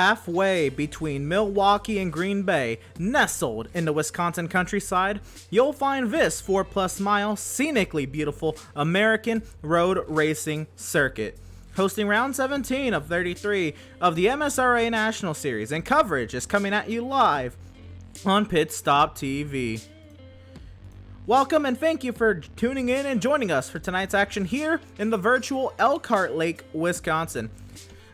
Halfway between Milwaukee and Green Bay, nestled in the Wisconsin countryside, you'll find this 4+ mile, scenically beautiful American road racing circuit. Hosting round 17 of 33 of the MSRA National Series, and coverage is coming at you live on PitStop TV. Welcome and thank you for tuning in and joining us for tonight's action here in the virtual Elkhart Lake, Wisconsin.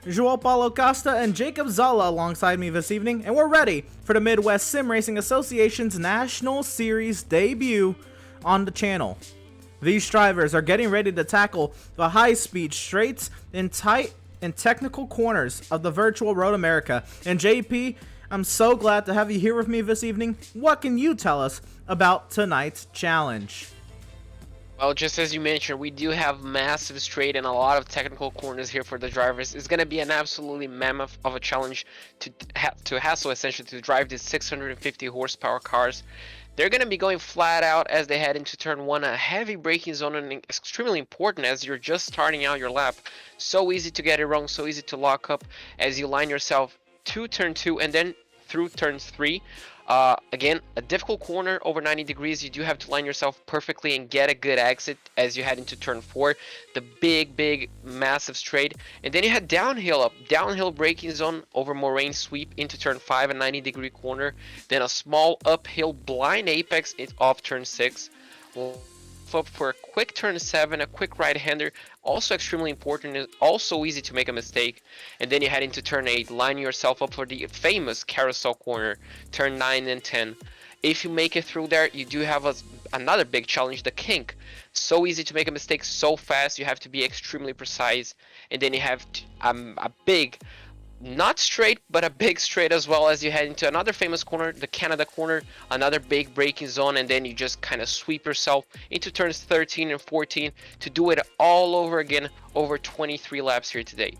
João Paulo Costa and Jacob Zala alongside me this evening, and we're ready for the Midwest Sim Racing Association's National Series debut on the channel. These drivers are getting ready to tackle the high-speed straights and tight and technical corners of the virtual Road America. And JP, I'm so glad to have you here with me this evening. What can you tell us about tonight's challenge? Well, just as you mentioned, we do have massive straight and a lot of technical corners here for the drivers. It's going to be an absolutely mammoth of a challenge to hassle, essentially, to drive these 650 horsepower cars. They're going to be going flat out as they head into turn 1, a heavy braking zone, and extremely important as you're just starting out your lap. So easy to get it wrong, so easy to lock up as you line yourself to turn 2 and then through turn 3. Again, a difficult corner over 90 degrees. You do have to line yourself perfectly and get a good exit as you head into turn 4. The big, massive straight. And then you head downhill braking zone over moraine sweep into turn 5, a 90-degree corner. Then a small uphill blind apex off turn 6. Up for a quick turn 7, a quick right-hander, also extremely important, and also easy to make a mistake. And then you head into turn 8, lining yourself up for the famous carousel corner, turn 9 and 10. If you make it through there, you do have another big challenge, the kink. So easy to make a mistake so fast, you have to be extremely precise. And then you have a big, not straight, but a big straight as well as you head into another famous corner, the Canada corner, another big braking zone, and then you just kind of sweep yourself into turns 13 and 14 to do it all over again over 23 laps here today.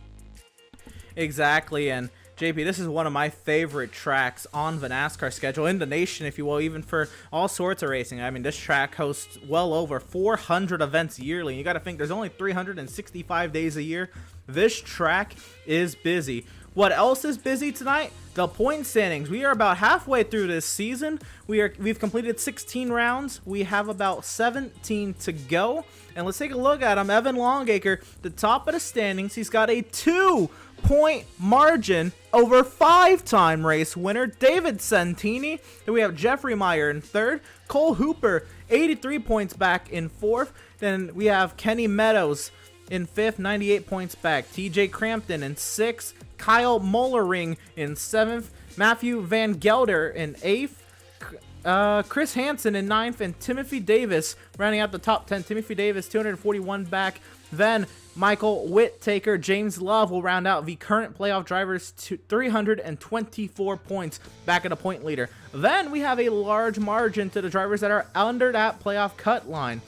Exactly, and JP, this is one of my favorite tracks on the NASCAR schedule, in the nation, if you will, even for all sorts of racing. I mean, this track hosts well over 400 events yearly. You got to think there's only 365 days a year. This track is busy. What else is busy tonight? The point standings. We are about halfway through this season. We've completed 16 rounds. We have about 17 to go. And let's take a look at him. Evan Longacre, the top of the standings. He's got a 2-point margin over 5-time race winner David Santini. Then we have Jeffrey Meyer in 3rd. Cole Hooper, 83 points back in 4th. Then we have Kenny Meadows in 5th, 98 points back. TJ Crampton in 6th. Kyle Mollering in 7th. Matthew Van Gelder in 8th. Chris Hansen in 9th. And Timothy Davis rounding out the top 10. Timothy Davis, 241 back. Then Michael Whittaker, James Love will round out the current playoff drivers to 324 points back at a point leader. Then we have a large margin to the drivers that are under that playoff cut line.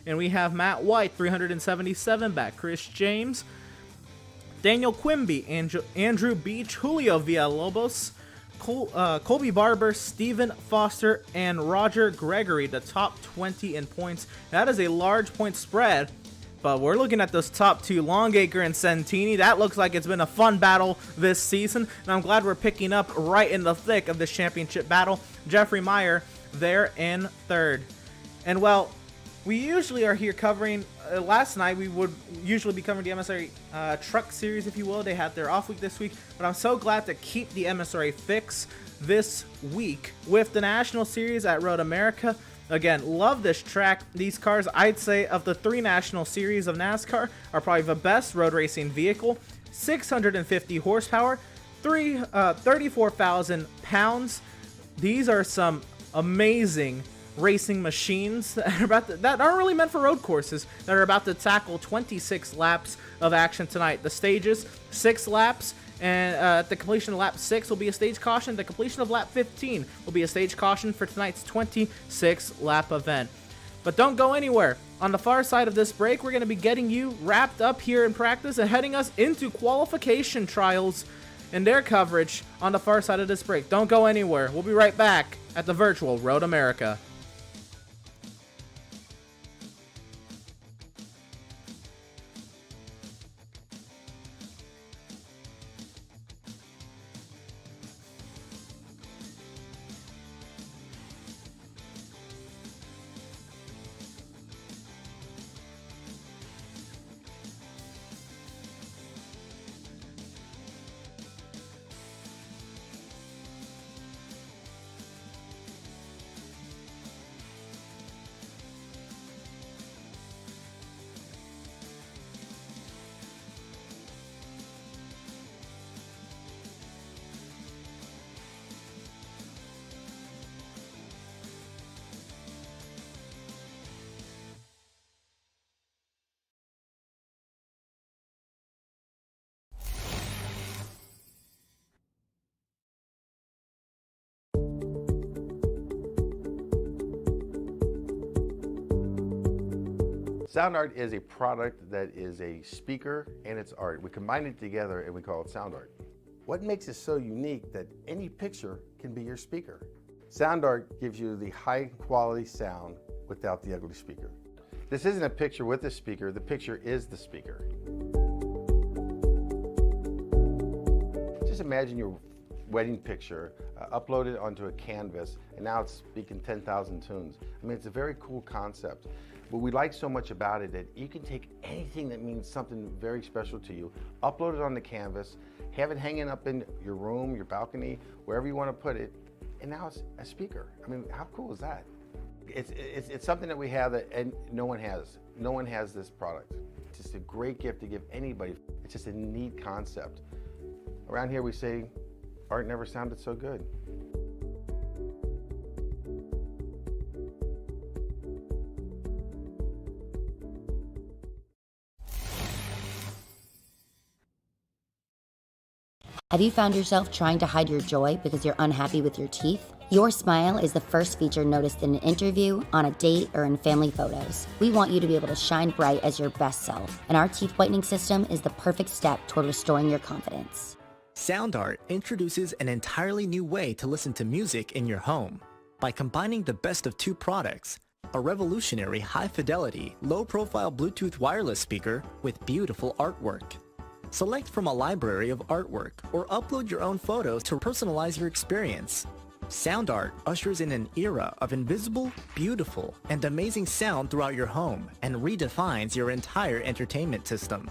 And we have Matt White, 377 back. Chris James, Daniel Quimby, Andrew Beach, Julio Villalobos, Colby Barber, Stephen Foster, and Roger Gregory, the top 20 in points. That is a large point spread, but we're looking at those top 2, Longacre and Santini. That looks like it's been a fun battle this season, and I'm glad we're picking up right in the thick of this championship battle. Jeffrey Meyer there in 3rd. And well, we usually are here covering, last night we would usually be covering the MSRA Truck Series, if you will. They had their off week this week, but I'm so glad to keep the MSRA fix this week with the National Series at Road America. Again, love this track. These cars, I'd say, of the 3 National Series of NASCAR, are probably the best road racing vehicle. 650 horsepower, 34,000 pounds. These are some amazing racing machines that aren't really meant for road courses, that are about to tackle 26 laps of action tonight. The stages, 6 laps, and at the completion of lap 6 will be a stage caution. The completion of lap 15 will be a stage caution for tonight's 26 lap event. But don't go anywhere. On the far side of this break, we're going to be getting you wrapped up here in practice and heading us into qualification trials and their coverage on the far side of this break. Don't go anywhere. We'll be right back at the virtual Road America. Sound art is a product that is a speaker and it's art. We combine it together and we call it sound art. What makes it so unique that any picture can be your speaker? Sound art gives you the high quality sound without the ugly speaker. This isn't a picture with a speaker, the picture is the speaker. Just imagine your wedding picture uploaded onto a canvas and now it's speaking 10,000 tunes. I mean, it's a very cool concept. What we like so much about it that you can take anything that means something very special to you, upload it on the canvas, have it hanging up in your room, your balcony, wherever you want to put it, and now it's a speaker. I mean, how cool is that? It's something that we have that and no one has. No one has this product. It's just a great gift to give anybody. It's just a neat concept. Around here we say, art never sounded so good. Have you found yourself trying to hide your joy because you're unhappy with your teeth? Your smile is the first feature noticed in an interview, on a date, or in family photos. We want you to be able to shine bright as your best self, and our teeth whitening system is the perfect step toward restoring your confidence. SoundArt introduces an entirely new way to listen to music in your home. By combining the best of two products, a revolutionary high-fidelity, low-profile Bluetooth wireless speaker with beautiful artwork. Select from a library of artwork or upload your own photos to personalize your experience. SoundArt ushers in an era of invisible, beautiful, and amazing sound throughout your home and redefines your entire entertainment system.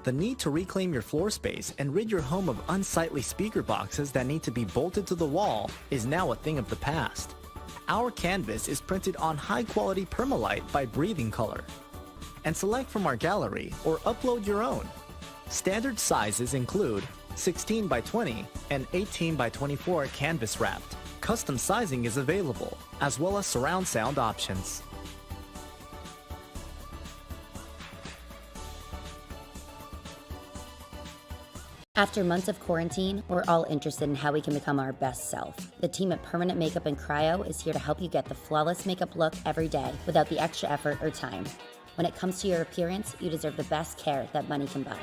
The need to reclaim your floor space and rid your home of unsightly speaker boxes that need to be bolted to the wall is now a thing of the past. Our canvas is printed on high-quality permalite by Breathing Color. And select from our gallery or upload your own. Standard sizes include 16 by 20 and 18 by 24 canvas wrapped. Custom sizing is available, as well as surround sound options. After months of quarantine, we're all interested in how we can become our best self. The team at Permanent Makeup and Cryo is here to help you get the flawless makeup look every day without the extra effort or time. When it comes to your appearance, you deserve the best care that money can buy.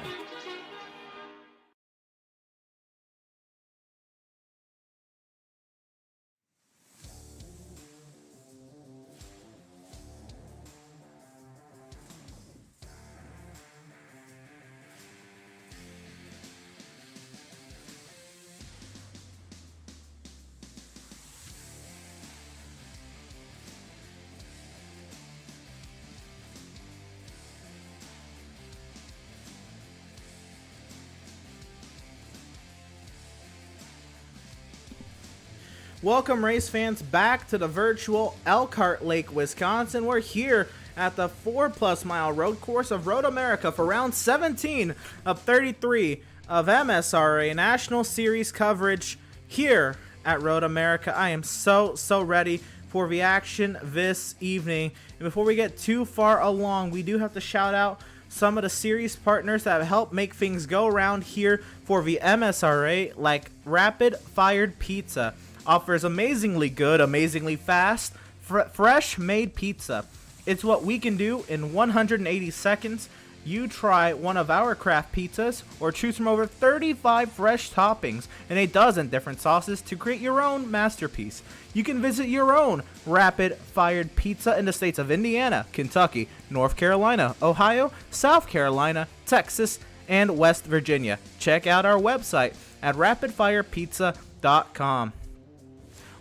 Welcome, race fans, back to the virtual Elkhart Lake, Wisconsin. We're here at the 4+ mile road course of Road America for round 17 of 33 of MSRA National Series coverage here at Road America. I am so ready for the action this evening. And before we get too far along, we do have to shout out some of the series partners that have helped make things go around here for the MSRA, like Rapid Fired Pizza. Offers amazingly good, amazingly fast, fresh made pizza. It's what we can do in 180 seconds. You try one of our craft pizzas or choose from over 35 fresh toppings and a dozen different sauces to create your own masterpiece. You can visit your own Rapid Fired Pizza in the states of Indiana, Kentucky, North Carolina, Ohio, South Carolina, Texas, and West Virginia. Check out our website at rapidfirepizza.com.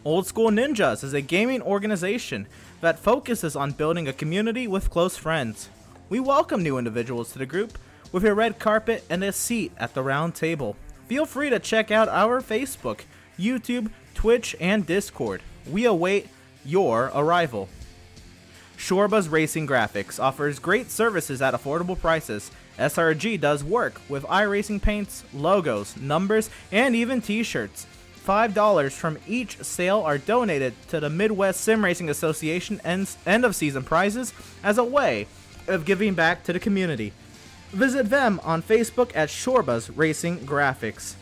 Old School Ninjas is a gaming organization that focuses on building a community with close friends. We welcome new individuals to the group with a red carpet and a seat at the round table. Feel free to check out our Facebook, YouTube, Twitch, and Discord. We await your arrival. Shorba's Racing Graphics offers great services at affordable prices. SRG does work with iRacing paints, logos, numbers, and even t-shirts. $5 from each sale are donated to the Midwest Sim Racing Association end of season prizes as a way of giving back to the community. Visit them on Facebook at Shorba's Racing Graphics.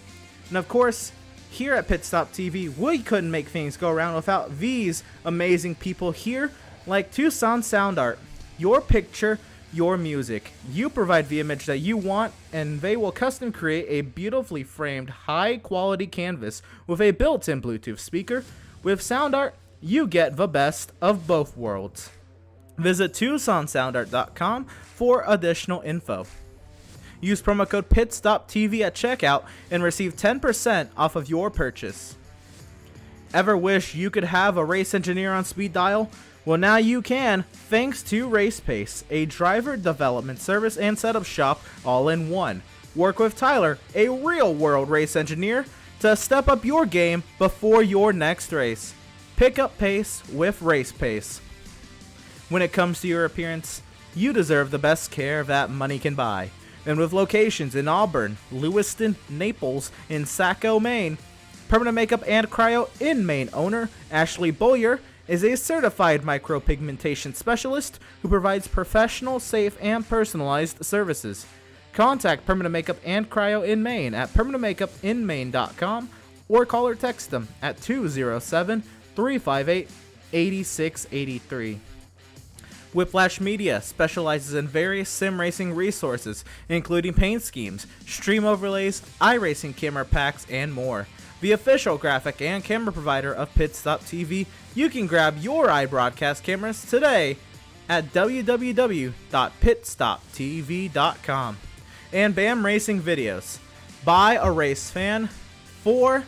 And of course, here at PitStop TV, we couldn't make things go around without these amazing people here, like Tucson Sound Art. Your picture, your music. You provide the image that you want, and they will custom create a beautifully framed, high-quality canvas with a built-in Bluetooth speaker. With Sound Art, you get the best of both worlds. Visit TucsonSoundArt.com for additional info. Use promo code PitStop TV at checkout and receive 10% off of your purchase. Ever wish you could have a race engineer on speed dial? Well, now you can, thanks to RacePace, a driver development service and setup shop all in one. Work with Tyler, a real-world race engineer, to step up your game before your next race. Pick up pace with RacePace. When it comes to your appearance, you deserve the best care that money can buy. And with locations in Auburn, Lewiston, Naples, and Saco, Maine, Permanent Makeup and Cryo in Maine owner Ashley Boyer is a certified micropigmentation specialist who provides professional, safe, and personalized services. Contact Permanent Makeup and Cryo in Maine at permanentmakeupinmaine.com or call or text them at 207-358-8683. Whiplash Media specializes in various sim racing resources, including paint schemes, stream overlays, iRacing camera packs, and more. The official graphic and camera provider of PitStop TV, you can grab your iBroadcast cameras today at www.pitstoptv.com. And BAM Racing Videos, by a race fan, for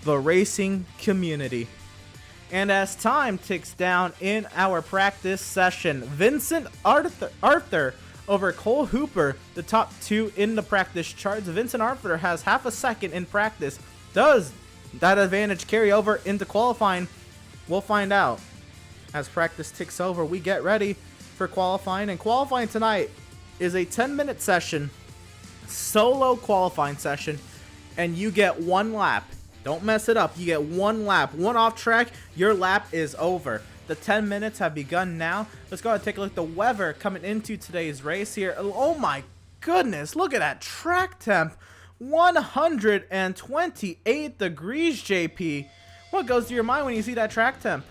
the racing community. And as time ticks down in our practice session, Vincent Arthur over Cole Hooper, the top two in the practice charts. Vincent Arthur has half a second in practice. Does that advantage carry over into qualifying? We'll find out. As practice ticks over, we get ready for qualifying. And qualifying tonight is a 10-minute session, solo qualifying session, and you get one lap. Don't mess it up. You get one lap. One off track, your lap is over. The 10 minutes have begun now. Let's go ahead and take a look at the weather coming into today's race here. Oh my goodness, look at that track temp. 128 degrees, JP. What goes through your mind when you see that track temp?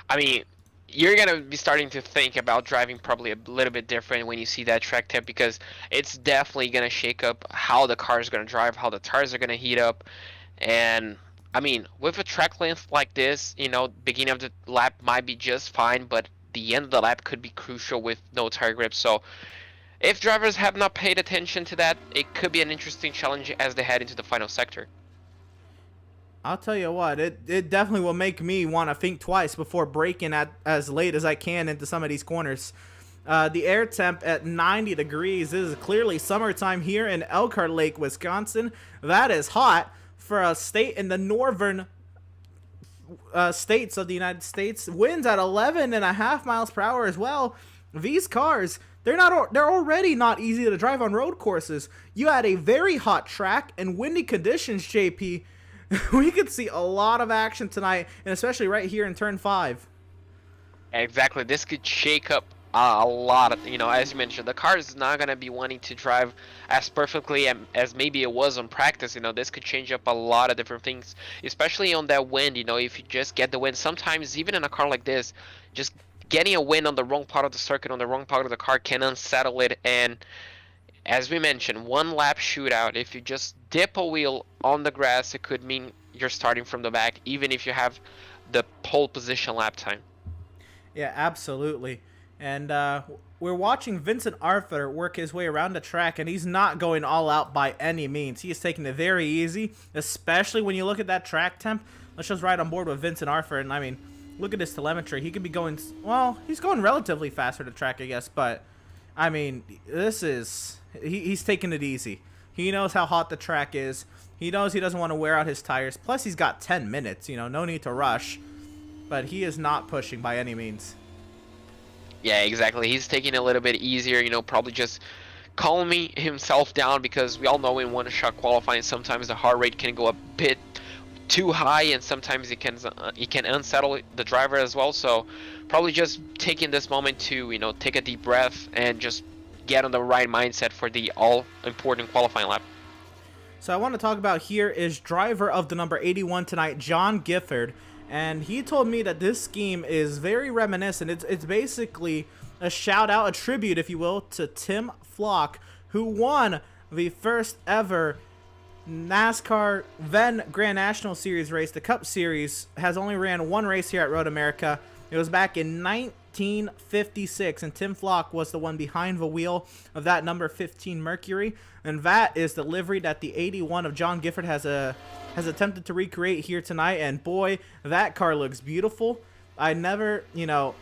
I mean, you're going to be starting to think about driving probably a little bit different when you see that track temp, because it's definitely going to shake up how the car is going to drive, how the tires are going to heat up. And I mean, with a track length like this, you know, beginning of the lap might be just fine, but the end of the lap could be crucial with no tire grip. So if drivers have not paid attention to that, it could be an interesting challenge as they head into the final sector. I'll tell you what, it definitely will make me want to think twice before braking at as late as I can into some of these corners. The air temp at 90 degrees. This is clearly summertime here in Elkhart Lake, Wisconsin. That is hot for a state in the northern states of the United States. Winds at 11.5 miles per hour as well. These cars, they're already not easy to drive on road courses. You had a very hot track and windy conditions, JP. We could see a lot of action tonight, and especially right here in turn 5. Exactly. This could shake up a lot of, you know, as you mentioned, the car is not going to be wanting to drive as perfectly as maybe it was on practice. You know, this could change up a lot of different things, especially on that wind. You know, if you just get the wind, sometimes even in a car like this, just getting a wind on the wrong part of the circuit, on the wrong part of the car, can unsettle it. And as we mentioned, one lap shootout, if you just dip a wheel on the grass, it could mean you're starting from the back, even if you have the pole position lap time. Yeah, absolutely. And we're watching Vincent Arthur work his way around the track, and he's not going all out by any means. He is taking it very easy, especially when you look at that track temp. Let's just ride on board with Vincent Arthur, and I mean, look at his telemetry. He could be going, well, he's going relatively faster to track, I guess, but I mean, this is, he's taking it easy. He knows how hot the track is. He knows he doesn't want to wear out his tires. Plus, he's got 10 minutes, you know, no need to rush. But he is not pushing by any means. Yeah, exactly. He's taking it a little bit easier, you know, probably just calming himself down, because we all know in one-shot qualifying, sometimes the heart rate can go a bit too high, and sometimes it can unsettle the driver as well. So probably just taking this moment to, you know, take a deep breath and just get on the right mindset for the all-important qualifying lap. So I want to talk about here is driver of the number 81 tonight, John Gifford. And he told me that this scheme is very reminiscent. It's basically a shout out, a tribute, if you will, to Tim Flock, who won the first ever NASCAR Ven Grand National Series race. The Cup Series has only ran one race here at Road America. It was back in 1956, and Tim Flock was the one behind the wheel of that number 15 Mercury, and that is the livery that the 81 of John Gifford has attempted to recreate here tonight, and boy, that car looks beautiful. I never, you know,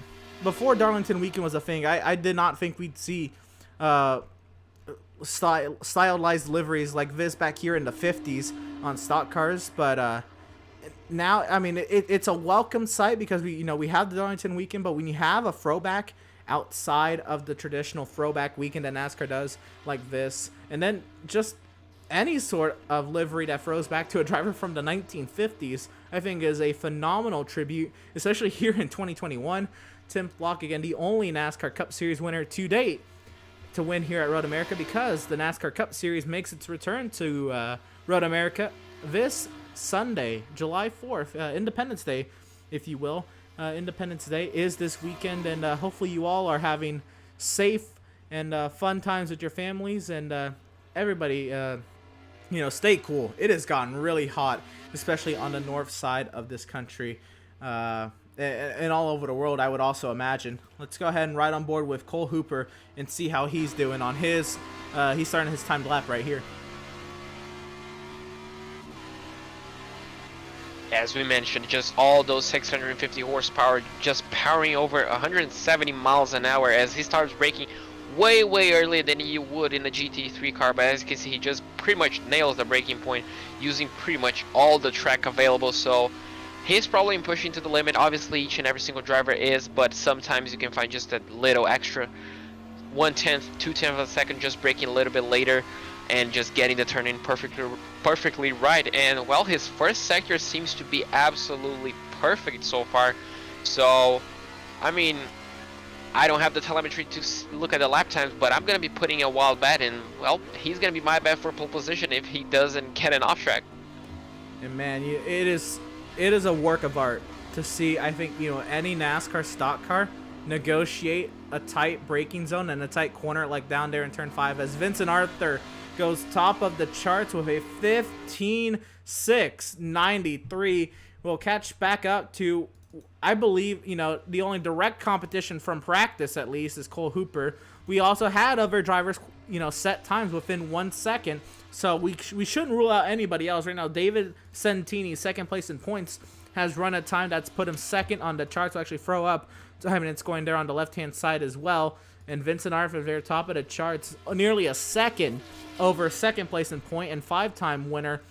before Darlington Weekend was a thing, I did not think we'd see stylized liveries like this back here in the 50s on stock cars, but now, I mean, it's a welcome sight because we have the Darlington Weekend, but when you have a throwback outside of the traditional throwback weekend that NASCAR does like this, and then just any sort of livery that throws back to a driver from the 1950s, I think is a phenomenal tribute, especially here in 2021. Tim Flock, again, the only NASCAR Cup Series winner to date to win here at Road America, because the NASCAR Cup Series makes its return to Road America this Sunday, July 4th, Independence Day, if you will. Independence Day is this weekend, and hopefully you all are having safe and fun times with your families, and everybody, stay cool. It has gotten really hot, especially on the north side of this country, and all over the world, I would also imagine. Let's go ahead and ride on board with Cole Hooper and see how he's doing on his, he's starting his timed lap right here. As we mentioned, just all those 650 horsepower just powering over 170 miles an hour as he starts braking way earlier than you would in the GT3 car, but as you can see, he just pretty much nails the braking point using pretty much all the track available. So he's probably pushing to the limit. Obviously each and every single driver is, but sometimes you can find just a little extra 1/10, 2/10 of a second just braking a little bit later and just getting the turn in perfectly right. And well, his first sector seems to be absolutely perfect so far. So I mean, I don't have the telemetry to look at the lap times, but I'm gonna be putting a wild bet in. Well, he's gonna be my bet for pole position if he doesn't get an off track. And man, it is a work of art to see. I think any NASCAR stock car negotiate a tight braking zone and a tight corner like down there in turn 5, as Vincent Arthur goes top of the charts with a 15.693. We'll catch back up to, I believe, the only direct competition from practice, at least, is Cole Hooper. We also had other drivers, set times within 1 second, so we shouldn't rule out anybody else. Right now, David Santini, second place in points, has run a time that's put him second on the charts. To actually throw up time, and it's going there on the left-hand side as well. And Vincent Arthur there, top of the charts, nearly a second over second place in point, and 5-time winner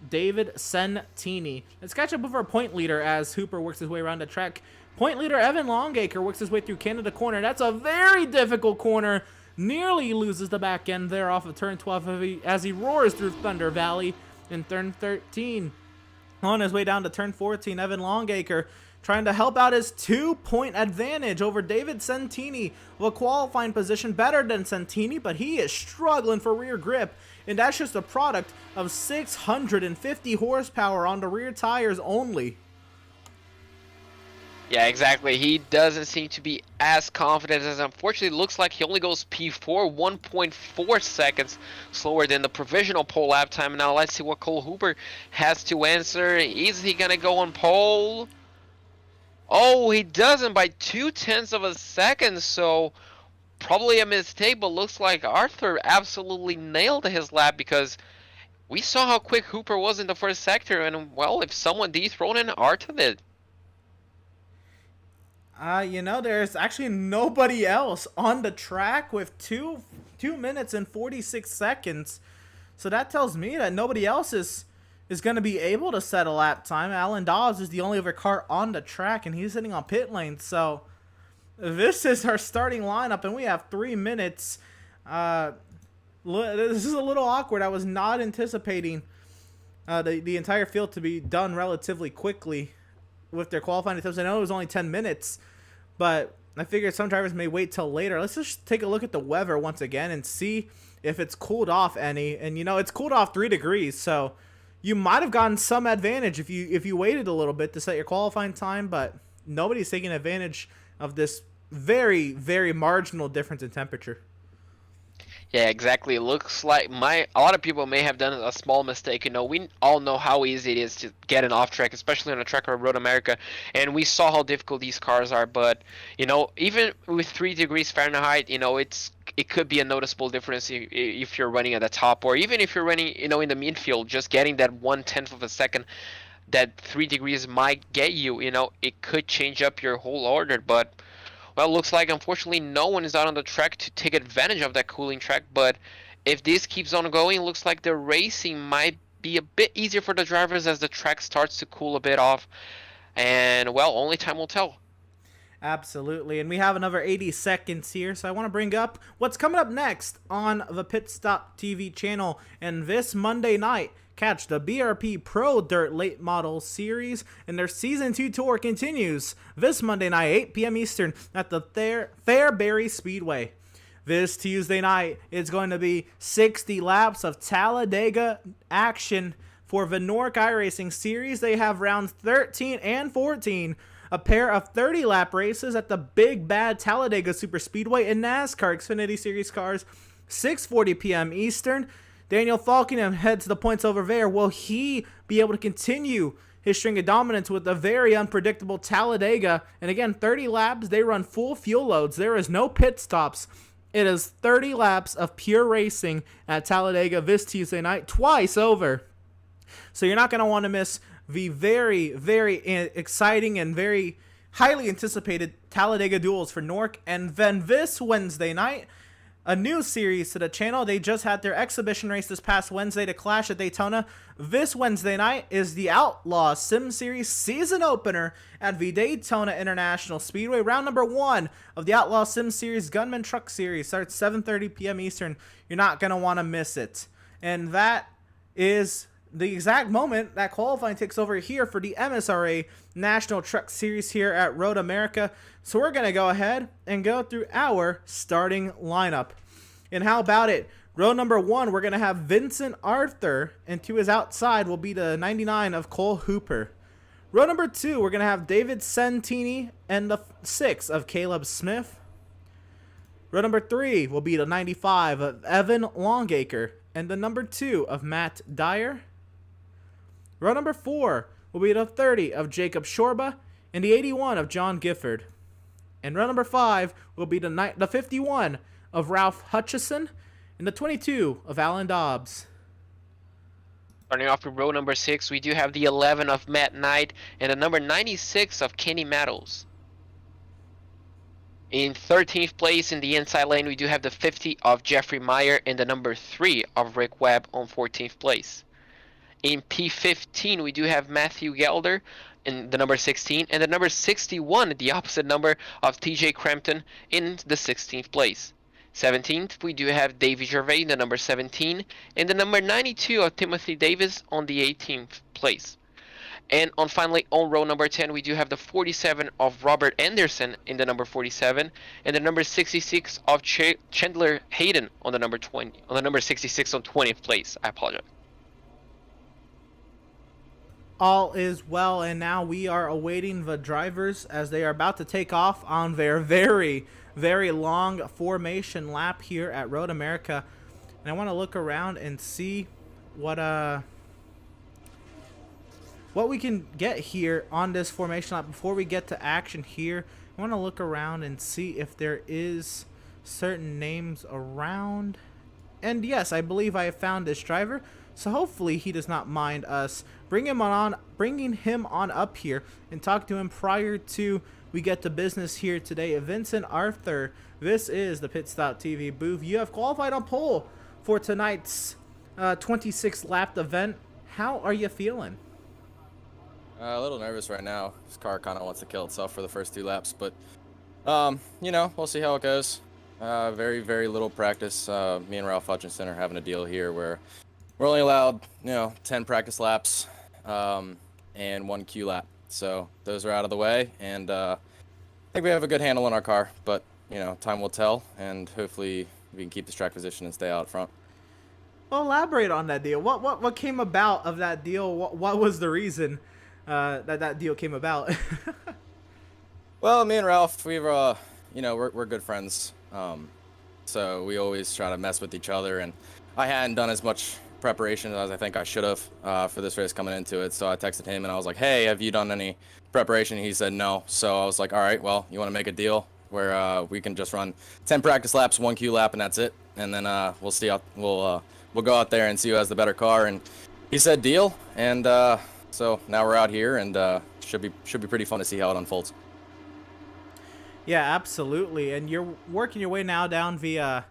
David Santini. Let's catch up with our point leader as Hooper works his way around the track. Point leader Evan Longacre works his way through Canada corner. That's a very difficult corner. Nearly loses the back end there off of turn 12 as he roars through Thunder Valley in turn 13. On his way down to turn 14, Evan Longacre trying to help out his 2-point advantage over David Santini. Well, qualifying position better than Santini, but he is struggling for rear grip, and that's just a product of 650 horsepower on the rear tires only. Yeah, exactly. He doesn't seem to be as confident, as unfortunately looks like he only goes P4, 1.4 seconds slower than the provisional pole lap time. Now let's see what Cole Hooper has to answer. Is he gonna go on pole? Oh, he doesn't, by 0.2 of a second, so probably a mistake, but looks like Arthur absolutely nailed his lap, because we saw how quick Hooper was in the first sector, and well, if someone dethroned him, Arthur did. There's actually nobody else on the track with 2 minutes and 46 seconds. So that tells me that nobody else is going to be able to set a lap time. Alan Dawes is the only other car on the track, and he's sitting on pit lane. So this is our starting lineup, and we have 3 minutes. This is a little awkward. I was not anticipating the entire field to be done relatively quickly with their qualifying attempts. I know it was only 10 minutes, but I figured some drivers may wait till later. Let's just take a look at the weather once again and see if it's cooled off any. And it's cooled off 3 degrees, so you might have gotten some advantage if you waited a little bit to set your qualifying time, but nobody's taking advantage of this very, very marginal difference in temperature. Yeah, exactly. It looks like a lot of people may have done a small mistake. We all know how easy it is to get an off track, especially on a track like Road America, and we saw how difficult these cars are. But even with 3 degrees Fahrenheit, it could be a noticeable difference if you're running at the top, or even if you're running, in the midfield, just getting that 1/10 of a second that 3 degrees might get you. It could change up your whole order, but. Well, looks like unfortunately no one is out on the track to take advantage of that cooling track, but if this keeps on going, it looks like the racing might be a bit easier for the drivers as the track starts to cool a bit off, and well, only time will tell. Absolutely, and we have another 80 seconds here, so I want to bring up what's coming up next on the PitStop TV channel, and this Monday night, catch the BRP Pro Dirt Late Model Series, and their Season 2 tour continues this Monday night, 8 p.m. Eastern, at the Fairbury Speedway. This Tuesday night is going to be 60 laps of Talladega action for the Nork iRacing Series. They have rounds 13 and 14, a pair of 30-lap races at the Big Bad Talladega Superspeedway in NASCAR Xfinity Series cars, 6:40 p.m. Eastern. Daniel Falkenham heads the points over there. Will he be able to continue his string of dominance with a very unpredictable Talladega? And again, 30 laps, they run full fuel loads. There is no pit stops. It is 30 laps of pure racing at Talladega this Tuesday night, twice over. So you're not going to want to miss the very, very exciting and very highly anticipated Talladega duels for Nork. And then this Wednesday night, a new series to the channel. They just had their exhibition race this past Wednesday to clash at Daytona. This Wednesday night is the Outlaw Sim Series season opener at the Daytona International Speedway. Round number 1 of the Outlaw Sim Series Gunman Truck Series starts 7:30 p.m. Eastern. You're not going to want to miss it. And that is the exact moment that qualifying takes over here for the MSRA National Truck Series here at Road America. So we're going to go ahead and go through our starting lineup. And how about it? Row number 1, we're going to have Vincent Arthur, and to his outside will be the 99 of Cole Hooper. Row number 2, we're going to have David Santini and the 6 of Caleb Smith. Row number 3 will be the 95 of Evan Longacre and the number 2 of Matt Dyer. Row number 4 will be the 30 of Jacob Shorba and the 81 of John Gifford. And row number 5 will be the 51 of Ralph Hutchison and the 22 of Alan Dobbs. Starting off with row number 6, we do have the 11 of Matt Knight and the number 96 of Kenny Meadows. In 13th place in the inside lane, we do have the 50 of Jeffrey Meyer and the number 3 of Rick Webb on 14th place. In P15, we do have Matthew Gelder in the number 16 and the number 61, the opposite number of TJ Crampton, in the 16th place. 17th, we do have Davey Gervais in the number 17 and the number 92 of Timothy Davis on the 18th place. And finally, on row number 10, we do have the 47 of Robert Anderson in the number 47 and the number 66 of Chandler Hayden on the number 20, on the number 66 on 20th place. I apologize. All is well, and now we are awaiting the drivers as they are about to take off on their very, very long formation lap here at Road America. And I want to look around and see what we can get here on this formation lap before we get to action here. I want to look around and see if there is certain names around. And yes, I believe I have found this driver. So hopefully he does not mind us bringing him on up here and talk to him prior to we get to business here today. Vincent Arthur, this is the PitStop TV booth. You have qualified on pole for tonight's 26 lap event. How are you feeling? A little nervous right now. This car kind of wants to kill itself for the first 2 laps, but we'll see how it goes. Very, very little practice. Me and Ralph Hutchinson are having a deal here where we're only allowed, 10 practice laps and 1 Q lap. So those are out of the way, and I think we have a good handle on our car, but, time will tell, and hopefully we can keep this track position and stay out front. Well, elaborate on that deal. What came about of that deal? What was the reason that deal came about? Well, me and Ralph, we've, you know, we're good friends. So we always try to mess with each other, and I hadn't done as much preparation as I think I should have for this race coming into it. So I texted him and I was like, hey, have you done any preparation? He said no. So I was like, all right, well, you want to make a deal where we can just run 10 practice laps, 1 Q lap, and that's it. And then we'll see out, we'll go out there and see who has the better car. And he said deal. And so now we're out here, and should be pretty fun to see how it unfolds. Yeah, absolutely. And you're working your way now down via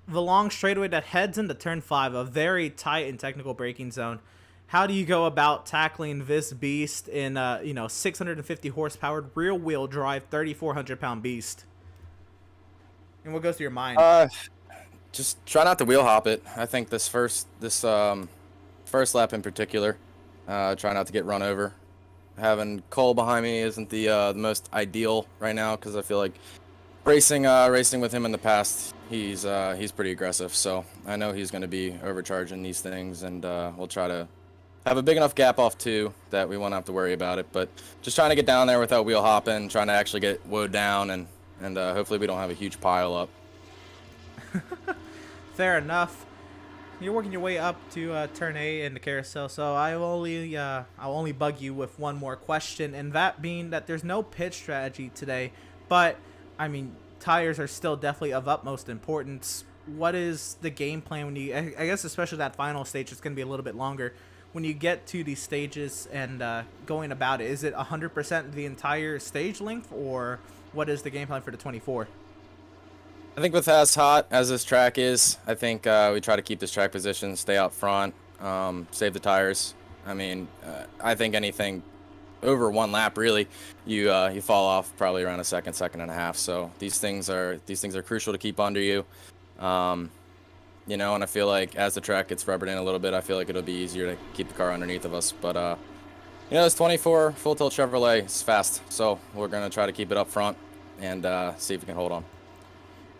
the long straightaway that heads into turn 5, a very tight and technical braking zone. How do you go about tackling this beast in 650 horsepower rear wheel drive 3,400 pound beast? And what goes through your mind? Just try not to wheel hop it. I think this first lap in particular, try not to get run over. Having Cole behind me isn't the most ideal right now, because I feel like racing with him in the past, he's pretty aggressive. So I know he's going to be overcharging these things, and we'll try to have a big enough gap off 2 that we won't have to worry about it. But just trying to get down there without wheel hopping, trying to actually get woed down, and hopefully we don't have a huge pile up. Fair enough. You're working your way up to turn A in the carousel, so I'll only bug you with one more question, and that being that there's no pit strategy today, but I mean, tires are still definitely of utmost importance. What is the game plan when I guess especially that final stage, it's going to be a little bit longer. When you get to these stages and going about it, is it 100% the entire stage length, or what is the game plan for the 24? I think with as hot as this track is, I think we try to keep this track position, stay out front, save the tires. I mean, I think anything over 1 lap, really, you fall off probably around a second and a half. So these things are crucial to keep under you. And I feel like as the track gets rubbered in a little bit, I feel like it'll be easier to keep the car underneath of us. But this 24 full tilt Chevrolet is fast, so we're gonna try to keep it up front and see if we can hold on.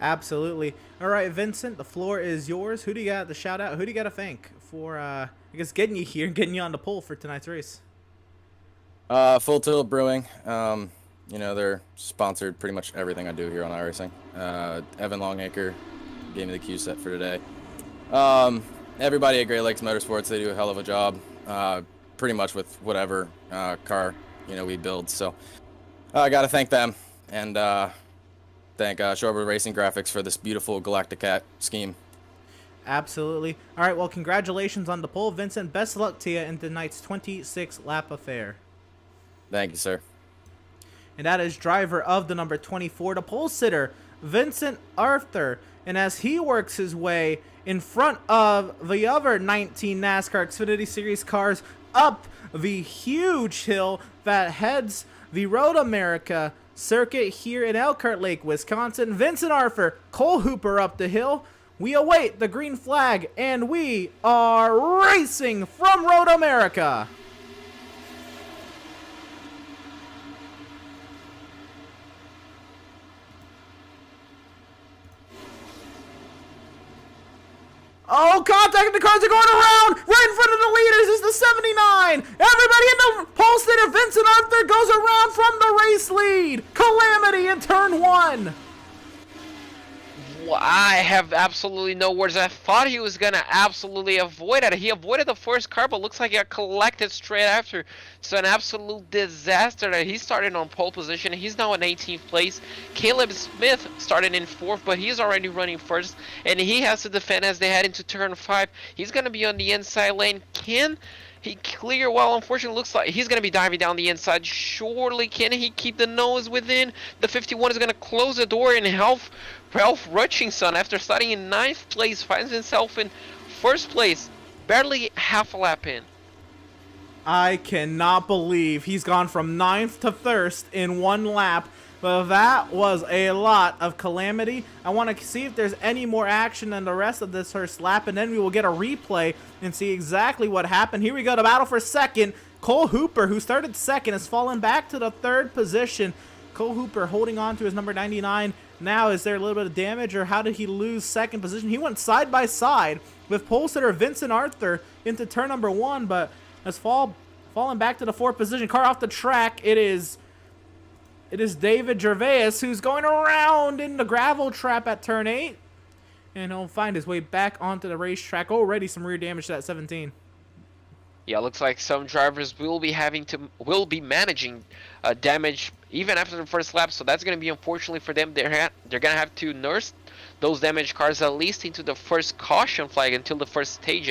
Absolutely. All right, Vincent, the floor is yours. Who do you got to shout out? Who do you got to thank for, I guess, getting you here and getting you on the pole for tonight's race? Full Tilt Brewing. They're sponsored pretty much everything I do here on iRacing. Evan Longacre gave me the cue set for today. Everybody at Great Lakes Motorsports, they do a hell of a job, pretty much with whatever car we build. So I got to thank them, and thank Shorebird Racing Graphics for this beautiful Galactic Cat scheme. Absolutely. All right, well, congratulations on the pole, Vincent. Best of luck to you in tonight's 26-lap affair. Thank you, sir. And that is driver of the number 24, the pole sitter, Vincent Arthur. And as he works his way in front of the other 19 NASCAR Xfinity Series cars up the huge hill that heads the Road America circuit here in Elkhart Lake, Wisconsin, Vincent Arthur, Cole Hooper up the hill. We await the green flag, and we are racing from Road America. Oh, contact, the cars are going around. Right in front of the leaders is the 79. Everybody in the pole sitter, Vincent Arthur, goes around from the race lead. Calamity in turn 1. Well, I have absolutely no words. I thought he was gonna absolutely avoid it. He avoided the first car, but looks like he got collected straight after. So an absolute disaster that he started on pole position. He's now in 18th place. Caleb Smith started in 4th, but he's already running first, and he has to defend as they head into turn 5. He's gonna be on the inside lane. Can he clear? Well, unfortunately, looks like he's going to be diving down the inside. Surely, can he keep the nose within? The 51 is going to close the door, and Ralph Rutchinson, after starting in 9th place, finds himself in 1st place, barely half a lap in. I cannot believe he's gone from 9th to 1st in 1 lap. But that was a lot of calamity. I want to see if there's any more action in the rest of this first lap, and then we will get a replay and see exactly what happened. Here we go, the battle for second. Cole Hooper, who started 2nd, has fallen back to the 3rd position. Cole Hooper holding on to his number 99. Now, is there a little bit of damage, or how did he lose 2nd position? He went side by side with pole sitter Vincent Arthur into turn number 1, but has fallen back to the 4th position. Car off the track. It is it is David Gervais who's going around in the gravel trap at turn 8. And he'll find his way back onto the racetrack. Already some rear damage to that 17. Yeah, looks like some drivers will be managing damage even after the first lap. So that's going to be, unfortunately for them, they're going to have to nurse those damaged cars at least into the first caution flag until the first stage.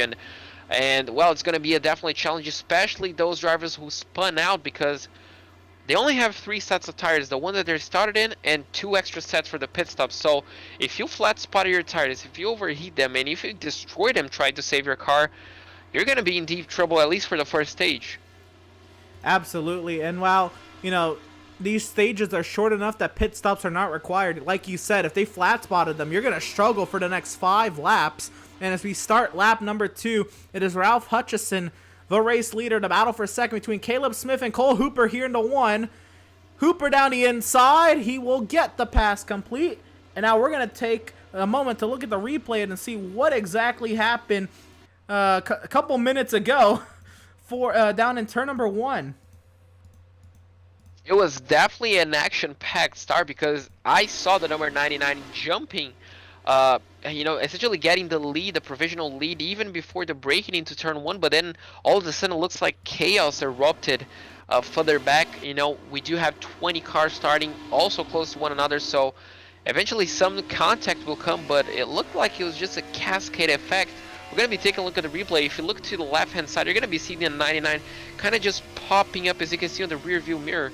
And well, it's going to be a definitely challenge, especially those drivers who spun out, because they only have 3 sets of tires, the one that they started in, and 2 extra sets for the pit stop. So if you flat spot your tires, if you overheat them, and if you destroy them trying to save your car, you're going to be in deep trouble, at least for the first stage. Absolutely. And while, you know, these stages are short enough that pit stops are not required, like you said, if they flat spotted them, you're going to struggle for the next 5 laps. And as we start lap number 2, it is Ralph Hutchison, the race leader. The battle for second between Caleb Smith and Cole Hooper here in the 1. Hooper down the inside. He will get the pass complete. And now we're going to take a moment to look at the replay and see what exactly happened a couple minutes ago for down in turn number 1. It was definitely an action-packed start, because I saw the number 99 jumping, you know, essentially getting the lead, the provisional lead, even before the braking into turn 1. But then all of a sudden it looks like chaos erupted further back. You know, we do have 20 cars starting also close to one another, so eventually some contact will come, but it looked like it was just a cascade effect. We're going to be taking a look at the replay. If you look to the left-hand side, you're going to be seeing the 99 kind of just popping up, as you can see on the rear view mirror.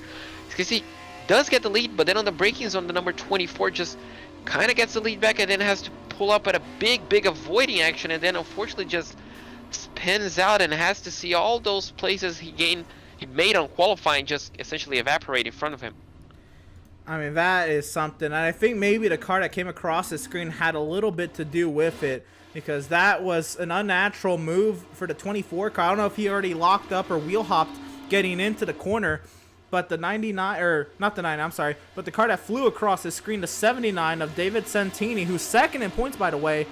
You can see, does get the lead, but then on the braking zone, the number 24 just kind of gets the lead back and then has to pull up at a big avoiding action, and then unfortunately just spins out and has to see all those places he made on qualifying just essentially evaporate in front of him. I mean, that is something. And I think maybe the car that came across the screen had a little bit to do with it, because that was an unnatural move for the 24 car. I don't know if he already locked up or wheel hopped getting into the corner, but the 99, or not the 9, I'm sorry, but the car that flew across the screen, the 79 of David Santini, who's second in points, by the way,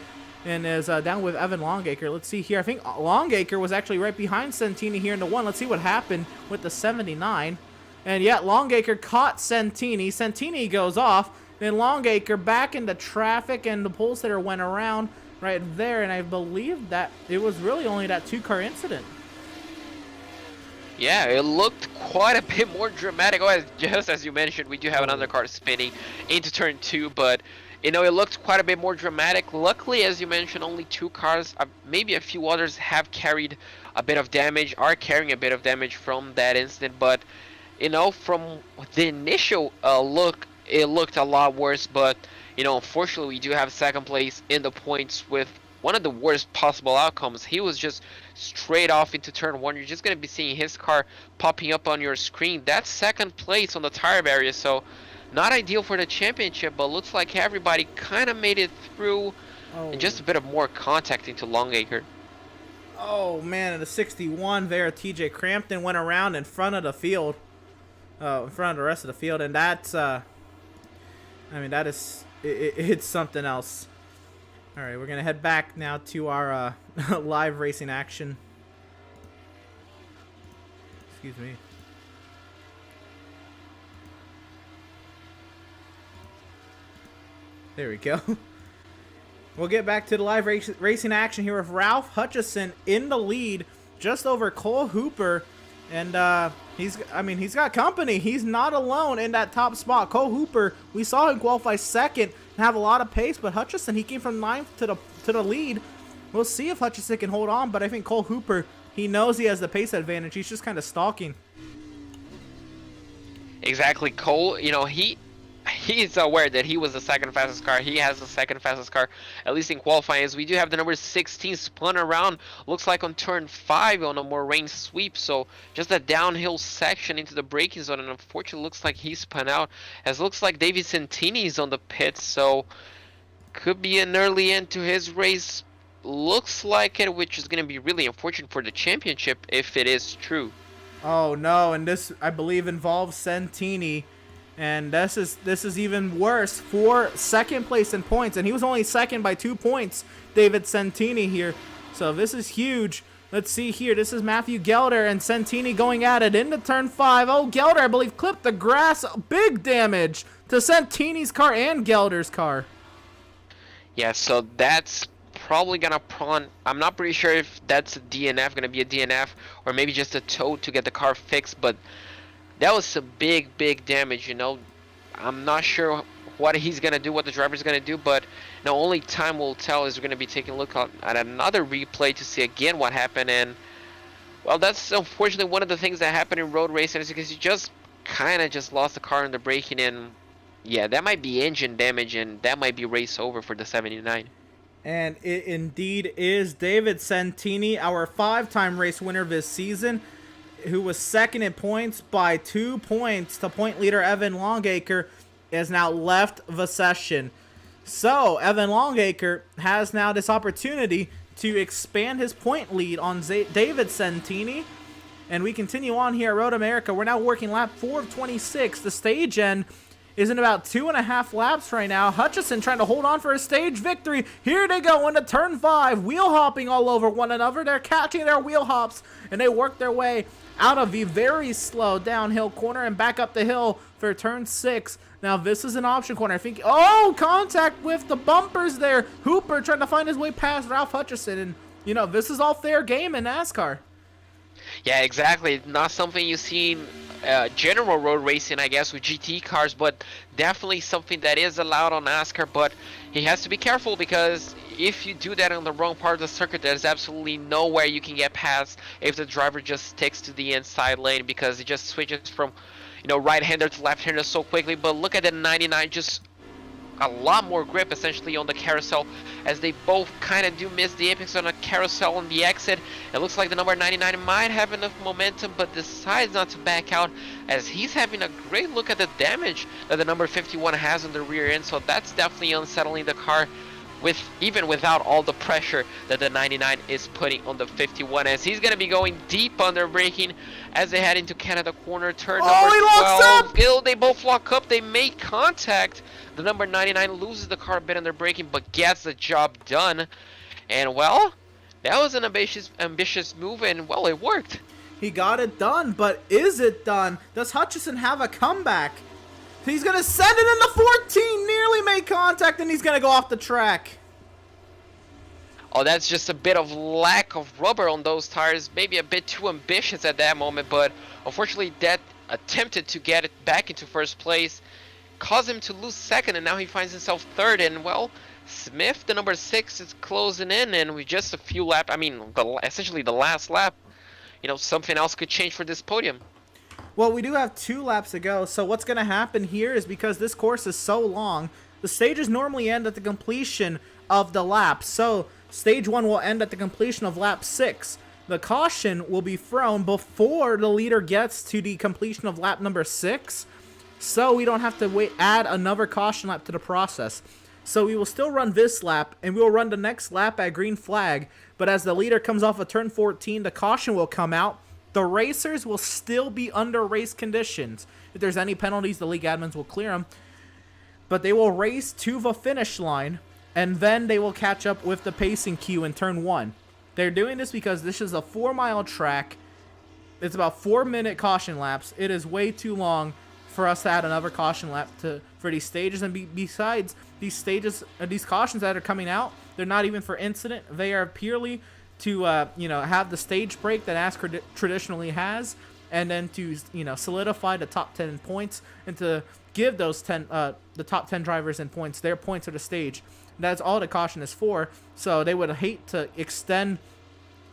and is down with Evan Longacre. Let's see here. I think Longacre was actually right behind Santini here in the 1. Let's see what happened with the 79. And yet Longacre caught Santini. Santini goes off. Then Longacre back into traffic, and the pole sitter went around right there. And I believe that it was really only that 2-car incident. Yeah, it looked quite a bit more dramatic. Oh, just as you mentioned, we do have another car spinning into turn 2, but you know, it looked quite a bit more dramatic. Luckily, as you mentioned, only 2 cars, maybe a few others have carried a bit of damage, are carrying a bit of damage from that incident. But you know, from the initial look, it looked a lot worse. But you know, unfortunately, we do have second place in the points with one of the worst possible outcomes. He was just straight off into turn 1. You're just going to be seeing his car popping up on your screen. That's second place on the tire barrier, so not ideal for the championship, but looks like everybody kind of made it through. And just a bit of more contact into Longacre. Oh man, and the 61 there, TJ Crampton went around in front of the field, in front of the rest of the field, and that's I mean, that is it's something else. All right, we're gonna head back now to our live racing action. Excuse me. There we go. We'll get back to the live racing action here with Ralph Hutchison in the lead, just over Cole Hooper, and he's got company. He's not alone in that top spot. Cole Hooper, we saw him qualify second and have a lot of pace, but Hutchison, he came from 9th to the lead. We'll see if Hutchison can hold on, but I think Cole Hooper, he knows he has the pace advantage. He's just kind of stalking. Exactly, Cole. You know, he's aware that he was the second fastest car. He has the second fastest car, at least in qualifying, as we do have the number 16 spun around, looks like on turn 5 on a more range sweep. So just a downhill section into the braking zone, and unfortunately looks like he spun out, as looks like David Santini is on the pits, so could be an early end to his race. Looks like it, which is going to be really unfortunate for the championship if it is true. Oh no, and this, I believe, involves Santini. And this is even worse for second place in points. And he was only second by 2 points, David Santini here. So this is huge Let's see here. This is Matthew Gelder and Santini going at it into turn 5. Oh, Gelder, I believe, clipped the grass. Big damage to Santini's car and Gelder's car. Yeah, so that's probably gonna I'm not pretty sure if that's a DNF, gonna be a DNF, or maybe just a tow to get the car fixed, but that was some big damage, you know. I'm not sure what he's gonna do, what the driver's gonna do, but only time will tell. Is we're gonna be taking a look at another replay to see again what happened. And well, that's unfortunately one of the things that happen in road racing, is because you just kind of just lost the car in the braking, and yeah, that might be engine damage, and that might be race over for the 79. And it indeed is. David Santini, our 5-time race winner this season, who was second in points by 2 points to point leader Evan Longacre, has now left the session. So Evan Longacre has now this opportunity to expand his point lead on David Santini. And we continue on here at Road America. We're now working lap 4 of 26. The stage end is in about 2.5 laps right now. Hutchison trying to hold on for a stage victory. Here they go into turn 5, wheel hopping all over one another. They're catching their wheel hops, and they work their way out of the very slow downhill corner and back up the hill for turn 6. Now this is an option corner. I think, oh, contact with the bumpers there. Hooper trying to find his way past Ralph Hutchison, and you know, this is all fair game in NASCAR. Yeah, exactly. Not something you see in general road racing, I guess, with GT cars, but definitely something that is allowed on NASCAR. But he has to be careful, because if you do that on the wrong part of the circuit, there's absolutely nowhere you can get past if the driver just sticks to the inside lane, because it just switches from, you know, right-hander to left-hander so quickly. But look at the 99, just a lot more grip essentially on the carousel, as they both kind of do miss the apex on a carousel on the exit. It looks like the number 99 might have enough momentum, but decides not to back out, as he's having a great look at the damage that the number 51 has on the rear end. So that's definitely unsettling the car, even without all the pressure that the 99 is putting on the 51, as he's going to be going deep under braking as they head into Canada corner, turn number 12. They both lock up, they make contact. The number 99 loses the car a bit under braking, but gets the job done. And well, that was an ambitious move, and well, it worked. He got it done, but is it done? Does Hutchison have a comeback? He's going to send it into 14, nearly made contact, and he's going to go off the track. Oh, that's just a bit of lack of rubber on those tires. Maybe a bit too ambitious at that moment, but unfortunately that attempted to get it back into first place caused him to lose second, and now he finds himself third. And well, Smith, the number 6, is closing in, and with just a few laps, I mean, essentially the last lap, you know, something else could change for this podium. Well, we do have 2 laps to go, so what's going to happen here is, because this course is so long, the stages normally end at the completion of the lap. So stage 1 will end at the completion of lap 6. The caution will be thrown before the leader gets to the completion of lap number 6, so we don't have to add another caution lap to the process. So we will still run this lap, and we will run the next lap at green flag, but as the leader comes off of turn 14, the caution will come out. The racers will still be under race conditions. If there's any penalties, the league admins will clear them. But they will race to the finish line, and then they will catch up with the pacing queue in turn 1. They're doing this because this is a 4-mile track. It's about 4-minute caution laps. It is way too long for us to add another caution lap for these stages. And besides, these stages, these cautions that are coming out, they're not even for incident. They are purely to have the stage break that NASCAR traditionally has, and then to solidify the top 10 points, and to give those the top 10 drivers in points their points of the stage. That's all the caution is for. So they would hate to extend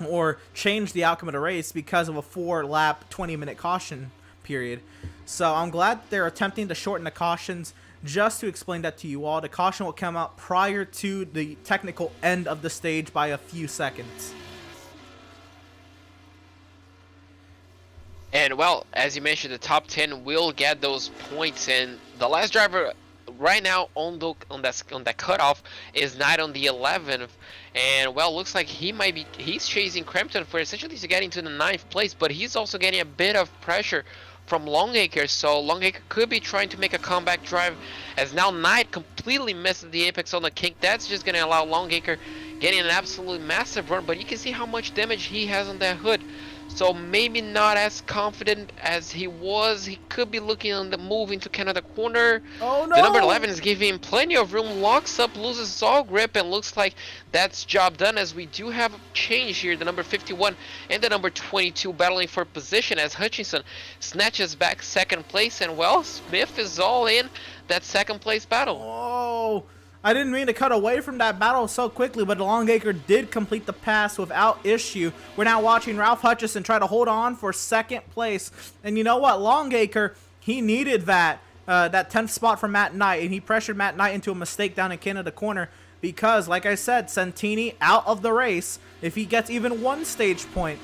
or change the outcome of the race because of a 4-lap 20-minute caution period. So I'm glad they're attempting to shorten the cautions. Just to explain that to you all, the caution will come out prior to the technical end of the stage by a few seconds. And well, as you mentioned, the top 10 will get those points, and the last driver right now on that cutoff is Knight on the 11th. And well, looks like he's chasing Crampton for essentially to get into the 9th place, but he's also getting a bit of pressure from Longacre, so Longacre could be trying to make a comeback drive, as now Knight completely misses the apex on the kink. That's just going to allow Longacre, getting an absolutely massive run, but you can see how much damage he has on that hood. So maybe not as confident as he was. He could be looking on the move into Canada corner. Oh no! The number 11 is giving him plenty of room, locks up, loses all grip, and looks like that's job done, as we do have a change here. The number 51 and the number 22 battling for position as Hutchinson snatches back second place, and well, Smith is all in that second place battle. Oh, I didn't mean to cut away from that battle so quickly, but Longacre did complete the pass without issue. We're now watching Ralph Hutchison try to hold on for second place. And you know what? Longacre, he needed that 10th spot from Matt Knight, and he pressured Matt Knight into a mistake down in Canada corner because, like I said, Santini out of the race. If he gets even one stage point,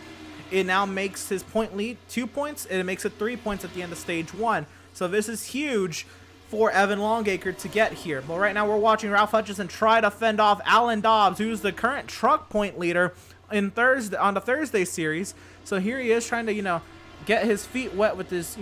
it now makes his point lead 2 points, and it makes it 3 points at the end of stage 1. So this is huge for Evan Longacre to get here. But right now we're watching Ralph Hutchison try to fend off Alan Dobbs, who's the current truck point leader on the Thursday series. So here he is trying to, get his feet wet with this,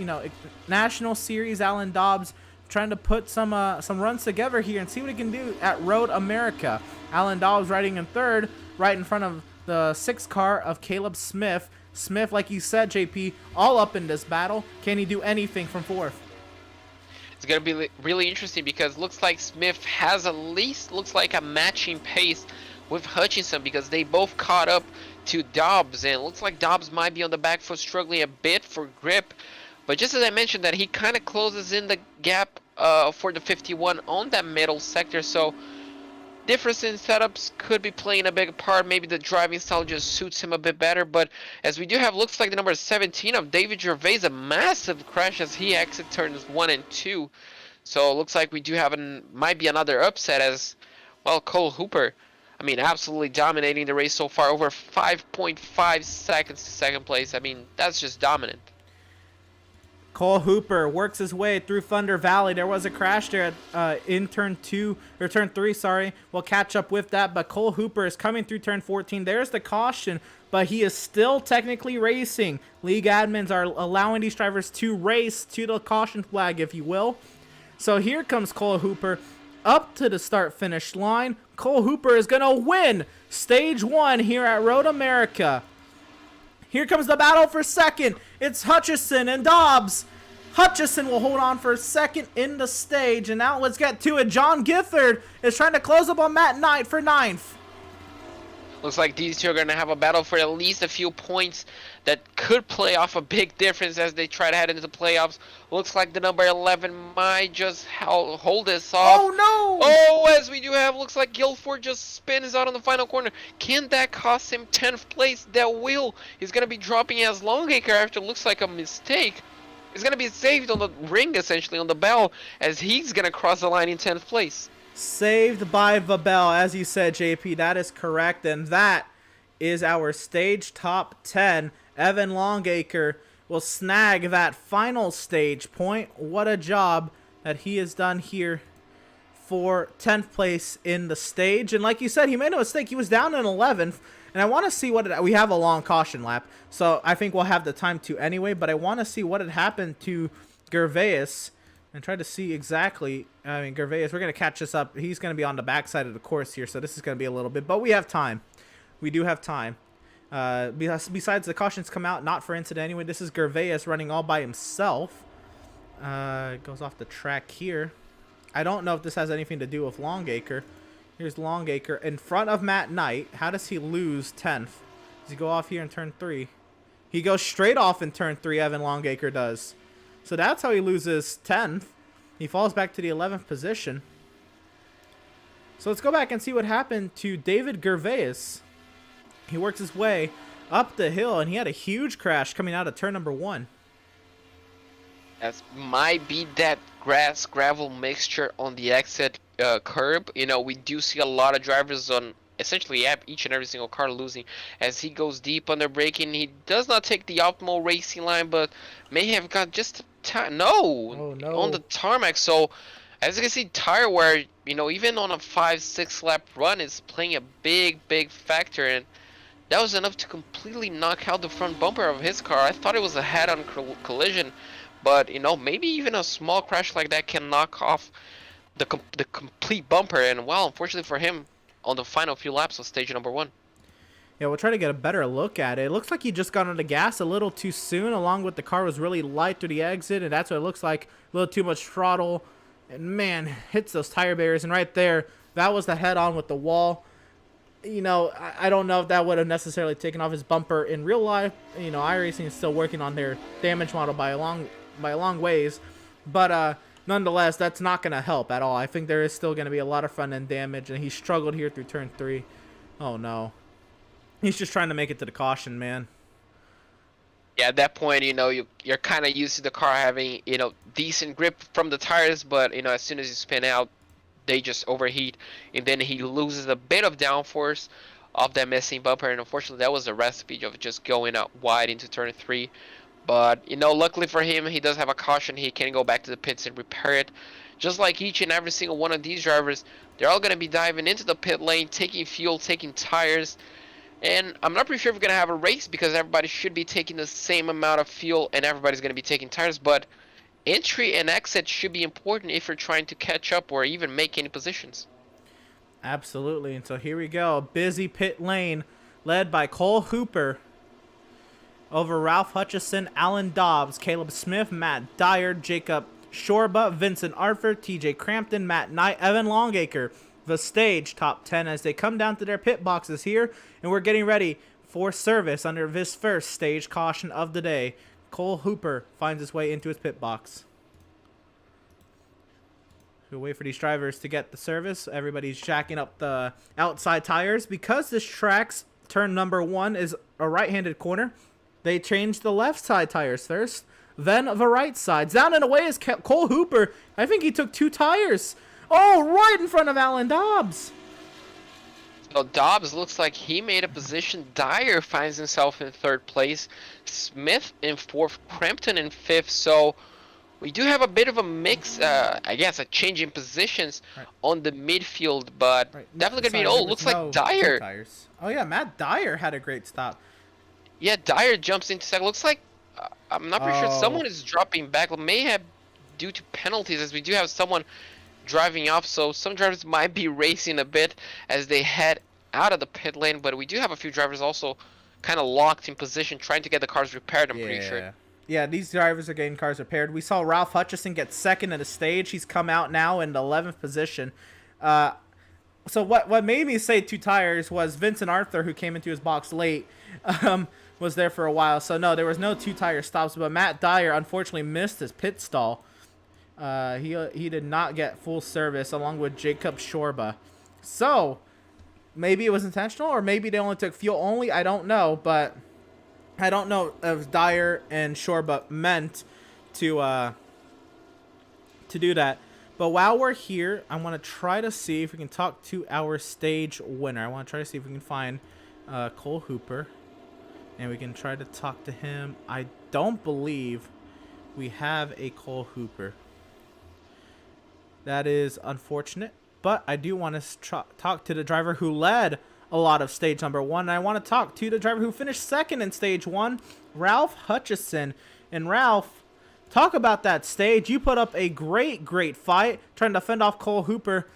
National Series. Alan Dobbs trying to put some runs together here and see what he can do at Road America. Alan Dobbs riding in third, right in front of the 6th car of Caleb Smith. Smith, like you said, JP, all up in this battle. Can he do anything from 4th? It's going to be really interesting because looks like Smith has at least a matching pace with Hutchinson, because they both caught up to Dobbs, and it looks like Dobbs might be on the back foot, struggling a bit for grip. But just as I mentioned, that he kind of closes in the gap for the 51 on that middle sector, so difference in setups could be playing a big part. Maybe the driving style just suits him a bit better. But as we do have, looks like the number 17 of David Gervais, a massive crash as he exits turns 1 and 2. So it looks like we do have might be another upset, as well, Cole Hooper, absolutely dominating the race so far, over 5.5 seconds to second place. That's just dominant. Cole Hooper works his way through Thunder Valley. There was a crash there in turn 3, sorry. We'll catch up with that, but Cole Hooper is coming through turn 14. There's the caution, but he is still technically racing. League admins are allowing these drivers to race to the caution flag, if you will. So here comes Cole Hooper up to the start-finish line. Cole Hooper is going to win stage 1 here at Road America. Here comes the battle for second. It's Hutchison and Dobbs. Hutchison will hold on for second in the stage. And now let's get to it. John Gifford is trying to close up on Matt Knight for 9th. Looks like these two are going to have a battle for at least a few points that could play off a big difference as they try to head into the playoffs. Looks like the number 11 might just hold this off. Oh, no! Oh, as we do have, looks like Guilford just spins out on the final corner. Can that cost him 10th place? That will. He's going to be dropping as Longacre after looks like a mistake. He's going to be saved on the ring, essentially, on the bell, as he's going to cross the line in 10th place. Saved by the bell, as you said, JP. That is correct, and that is our stage top 10. Evan Longacre will snag that final stage point. What a job that he has done here for 10th place in the stage. And like you said, he made a mistake. He was down in 11th, and I want to see we have a long caution lap, so I think we'll have the time to anyway, but I want to see what had happened to Gervais and try to see exactly. Gervais, we're going to catch this up. He's going to be on the backside of the course here, so this is going to be a little bit, but we have time. We do have time. Besides, the cautions come out not for incident anyway. This is Gervais running all by himself. Goes off the track here. I don't know if this has anything to do with Longacre. Here's Longacre in front of Matt Knight. How does he lose 10th? Does he go off here in turn 3? He goes straight off in turn 3, Evan Longacre does. So that's how he loses 10th. He falls back to the 11th position. So let's go back and see what happened to David Gervais. He works his way up the hill, and he had a huge crash coming out of turn number 1. That might be that grass-gravel mixture on the exit curb. We do see a lot of drivers on essentially each and every single car losing as he goes deep under braking. He does not take the optimal racing line, but may have got just on the tarmac. So as you can see, tire wear, even on a 5-6 lap run is playing a big factor, and that was enough to completely knock out the front bumper of his car. I thought it was a head-on collision, but maybe even a small crash like that can knock off the complete bumper. And well, unfortunately for him, on the final few laps of stage number 1. Yeah, we'll try to get a better look at it. It looks like he just got on the gas a little too soon, along with the car was really light through the exit, and that's what it looks like. A little too much throttle, and man, hits those tire barriers, and right there, that was the head-on with the wall. You know, I don't know if that would have necessarily taken off his bumper in real life. You know, iRacing is still working on their damage model by a long ways, but nonetheless, that's not going to help at all. I think there is still going to be a lot of front-end damage, and he struggled here through turn 3. Oh, no. He's just trying to make it to the caution, man. Yeah, at that point, you know, you're kind of used to the car having, you know, decent grip from the tires, but, you know, as soon as you spin out, they just overheat, and then he loses a bit of downforce of that missing bumper, and unfortunately, that was the recipe of just going out wide into turn 3. But, you know, luckily for him, he does have a caution. He can go back to the pits and repair it. Just like each and every single one of these drivers, they're all going to be diving into the pit lane, taking fuel, taking tires. And I'm not pretty sure if we're going to have a race because everybody should be taking the same amount of fuel and everybody's going to be taking tires. But entry and exit should be important if you're trying to catch up or even make any positions. Absolutely. And so here we go. Busy pit lane led by Cole Hooper over Ralph Hutchison, Alan Dobbs, Caleb Smith, Matt Dyer, Jacob Shorba, Vincent Arthur, TJ Crampton, Matt Knight, Evan Longacre. The stage top 10 as they come down to their pit boxes here, and we're getting ready for service under this first stage caution of the day. Cole Hooper finds his way into his pit box. We'll wait for these drivers to get the service. Everybody's jacking up the outside tires. Because this track's turn number 1 is a right-handed corner, they changed the left side tires first, then the right sides. Down and away is Cole Hooper. I think he took 2 tires. Oh, right in front of Alan Dobbs. So Dobbs looks like he made a position. Dyer finds himself in 3rd place. Smith in 4th. Crampton in 5th. So we do have a bit of a mix, I guess, a change in positions on the midfield, but definitely going to be, looks like Dyer. Tires. Oh, yeah, Matt Dyer had a great stop. Yeah, Dyer jumps into 2nd. Looks like, I'm not pretty sure, someone is dropping back. May have due to penalties, as we do have someone driving off, so some drivers might be racing a bit as they head out of the pit lane, but we do have a few drivers also kind of locked in position trying to get the cars repaired, I'm pretty sure. Yeah, these drivers are getting cars repaired. We saw Ralph Hutchison get 2nd in the stage. He's come out now in the 11th position. So what made me say 2 tires was Vincent Arthur, who came into his box late, was there for a while. So no, there was no 2 tire stops, but Matt Dyer unfortunately missed his pit stall. He did not get full service along with Jacob Shorba. So maybe it was intentional, or maybe they only took fuel only. I don't know, but I don't know if Dyer and Shorba meant to do that. But while we're here, I want to try to see if we can talk to our stage winner. I want to try to see if we can find Cole Hooper, and we can try to talk to him. I don't believe we have a Cole Hooper. That is unfortunate, but I do want to talk to the driver who led a lot of stage number 1. And I want to talk to the driver who finished 2nd in stage 1, Ralph Hutchison. And Ralph, talk about that stage. You put up a great fight trying to fend off Cole Hooper.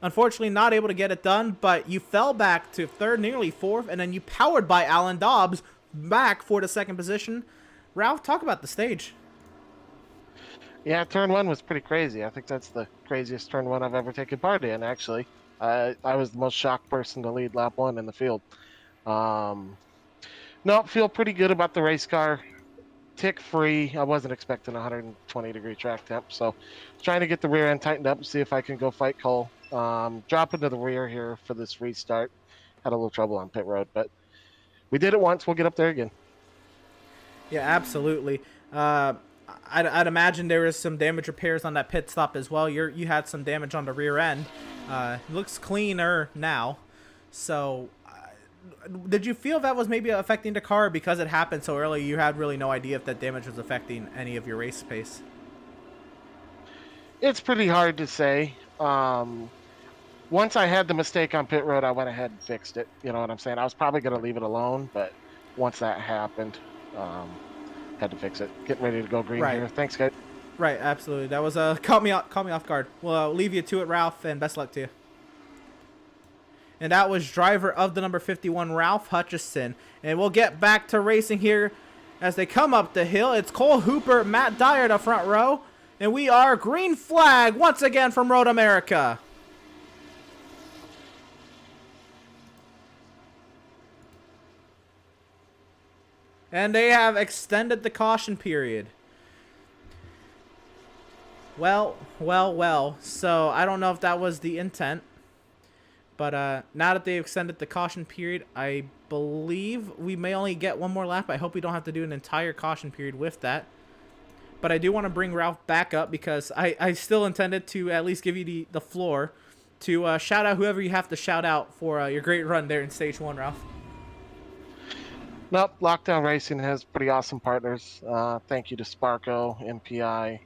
Unfortunately, not able to get it done, but you fell back to 3rd, nearly 4th, and then you powered by Alan Dobbs back for the 2nd position. Ralph, talk about the stage. Yeah, turn 1 was pretty crazy. I think that's the craziest turn 1 I've ever taken part in, actually. I was the most shocked person to lead lap 1 in the field. No, feel pretty good about the race car. Tick free. I wasn't expecting 120-degree track temp, so trying to get the rear end tightened up and see if I can go fight Cole. Drop into the rear here for this restart. Had a little trouble on pit road, but we did it once. We'll get up there again. Yeah, absolutely. I'd imagine there was some damage repairs on that pit stop as well. You had some damage on the rear end. It looks cleaner now. So, did you feel that was maybe affecting the car because it happened so early? You had really no idea if that damage was affecting any of your race pace. It's pretty hard to say. Once I had the mistake on pit road, I went ahead and fixed it. You know what I'm saying? I was probably going to leave it alone, but once that happened, had to fix it. Getting ready to go green here. Thanks, guys. Right, absolutely. That was caught me off guard. Well, I'll leave you to it, Ralph, and best luck to you. And that was driver of the number 51, Ralph Hutchison. And we'll get back to racing here as they come up the hill. It's Cole Hooper, Matt Dyer in the front row. And we are green flag once again from Road America. And they have extended the caution period. Well. So I don't know if that was the intent. But now that they've extended the caution period, I believe we may only get one more lap. I hope we don't have to do an entire caution period with that. But I do want to bring Ralph back up because I still intended to at least give you the floor to shout out whoever you have to shout out for your great run there in Stage 1, Ralph. Nope, Lockdown Racing has pretty awesome partners. Thank you to Sparko, MPI,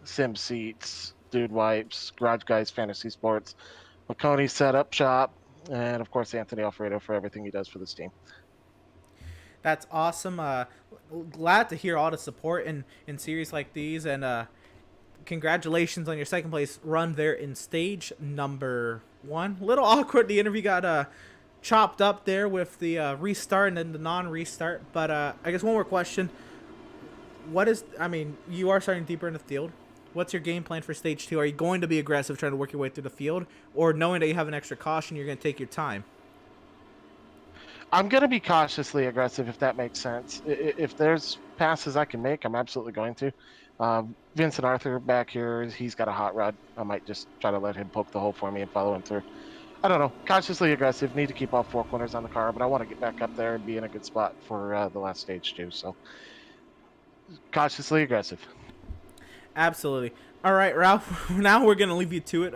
Sim Seats, Dude Wipes, Garage Guys Fantasy Sports, McConey Setup Shop, and of course Anthony Alfredo for everything he does for this team. That's awesome. Glad to hear all the support in series like these, and congratulations on your second place run there in stage number 1. Little awkward, the interview got chopped up there with the restart and then the non-restart. But I guess one more question: you are starting deeper in the field. What's your game plan for stage 2? Are you going to be aggressive trying to work your way through the field, or knowing that you have an extra caution, you're going to take your time? I'm going to be cautiously aggressive, if that makes sense. If there's passes I can make, I'm absolutely going to. Vincent Arthur back here, he's got a hot rod. I might just try to let him poke the hole for me and follow him through. I don't know. Cautiously aggressive. Need to keep all 4 corners on the car, but I want to get back up there and be in a good spot for the last stage too. So cautiously aggressive. Absolutely. All right, Ralph, now we're going to leave you to it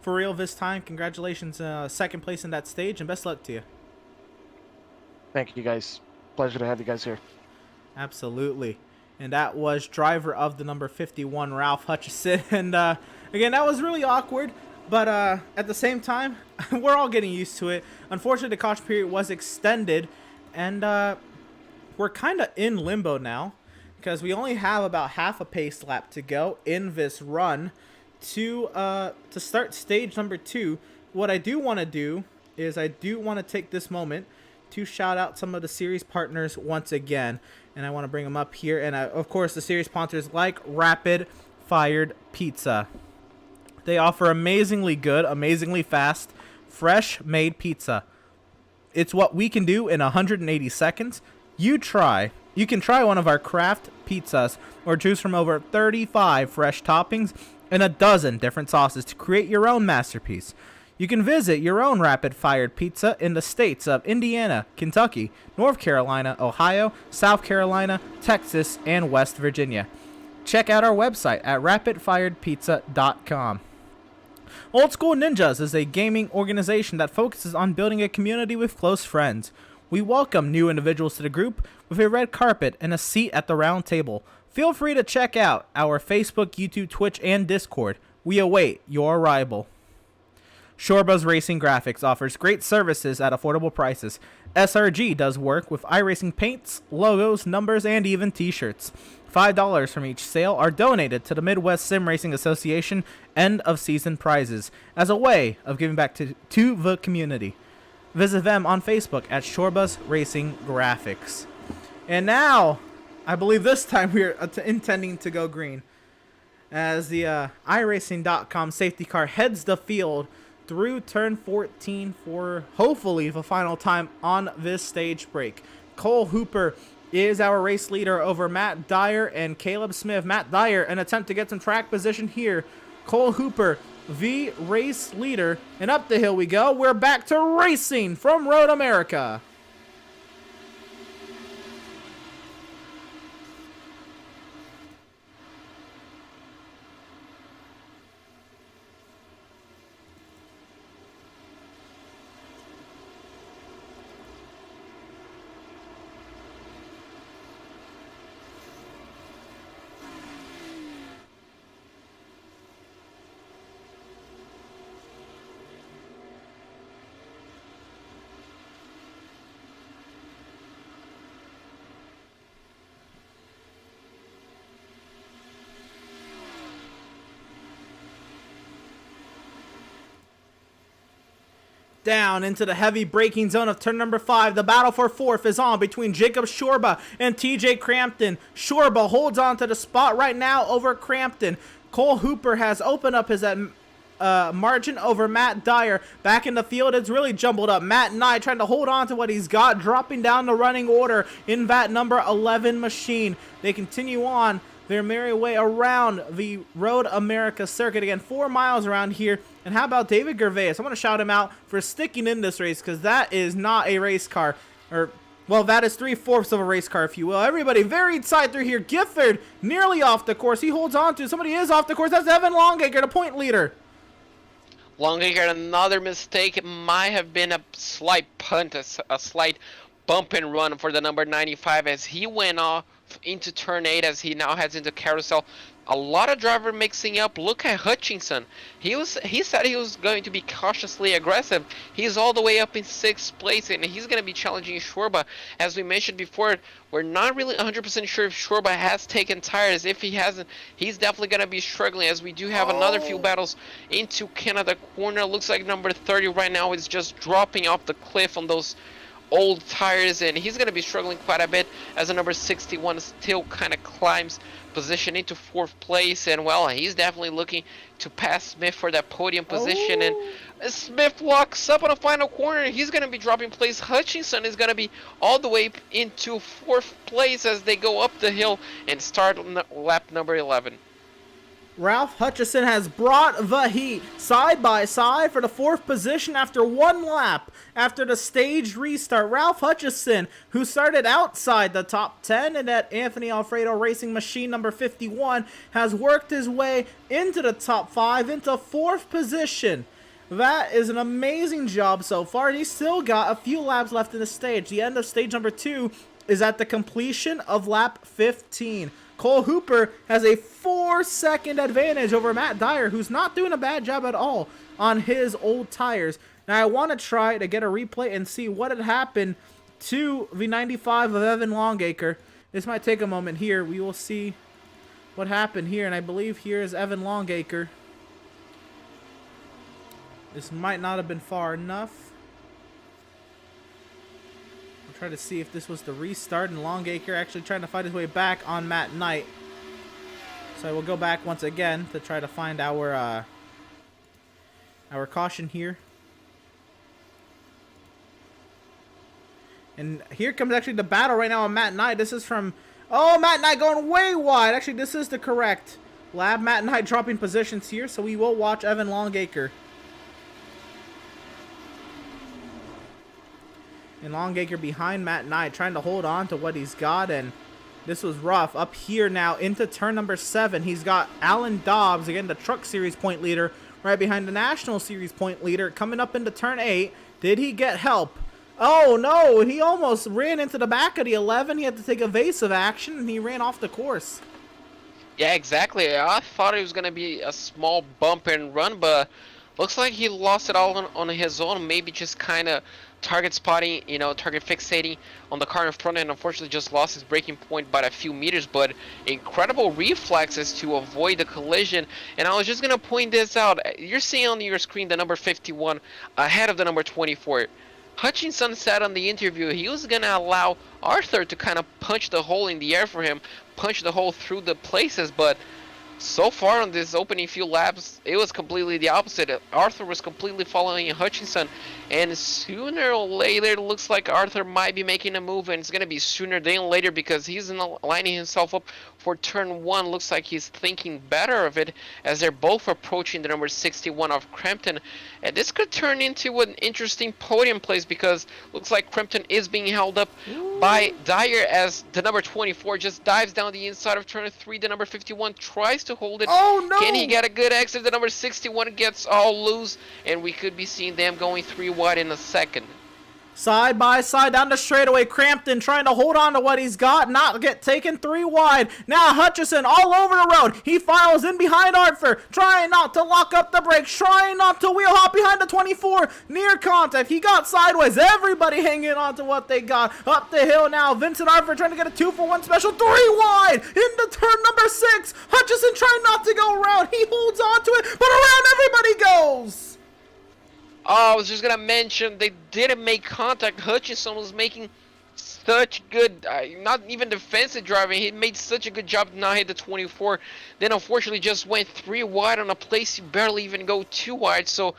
for real this time. Congratulations, second place in that stage, and best luck to you. Thank you, guys. Pleasure to have you guys here. Absolutely. And that was driver of the number 51, Ralph Hutchison. And again, that was really awkward, but at the same time, we're all getting used to it. Unfortunately, the caution period was extended, and we're kind of in limbo now, because we only have about half a pace lap to go in this run to start stage number 2. What I do want to do is I do want to take this moment to shout out some of the series partners once again, and I want to bring them up here. And of course, the series sponsors like Rapid Fired Pizza. They offer amazingly good, amazingly fast, fresh made pizza. It's what we can do in 180 seconds. You can try one of our craft pizzas or choose from over 35 fresh toppings and a dozen different sauces to create your own masterpiece. You can visit your own Rapid Fired Pizza in the states of Indiana, Kentucky, North Carolina, Ohio, South Carolina, Texas, and West Virginia. Check out our website at rapidfiredpizza.com. Old School Ninjas is a gaming organization that focuses on building a community with close friends. We welcome new individuals to the group with a red carpet and a seat at the round table. Feel free to check out our Facebook, YouTube, Twitch, and Discord. We await your arrival. Shorebuzz Racing Graphics offers great services at affordable prices. SRG does work with iRacing paints, logos, numbers, and even t-shirts. $5 from each sale are donated to the Midwest Sim Racing Association end of season prizes as a way of giving back to the community. Visit them on Facebook at Shorebuzz Racing Graphics. And now, I believe this time we are intending to go green, as the iRacing.com safety car heads the field through turn 14 for hopefully the final time on this stage break. Cole Hooper is our race leader over Matt Dyer and Caleb Smith. Matt Dyer, an attempt to get some track position here. Cole Hooper, the race leader, and up the hill we go. We're back to racing from Road America. down into the heavy braking zone of turn number 5. The battle for 4th is on between Jacob Shorba and TJ Crampton. Shorba holds on to the spot right now over Crampton. Cole Hooper has opened up his margin over Matt Dyer. Back in the field, it's really jumbled up. Matt Knight trying to hold on to what he's got, dropping down the running order in that number 11 machine. They continue on their merry way around the Road America circuit. Again, 4 miles around here. And how about David Gervais? I want to shout him out for sticking in this race, because that is not a race car. Well, that is 3/4 of a race car, if you will. Everybody very tight through here. Gifford nearly off the course. He holds on to. Somebody is off the course. That's Evan Longacre, the point leader. Longacre, another mistake. It might have been a slight punt, a slight bump and run for the number 95 as he went off into turn 8 as he now heads into carousel. A lot of driver mixing up. Look at Hutchinson. He said he was going to be cautiously aggressive. He's all the way up in 6th place, and he's going to be challenging Shorba. As we mentioned before, we're not really 100% sure if Shorba has taken tires. If he hasn't, he's definitely going to be struggling, as we do have another few battles into Canada corner. Looks like number 30 right now is just dropping off the cliff on those old tires, and he's going to be struggling quite a bit as the number 61 still kind of climbs position into 4th place. And well, he's definitely looking to pass Smith for that podium position. And Smith locks up on the final corner. He's going to be dropping place. Hutchinson is going to be all the way into 4th place as they go up the hill and start on lap number 11. Ralph Hutchison has brought the heat side by side for the 4th position after 1 lap. After the staged restart, Ralph Hutchison, who started outside the top 10 in that Anthony Alfredo Racing machine number 51, has worked his way into the top 5, into 4th position. That is an amazing job so far. He's still got a few laps left in the stage. The end of stage number 2 is at the completion of lap 15. Cole Hooper has a 4-second advantage over Matt Dyer, who's not doing a bad job at all on his old tires. Now, I want to try to get a replay and see what had happened to the 95 of Evan Longacre. This might take a moment here. We will see what happened here, and I believe here is Evan Longacre. This might not have been far enough. I'll try to see if this was the restart, and Longacre actually trying to fight his way back on Matt Knight. So I will go back once again to try to find our caution here. And here comes actually the battle right now on Matt Knight. This is from, Matt Knight going way wide. Actually, this is the correct lap. Matt Knight dropping positions here, so we will watch Evan Longacre. And Longacre behind Matt Knight, trying to hold on to what he's got, and this was rough. Up here now into turn number 7, he's got Alan Dobbs, again the Truck Series point leader, right behind the National Series point leader. Coming up into turn 8, did he get help? Oh no, he almost ran into the back of the 11. He had to take evasive action, and he ran off the course. Yeah, exactly. I thought it was going to be a small bump and run, but looks like he lost it all on his own. Maybe just kind of target spotting, target fixating on the car in front, and unfortunately just lost his braking point by a few meters, but incredible reflexes to avoid the collision. And I was just going to point this out. You're seeing on your screen the number 51 ahead of the number 24. Hutchinson said on the interview he was going to allow Arthur to kind of punch the hole in the air for him, punch the hole through the places, but so far on this opening few laps, it was completely the opposite. Arthur was completely following Hutchinson, and sooner or later, it looks like Arthur might be making a move, and it's going to be sooner than later because he's lining himself up for turn 1. Looks like he's thinking better of it as they're both approaching the number 61 of Crampton. And this could turn into an interesting podium place because looks like Crampton is being held up by Dyer as the number 24 just dives down the inside of turn 3. The number 51 tries to hold it. Oh no! Can he get a good exit? The number 61 gets all loose, and we could be seeing them going 3 wide in a second. Side by side down the straightaway, Crampton trying to hold on to what he's got, not get taken 3 wide. Now Hutchison all over the road. He files in behind Arthur, trying not to lock up the brakes, trying not to wheel hop behind the 24. Near contact, he got sideways. Everybody hanging on to what they got. Up the hill now, Vincent Arthur trying to get a 2-for-1 special, 3 wide into turn number 6. Hutchison trying not to go around. He holds on to it, but around everybody goes. Oh, I was just gonna mention they didn't make contact. Hutchinson was making such good, not even defensive driving. He made such a good job to not hit the 24. Then unfortunately just went 3 wide on a place you barely even go 2 wide. So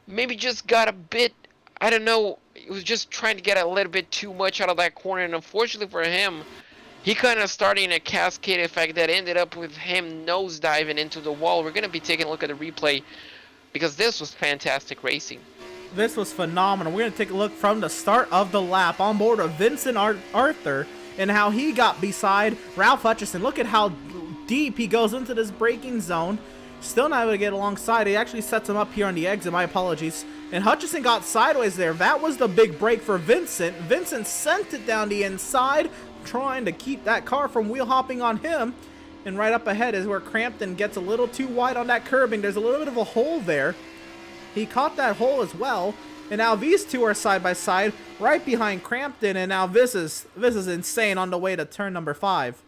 maybe just got a bit, I don't know. He was just trying to get a little bit too much out of that corner. And unfortunately for him, he kind of started a cascade effect that ended up with him nosediving into the wall. We're gonna be taking a look at the replay because this was fantastic racing. This was phenomenal. We're going to take a look from the start of the lap on board of Vincent Arthur and how he got beside Ralph Hutchison. Look at how deep he goes into this braking zone. Still not able to get alongside. He actually sets him up here on the exit. My apologies. And Hutchison got sideways there. That was the big break for Vincent. Vincent sent it down the inside, trying to keep that car from wheel hopping on him. And right up ahead is where Crampton gets a little too wide on that curbing. There's a little bit of a hole there. He caught that hole as well, and now these two are side by side, right behind Crampton, and now this is insane on the way to turn number 5.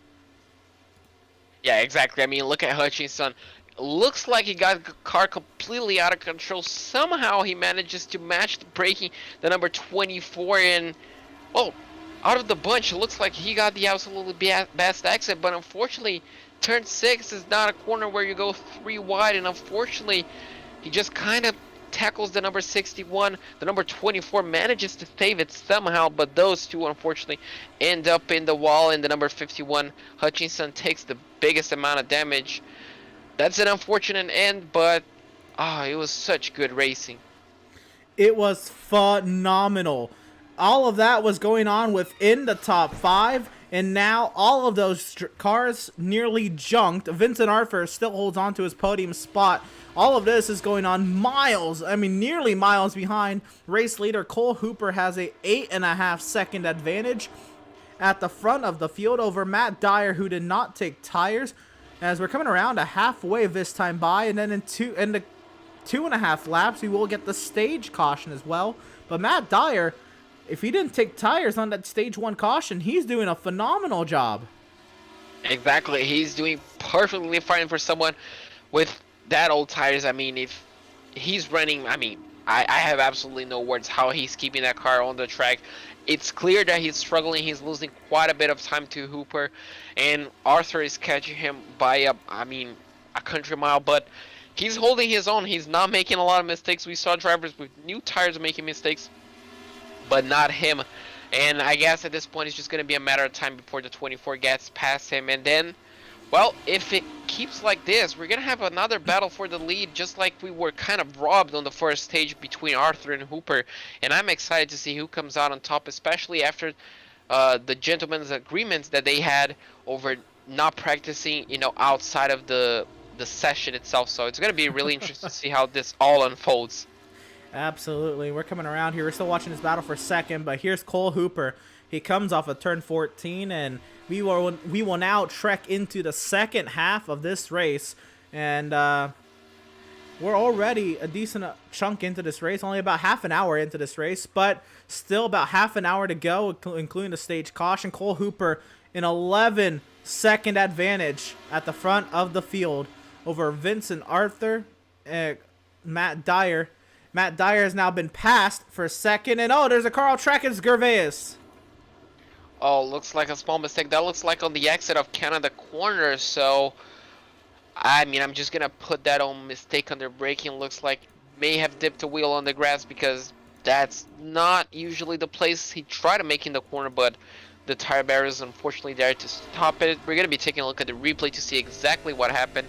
Yeah, exactly. I mean, look at Hutchinson. Looks like he got the car completely out of control. Somehow he manages to match the braking, the number 24, and oh, out of the bunch, it looks like he got the absolutely best exit. But unfortunately, turn 6 is not a corner where you go 3 wide, and unfortunately, he just kind of tackles the number 61. The number 24 manages to save it somehow, but those two unfortunately end up in the wall, and the number 51 Hutchinson takes the biggest amount of damage. That's an unfortunate end, but it was such good racing. It was phenomenal. All of that was going on within the top 5, and now all of those cars nearly junked. Vincent Arthur still holds on to his podium spot. All of this is going on nearly miles behind. Race leader Cole Hooper has a 8.5 second advantage at the front of the field over Matt Dyer, who did not take tires. As we're coming around a halfway this time by, and then in the 2.5 laps, we will get the stage caution as well. But Matt Dyer, if he didn't take tires on that stage 1 caution, he's doing a phenomenal job. Exactly, he's doing perfectly fine for someone with that old tires. I mean, if he's running, I have absolutely no words how he's keeping that car on the track. It's clear that he's struggling. He's losing quite a bit of time to Hooper, and Arthur is catching him by a country mile, but he's holding his own. He's not making a lot of mistakes. We saw drivers with new tires making mistakes, but not him. And I guess at this point it's just going to be a matter of time before the 24 gets past him, and then, well, if it keeps like this, we're going to have another battle for the lead, just like we were kind of robbed on the first stage between Arthur and Hooper. And I'm excited to see who comes out on top, especially after the gentleman's agreements that they had over not practicing, outside of the session itself. So it's going to be really interesting to see how this all unfolds. Absolutely. We're coming around here. We're still watching this battle for second, but here's Cole Hooper. He comes off of turn 14, and we will now trek into the second half of this race, and we're already a decent chunk into this race, only about half an hour into this race, but still about half an hour to go, including the stage caution. Cole Hooper, an 11-second advantage at the front of the field over Vincent Arthur, Matt Dyer. Matt Dyer has now been passed for second, and there's a car off track. It's Gervais. Oh, looks like a small mistake. That looks like on the exit of Canada corner. So, I'm just going to put that on mistake under braking. Looks like may have dipped a wheel on the grass, because that's not usually the place he tried to make in the corner, but the tire barrier is unfortunately there to stop it. We're going to be taking a look at the replay to see exactly what happened.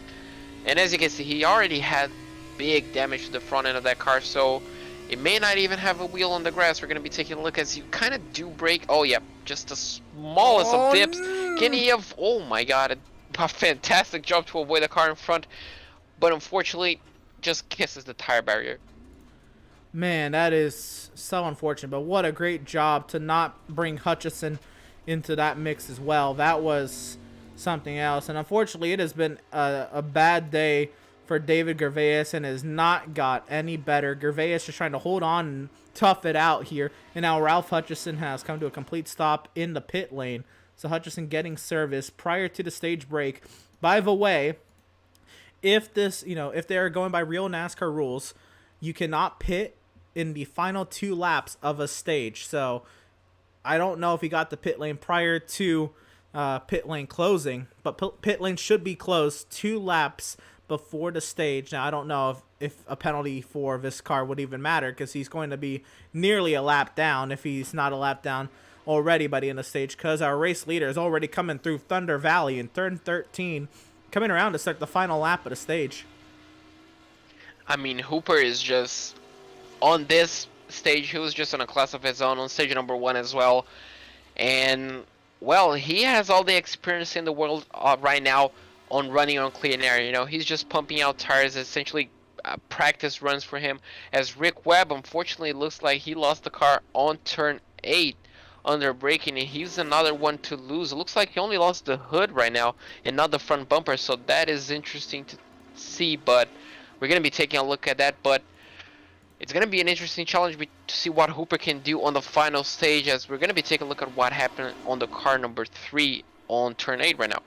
And as you can see, he already had big damage to the front end of that car, so it may not even have a wheel on the grass. We're going to be taking a look as you kind of do brake. Oh, yeah, just the smallest of dips. Can he have... Oh, my God. A fantastic job to avoid the car in front. But unfortunately, just kisses the tire barrier. Man, that is so unfortunate. But what a great job to not bring Hutchison into that mix as well. That was something else. And unfortunately, it has been a bad day for David Gervais, and has not got any better. Gervais just trying to hold on and tough it out here. And now Ralph Hutchison has come to a complete stop in the pit lane. So Hutchison getting service prior to the stage break. By the way, if this, if they're going by real NASCAR rules, you cannot pit in the final 2 laps of a stage. So I don't know if he got the pit lane prior to pit lane closing, but pit lane should be closed 2 laps before the stage. Now, I don't know if a penalty for this car would even matter, because he's going to be nearly a lap down if he's not a lap down already by the end of the stage, because our race leader is already coming through Thunder Valley in turn 13, coming around to start the final lap of the stage. I mean, Hooper is just on this stage. He was just on a class of his own on stage number 1 as well. And, well, he has all the experience in the world right now on running on clean air. You know, he's just pumping out tires, essentially practice runs for him. As Rick Webb, unfortunately, looks like he lost the car on turn 8 under braking, and he's another one to lose. It looks like he only lost the hood right now and not the front bumper, so that is interesting to see, but we're going to be taking a look at that. But it's going to be an interesting challenge to see what Hooper can do on the final stage, as we're going to be taking a look at what happened on the car number 3 on turn 8 right now.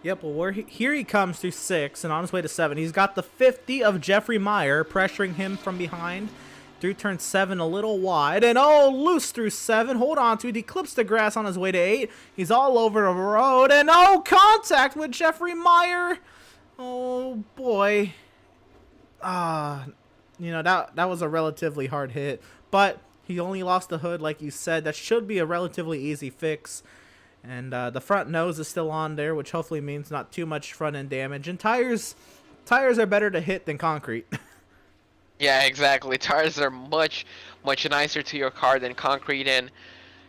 Yep, well, here he comes through 6 and on his way to 7. He's got the 50 of Jeffrey Meyer pressuring him from behind through turn 7, a little wide. And loose through 7. Hold on to it. He clips the grass on his way to 8. He's all over the road. And contact with Jeffrey Meyer. Oh, boy. You know, that was a relatively hard hit. But he only lost the hood, like you said. That should be a relatively easy fix. And the front nose is still on there, which hopefully means not too much front end damage. And tires are better to hit than concrete. Yeah, exactly. Tires are much nicer to your car than concrete. And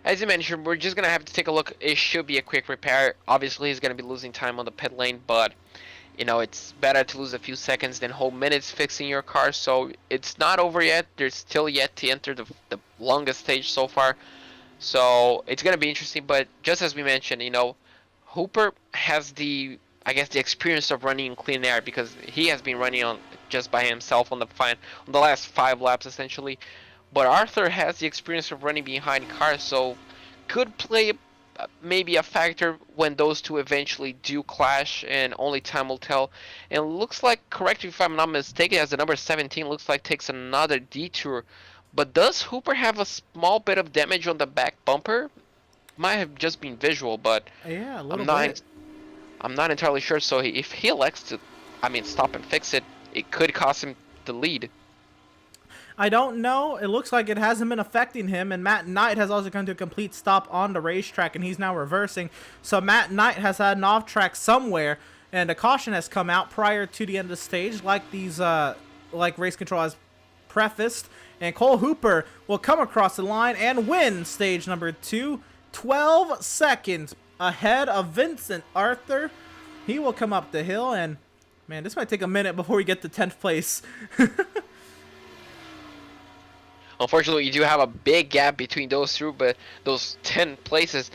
as you mentioned, we're just going to have to take a look. It should be a quick repair. Obviously, he's going to be losing time on the pit lane, but you know, it's better to lose a few seconds than whole minutes fixing your car. So it's not over yet. There's still yet to enter the longest stage so far. So it's going to be interesting, but just as we mentioned, you know, Hooper has the experience of running in clean air, because he has been running on just by himself on the last 5 laps essentially. But Arthur has the experience of running behind cars, so could play maybe a factor when those two eventually do clash, and only time will tell. And looks like, correct me if I'm not mistaken, as the number 17 looks like takes another detour. But does Hooper have a small bit of damage on the back bumper? Might have just been visual, but yeah, a little bit. I'm not entirely sure. So if he elects to, stop and fix it, it could cost him the lead. I don't know. It looks like it hasn't been affecting him, and Matt Knight has also come to a complete stop on the racetrack, and he's now reversing. So Matt Knight has had an off track somewhere, and a caution has come out prior to the end of the stage, like Race Control has prefaced. And Cole Hooper will come across the line and win stage number 2, 12 seconds ahead of Vincent Arthur. He will come up the hill, and man, this might take a minute before we get to 10th place. Unfortunately, you do have a big gap between those two, but those 10 places.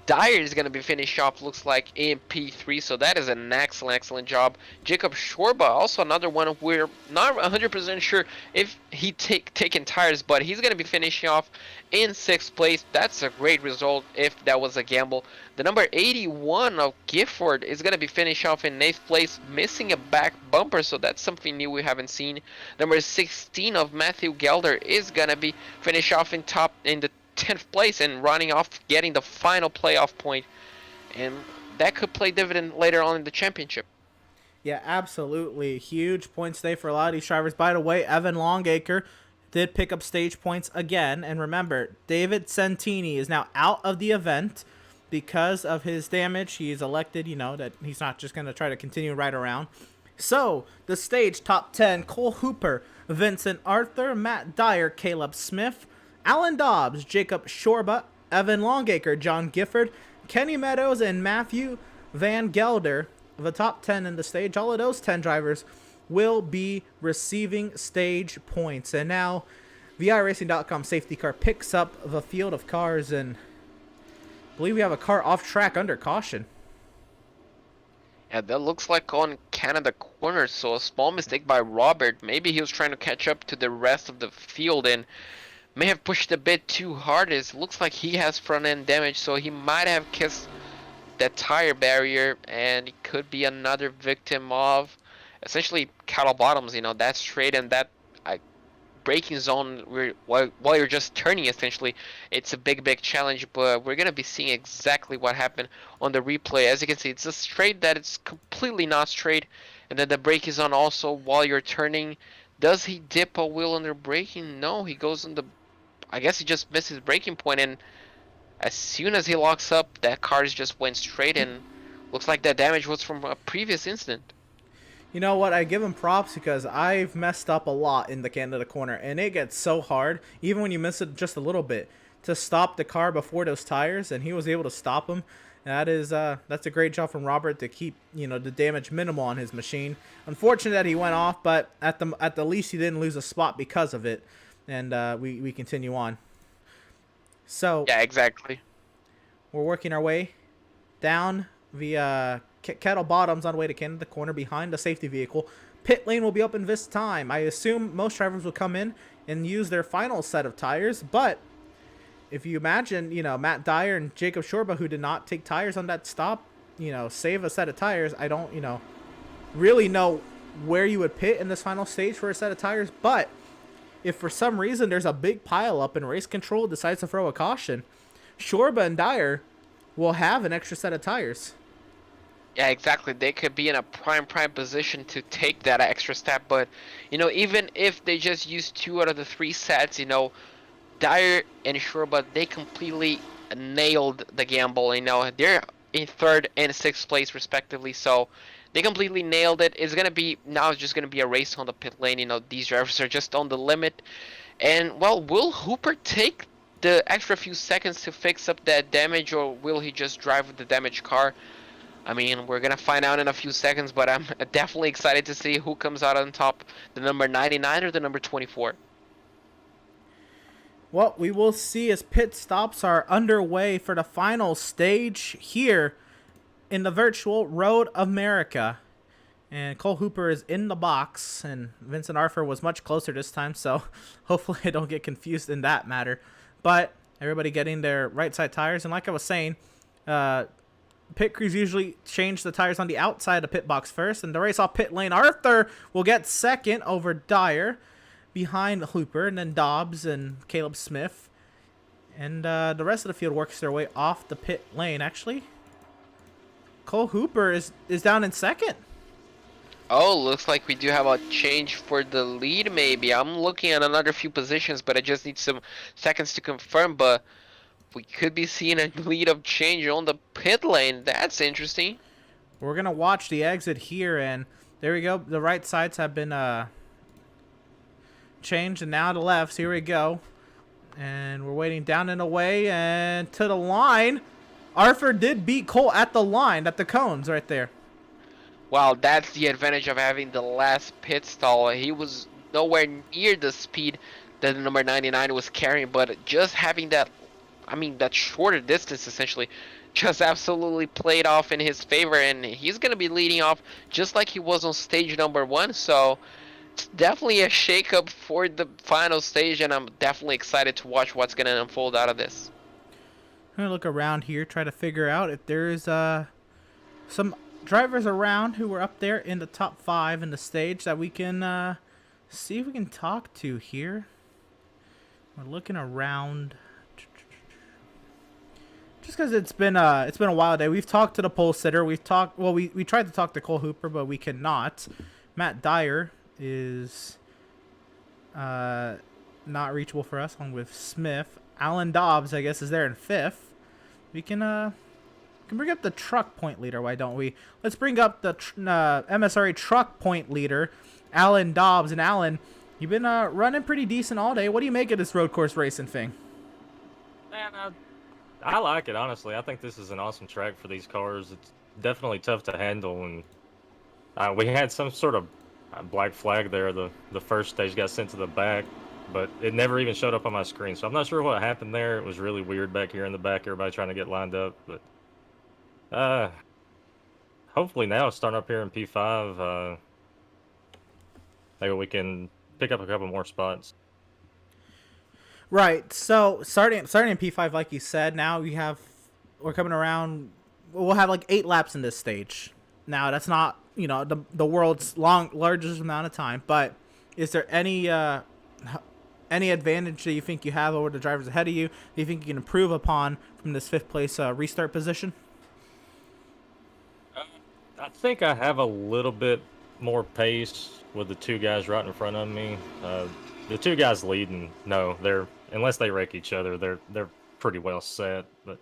Dyer is going to be finished off, looks like, in P3, so that is an excellent job. Jacob Schwarba, also another one we're not 100% sure if he taken tires, but he's going to be finishing off in 6th place. That's a great result if that was a gamble. The number 81 of Gifford is going to be finished off in 8th place, missing a back bumper, so that's something new we haven't seen. Number 16 of Matthew Gelder is going to be finished off in the 10th place and running off, getting the final playoff point, and that could play dividend later on in the championship. Yeah, absolutely. Huge points today for a lot of these drivers. By the way, Evan Longacre did pick up stage points again, and remember, David Santini is now out of the event because of his damage. He's elected, that he's not just going to try to continue right around. So, the stage top 10, Cole Hooper, Vincent Arthur, Matt Dyer, Caleb Smith, Alan Dobbs, Jacob Schwarba, Evan Longacre, John Gifford, Kenny Meadows, and Matthew Van Gelder. The top 10 in the stage, all of those 10 drivers will be receiving stage points. And now, VIRacing.com safety car picks up the field of cars, and I believe we have a car off track under caution. Yeah, that looks like on Canada corner, so a small mistake by Robert. Maybe he was trying to catch up to the rest of the field and may have pushed a bit too hard. It looks like he has front end damage, so he might have kissed that tire barrier, and it could be another victim of essentially cattle bottoms, that straight and that braking zone while you're just turning, essentially, it's a big challenge. But we're gonna be seeing exactly what happened on the replay. As you can see, it's a straight that it's completely not straight, and then the brake is on also while you're turning. Does he dip a wheel under braking? No, he goes on the, I guess he just missed his braking point, and as soon as he locks up, that car just went straight, and looks like that damage was from a previous incident. You know what? I give him props because I've messed up a lot in the Canada corner, and it gets so hard, even when you miss it just a little bit, to stop the car before those tires, and he was able to stop him. That's a great job from Robert to keep, you know, the damage minimal on his machine. Unfortunate that he went off, but at the least he didn't lose a spot because of it, and we continue on. So Yeah, exactly. we're working our way down via Kettle Bottoms on the way to Canada corner behind the safety vehicle. Pit lane will be open this time. I assume most drivers will come in and use their final set of tires, but if you imagine, you know, Matt Dyer and Jacob Shorba, who did not take tires on that stop, you know, save a set of tires. I don't, you know, really know where you would pit in this final stage for a set of tires, but if for some reason there's a big pile up and race control decides to throw a caution, Shorba and Dyer will have an extra set of tires. Yeah, exactly. They could be in a prime position to take that extra step, but you know, even if they just use 2 out of the 3 sets, you know, Dyer and Shorba, they completely nailed the gamble. You know, they're in 3rd and 6th place respectively, so they completely nailed it. It's just gonna be a race on the pit lane. You know, these drivers are just on the limit, and well, will Hooper take the extra few seconds to fix up that damage, or will he just drive with the damaged car? I mean, we're gonna find out in a few seconds, but I'm definitely excited to see who comes out on top, the number 99 or the number 24. Well, we will see as pit stops are underway for the final stage here in the virtual Road America. And Cole Hooper is in the box, and Vincent Arthur was much closer this time, so hopefully I don't get confused in that matter. But everybody getting their right side tires, and like I was saying, pit crews usually change the tires on the outside of the pit box first, and the race off pit lane, Arthur will get second over Dyer, behind Hooper, and then Dobbs and Caleb Smith. And the rest of the field works their way off the pit lane. Actually, Cole Hooper is down in second. Oh, looks like we do have a change for the lead, maybe. I'm looking at another few positions, but I just need some seconds to confirm. But we could be seeing a lead of change on the pit lane. That's interesting. We're going to watch the exit here, and there we go. The right sides have been changed, and now the lefts. Here we go. And we're waiting down and away, and to the line. Arthur did beat Cole at the line, at the cones right there. Well, that's the advantage of having the last pit stall. He was nowhere near the speed that the number 99 was carrying, but just having that, I mean, that shorter distance essentially just absolutely played off in his favor, and he's going to be leading off just like he was on stage number 1. So it's definitely a shakeup for the final stage, and I'm definitely excited to watch what's going to unfold out of this. I'm going to look around here, try to figure out if there's some drivers around who were up there in the top 5 in the stage that we can see if we can talk to here. We're looking around. Just because it's been a wild day. We've talked to the pole sitter. We tried to talk to Cole Hooper, but we cannot. Matt Dyer is not reachable for us, along with Smith. Alan Dobbs, I guess, is there in 5th. We can bring up the truck point leader. Why don't we? Let's bring up the MSRA truck point leader, Alan Dobbs. And Alan, you've been running pretty decent all day. What do you make of this road course racing thing? Man, I like it, honestly. I think this is an awesome track for these cars. It's definitely tough to handle, and we had some sort of black flag there. The first stage got sent to the back, but it never even showed up on my screen, so I'm not sure what happened there. It was really weird back here in the back, everybody trying to get lined up, but hopefully now starting up here in P5, maybe we can pick up a couple more spots. Right. So starting in P5, like you said, now we're coming around. We'll have like 8 laps in this stage. Now that's not, the world's largest amount of time, but is there any Any advantage that you think you have over the drivers ahead of you? Do you think you can improve upon from this 5th place restart position? I think I have a little bit more pace with the 2 guys right in front of me. The 2 guys leading, no, unless they wreck each other, they're pretty well set. But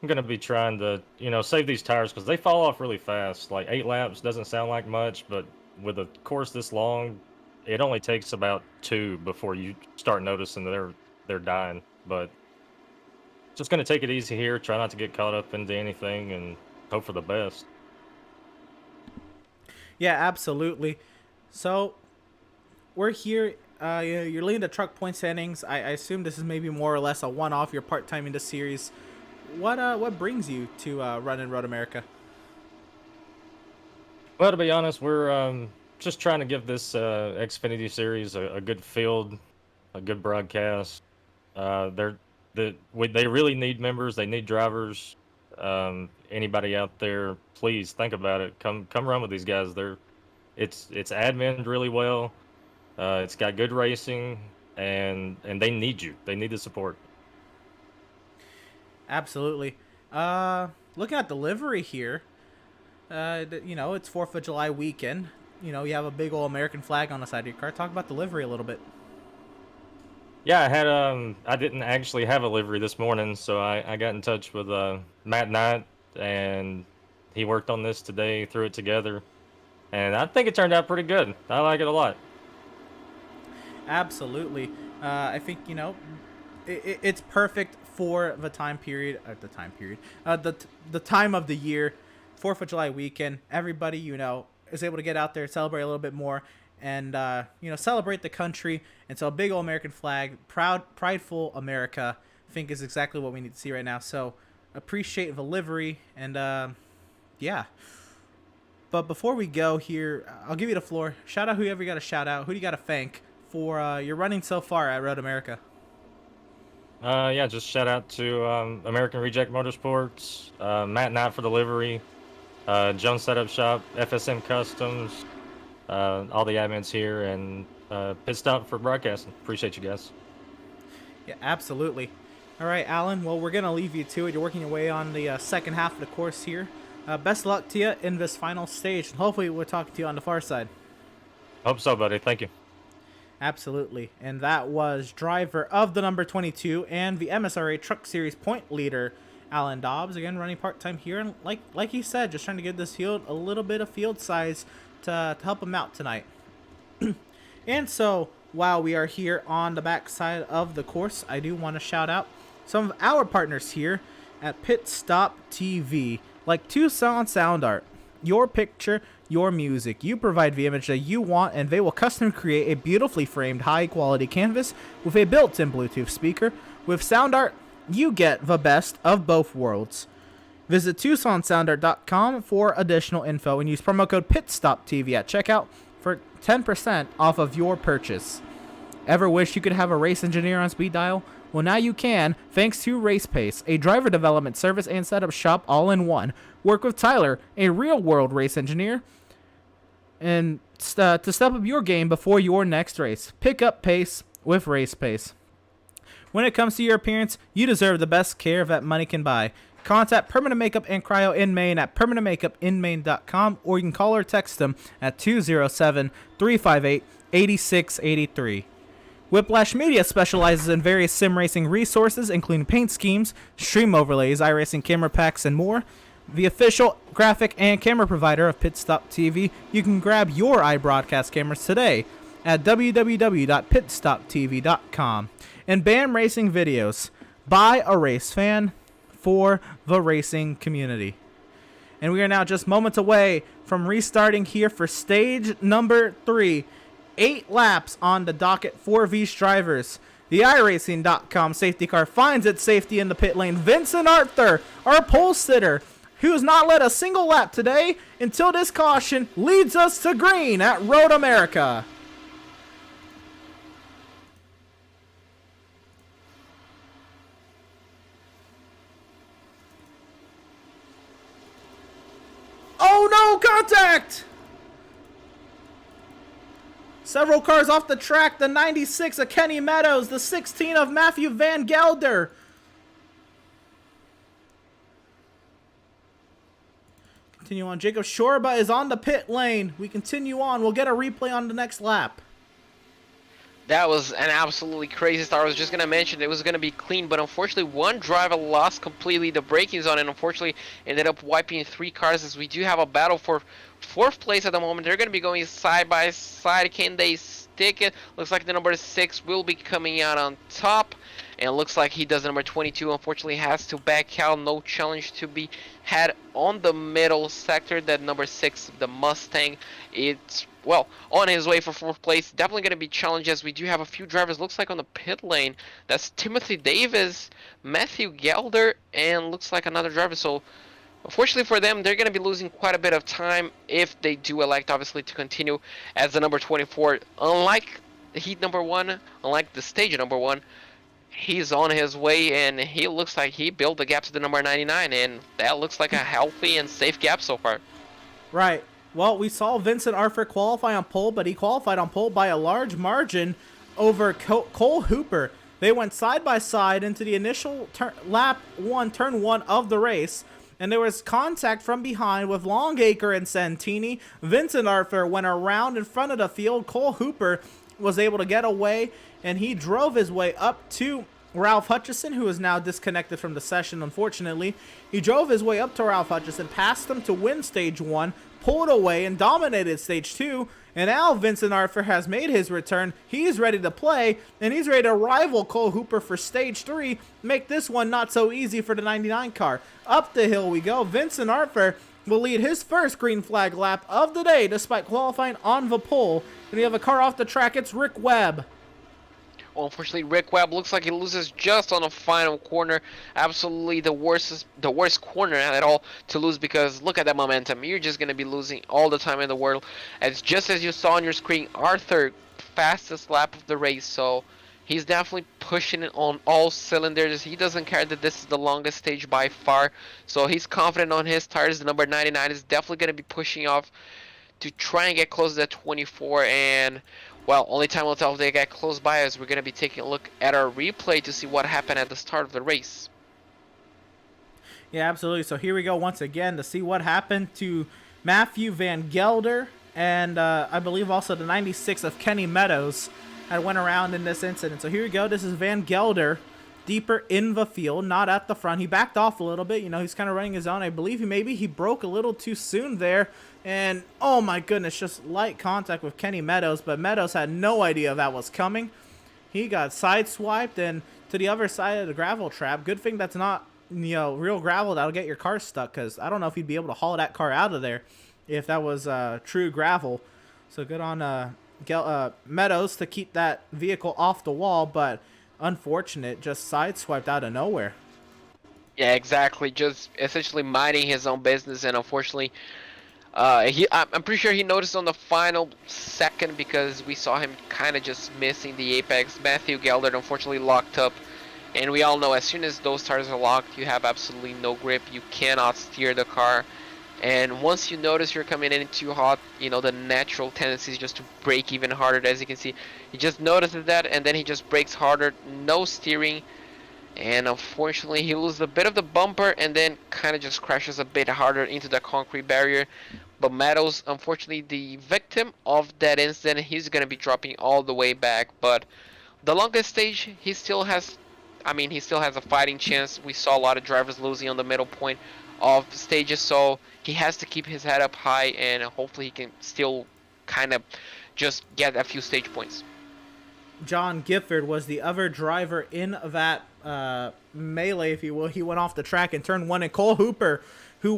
I'm gonna be trying to, save these tires because they fall off really fast. Like 8 laps doesn't sound like much, but with a course this long, it only takes about 2 before you start noticing that they're dying. But just gonna take it easy here, try not to get caught up into anything, and hope for the best. Yeah, absolutely. So we're here. You're leading the truck point standings. I assume this is maybe more or less a one-off. You're part-time in this series. What brings you to run in Road America? Well, to be honest, we're just trying to give this Xfinity series a good field, a good broadcast. They really need members. They need drivers. Anybody out there, please think about it. Come run with these guys. It's admin really well. It's got good racing, and they need you. They need the support. Absolutely. Looking at the livery here, it's 4th of July weekend. You have a big old American flag on the side of your car. Talk about the livery a little bit. Yeah, I didn't actually have a livery this morning, so I got in touch with Matt Knight, and he worked on this today, threw it together, and I think it turned out pretty good. I like it a lot. Absolutely. I think, it's perfect for the time period, the time of the year, 4th of July weekend. Everybody, is able to get out there, celebrate a little bit more, and, celebrate the country. And so a big old American flag, prideful America, I think is exactly what we need to see right now. So appreciate the livery, and, yeah. But before we go here, I'll give you the floor. Shout out whoever you got to shout out. Who do you got to thank for your running so far at Road America? Yeah, just shout out to American Reject Motorsports, Matt Knight for the livery, Jones Setup Shop, FSM Customs, all the admins here, and PitStop for broadcasting. Appreciate you guys. Yeah, absolutely. All right, Alan. Well, we're going to leave you to it. You're working your way on the second half of the course here. Best luck to you in this final stage, and hopefully we'll talk to you on the far side. Hope so, buddy. Thank you. Absolutely. And that was driver of the number 22 and the MSRA Truck Series point leader, Alan Dobbs, again running part-time here. And like he said, just trying to give this field a little bit of field size to help him out tonight. And so, while we are here on the back side of the course, I do want to shout out some of our partners here at PitStop TV, like Tucson Sound Art. Your picture, your music. You provide the image that you want, and they will custom create a beautifully framed, high-quality canvas with a built-in Bluetooth speaker. With Sound Art, you get the best of both worlds. Visit TucsonSoundArt.com for additional info and use promo code PitStopTV at checkout for 10% off of your purchase. Ever wish you could have a race engineer on speed dial? Well, now you can, thanks to RacePace, a driver development service and setup shop all in one. Work with Tyler, a real-world race engineer, and to step up your game before your next race. Pick up pace with RacePace. When it comes to your appearance, you deserve the best care that money can buy. Contact Permanent Makeup and Cryo in Maine at permanentmakeupinmaine.com, or you can call or text them at 207-358-8683. Whiplash Media specializes in various sim racing resources, including paint schemes, stream overlays, iRacing camera packs, and more. The official graphic and camera provider of PitStop TV, you can grab your iBroadcast cameras today at www.pitstoptv.com. And BAM Racing Videos, by a race fan for the racing community. And we are now just moments away from restarting here for stage number 3. 8 laps on the docket for these drivers. The iRacing.com safety car finds its safety in the pit lane. Vincent Arthur, our pole sitter, who has not led a single lap today until this caution, leads us to green at Road America. Oh no, contact! Several cars off the track. The 96 of Kenny Meadows. The 16 of Matthew Van Gelder. Continue on. Jacob Shorba is on the pit lane. We continue on. We'll get a replay on the next lap. That was an absolutely crazy start. I was just going to mention it was going to be clean, but unfortunately one driver lost completely the braking zone and unfortunately ended up wiping 3 cars, as we do have a battle for 4th place at the moment. They're going to be going side by side. Can they stick it? Looks like the number 6 will be coming out on top. And it looks like he does. Number 22 unfortunately has to back out. No challenge to be had on the middle sector. That number 6, the Mustang, it's, well, on his way for 4th place. Definitely going to be challenged, as we do have a few drivers, looks like on the pit lane. That's Timothy Davis, Matthew Gelder, and looks like another driver. So unfortunately for them, they're going to be losing quite a bit of time if they do elect, obviously, to continue as the number 24. Unlike heat number 1, unlike the stage number 1, he's on his way, and he looks like he built the gap to the number 99, and that looks like a healthy and safe gap so far. Right. Well, we saw Vincent Arthur qualify on pole, but he qualified on pole by a large margin over Cole Hooper. They went side by side into the initial lap 1, turn 1 of the race, and there was contact from behind with Longacre and Santini. Vincent Arthur went around in front of the field. Cole Hooper was able to get away, and he drove his way up to Ralph Hutchison, who is now disconnected from the session, unfortunately. He drove his way up to Ralph Hutchison, passed him to win stage 1, pulled away and dominated stage 2, and now Vincent Arthur has made his return. He's ready to play, and he's ready to rival Cole Hooper for stage 3, make this one not so easy for the 99 car. Up the hill we go. Vincent Arthur will lead his first green flag lap of the day, despite qualifying on the pole. And we have a car off the track. It's Rick Webb. Well, unfortunately, Rick Webb looks like he loses just on the final corner. Absolutely the worst corner at all to lose, because look at that momentum. You're just going to be losing all the time in the world. As just as you saw on your screen, Arthur, fastest lap of the race. So he's definitely pushing it on all cylinders. He doesn't care that this is the longest stage by far. So he's confident on his tires. The number 99 is definitely going to be pushing off to try and get close to that 24. And well, only time will tell if they get close by, as we're going to be taking a look at our replay to see what happened at the start of the race. Yeah, absolutely. So here we go once again to see what happened to Matthew Van Gelder, and I believe also the 96 of Kenny Meadows had went around in this incident. So here we go. This is Van Gelder, deeper in the field, not at the front. He backed off a little bit. You know, he's kind of running his own. I believe he broke a little too soon there. And, oh my goodness, just light contact with Kenny Meadows. But Meadows had no idea that was coming. He got sideswiped and to the other side of the gravel trap. Good thing that's not, you know, real gravel that'll get your car stuck, because I don't know if he'd be able to haul that car out of there if that was true gravel. So good on Meadows to keep that vehicle off the wall, but unfortunate, just sideswiped out of nowhere. Yeah, exactly. Just essentially minding his own business, and unfortunately, I'm pretty sure he noticed on the final second, because we saw him kind of just missing the apex. Matthew Gelder unfortunately locked up, and we all know as soon as those tires are locked, you have absolutely no grip. You cannot steer the car, and once you notice you're coming in too hot, you know, the natural tendency is just to brake even harder. As you can see, he just notices that, and then he just brakes harder, no steering. And unfortunately, he loses a bit of the bumper and then kind of just crashes a bit harder into the concrete barrier. But Meadows, unfortunately, the victim of that incident, he's going to be dropping all the way back. But the longest stage, he still has a fighting chance. We saw a lot of drivers losing on the middle point of stages, so he has to keep his head up high, and hopefully he can still kind of just get a few stage points. John Gifford was the other driver in that melee, if you will. He went off the track in turn 1, and Cole Hooper, who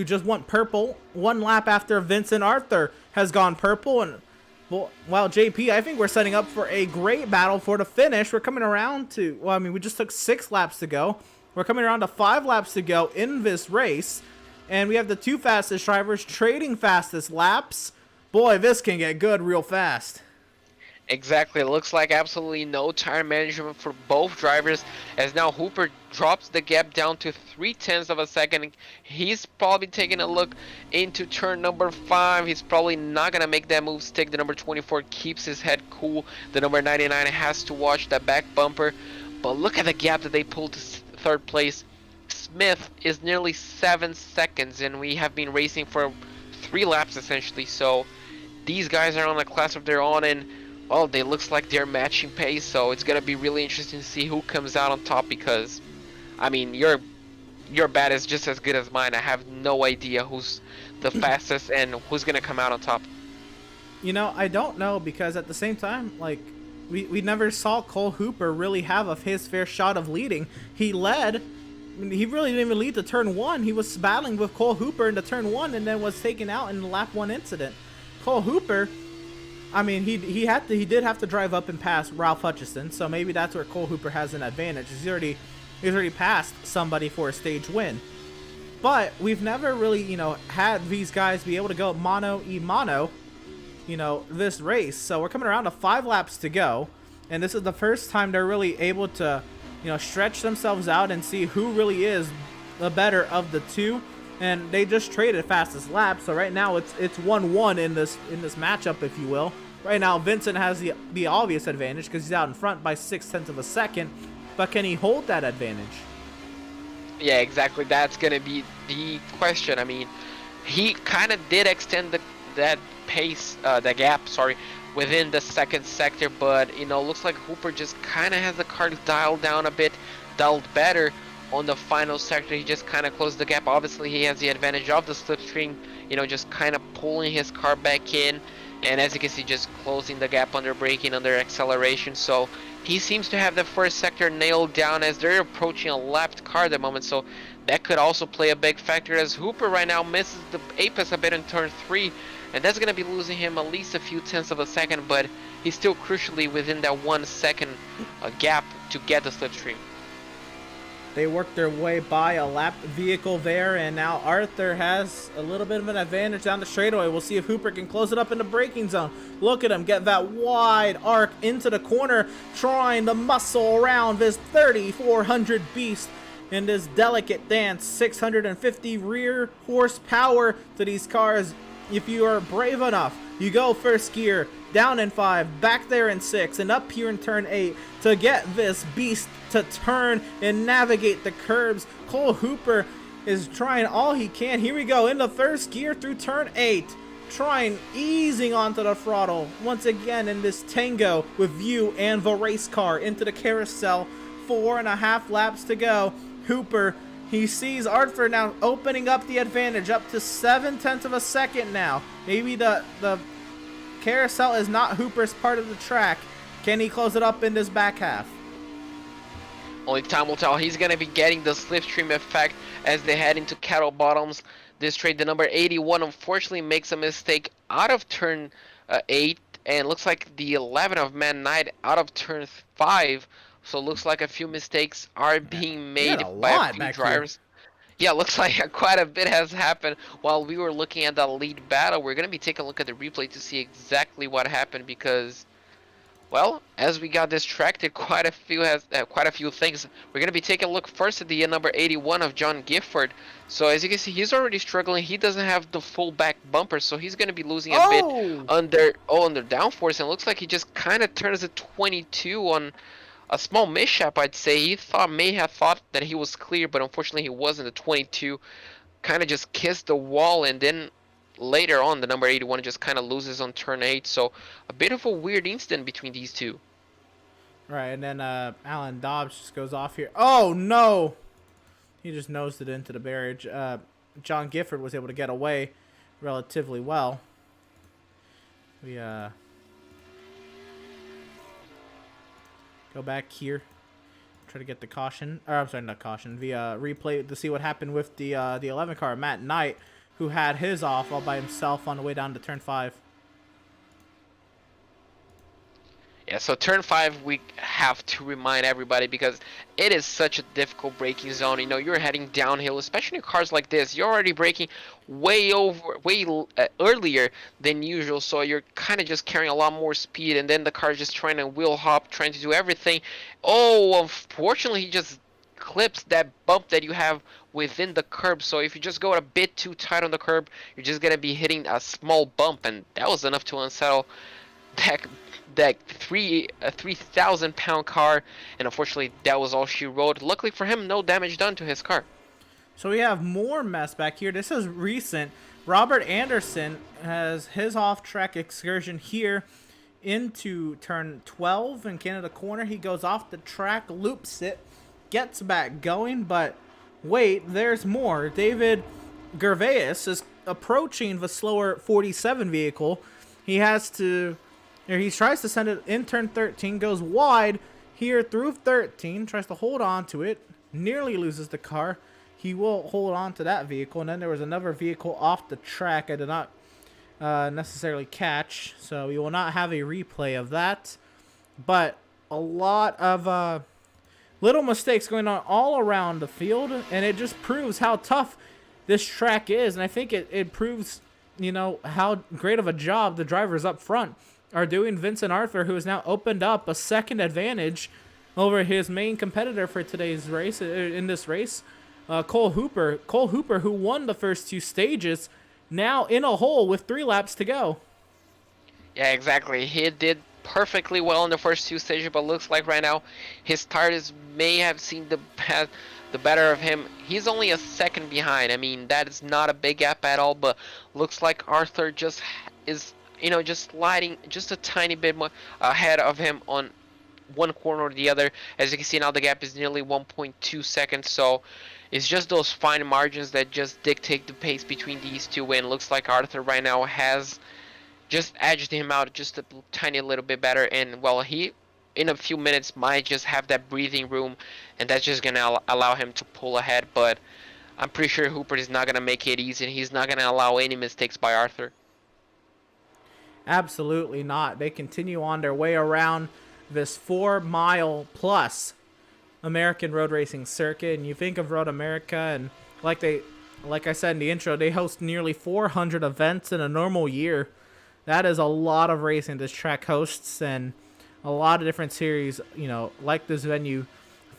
just went purple 1 lap after Vincent Arthur has gone purple. And well, JP, I think we're setting up for a great battle for the finish. We're coming around to, well, I mean, we just took 6 laps to go. We're coming around to 5 laps to go in this race, and we have the 2 fastest drivers trading fastest laps. Boy, this can get good real fast. Exactly. It looks like absolutely no tire management for both drivers, as now Hooper drops the gap down to 0.3 of a second. He's probably taking a look into turn number 5. He's probably not going to make that move stick. The number 24 keeps his head cool. The number 99 has to watch that back bumper. But look at the gap that they pulled to third place. Smith is nearly 7 seconds, and we have been racing for 3 laps essentially. So these guys are on a class of their own, and well, they looks like they're matching pace, so it's gonna be really interesting to see who comes out on top, because I mean your bet is just as good as mine. I have no idea who's the fastest and who's gonna come out on top. You know, I don't know, because at the same time, like, we never saw Cole Hooper really have his fair shot of leading. He led. He really didn't even lead to turn 1. He was battling with Cole Hooper into turn 1 and then was taken out in the lap 1 incident. Cole Hooper, I mean, he did have to drive up and pass Ralph Hutchison, so maybe that's where Cole Hooper has an advantage. He's already passed somebody for a stage win. But we've never really, you know, had these guys be able to go mano a mano, you know, this race. So we're coming around to 5 laps to go, and this is the first time they're really able to, you know, stretch themselves out and see who really is the better of the two. And they just traded fastest lap, so right now it's 1-1 in this matchup, if you will. Right now Vincent has the obvious advantage because he's out in front by 0.6 of a second, but can he hold that advantage? Yeah, exactly. That's gonna be the question. I mean, he kind of did extend that pace, the gap, sorry, within the second sector, but you know, looks like Hooper just kind of has the car dialed down a bit, dialed better on the final sector. He just kind of closed the gap. Obviously, he has the advantage of the slipstream, you know, just kind of pulling his car back in, and as you can see, just closing the gap under braking, under acceleration. So he seems to have the first sector nailed down as they're approaching a lapped car at the moment, so that could also play a big factor, as Hooper right now misses the apex a bit in turn 3, and that's going to be losing him at least a few tenths of a second, but he's still crucially within that 1 second gap to get the slipstream. They worked their way by a lapped vehicle there, and now Arthur has a little bit of an advantage down the straightaway. We'll see if Hooper can close it up in the braking zone. Look at him get that wide arc into the corner, trying to muscle around this 3,400 beast in this delicate dance. 650 rear horsepower to these cars. If you are brave enough, you go first gear, down in 5, back there in 6, and up here in turn 8 to get this beast to turn and navigate the curbs. Cole Hooper is trying all he can. Here we go in the first gear through turn 8, trying easing onto the throttle once again in this tango with you and the race car into the carousel. 4.5 laps to go. Hooper, he sees Arthur now opening up the advantage up to 0.7 of a second now. Maybe the carousel is not Hooper's part of the track. Can he close it up in this back half? Only time will tell. He's going to be getting the slipstream effect as they head into cattle bottoms. This trade, the number 81, unfortunately makes a mistake out of turn 8, and looks like the 11 of Man Knight out of turn 5. So it looks like a few mistakes are being made by a few drivers. Yeah, looks like quite a bit has happened while we were looking at the lead battle. We're going to be taking a look at the replay to see exactly what happened, because, well, as we got distracted, quite a few things. We're going to be taking a look first at the number 81 of John Gifford. So as you can see, he's already struggling. He doesn't have the full back bumper, so he's going to be losing a bit under downforce. And it looks like he just kind of turns a 22 on a small mishap, I'd say. He may have thought that he was clear, but unfortunately he wasn't. The 22 kind of just kissed the wall, and then later on the number 81 just kind of loses on turn 8. So a bit of a weird incident between these two. Right, and then Alan Dobbs just goes off here. Oh no! He just nosed it into the barrage. John Gifford was able to get away relatively well. We go back here, try to get the caution, or I'm sorry, not caution, the replay to see what happened with the 11 car, Matt Knight, who had his off all by himself on the way down to turn 5. Yeah, so turn 5 we have to remind everybody because it is such a difficult braking zone. You know, you're heading downhill, especially in cars like this. You're already braking way earlier than usual, so you're kind of just carrying a lot more speed, and then the car is just trying to wheel hop, trying to do everything. Oh, unfortunately, he just clips that bump that you have within the curb. So if you just go a bit too tight on the curb, you're just gonna be hitting a small bump, and that was enough to unsettle that 3,000-pound car, and unfortunately that was all she wrote. Luckily for him, no damage done to his car. So we have more mess back here. This is recent. Robert Anderson has his off-track excursion here into turn 12 in Canada Corner. He goes off the track, loops it, gets back going, but wait, there's more. David Gervais is approaching the slower 47 vehicle. He tries to send it in turn 13, goes wide here through 13, tries to hold on to it, nearly loses the car. He will hold on to that vehicle, and then there was another vehicle off the track I did not necessarily catch, so we will not have a replay of that. But a lot of little mistakes going on all around the field, and it just proves how tough this track is, and I think it proves, you know, how great of a job the drivers up front are doing. Vincent Arthur, who has now opened up a second advantage over his main competitor for today's race, in this race, Cole Hooper, who won the first 2 stages, now in a hole with 3 laps to go. Yeah, exactly. He did perfectly well in the first 2 stages, but looks like right now his tires may have seen the better of him. He's only a second behind. I mean, that is not a big gap at all, but looks like Arthur just is, you know, just sliding just a tiny bit more ahead of him on one corner or the other. As you can see now, the gap is nearly 1.2 seconds, so it's just those fine margins that just dictate the pace between these two, and looks like Arthur right now has just edged him out just a tiny little bit better, and well, he in a few minutes might just have that breathing room, and that's just gonna allow him to pull ahead. But I'm pretty sure Hooper is not gonna make it easy, and he's not gonna allow any mistakes by Arthur. Absolutely not. They continue on their way around this 4-mile plus American road racing circuit, and you think of Road America, and like I said in the intro, they host nearly 400 events in a normal year. That is a lot of racing this track hosts, and a lot of different series, you know, like this venue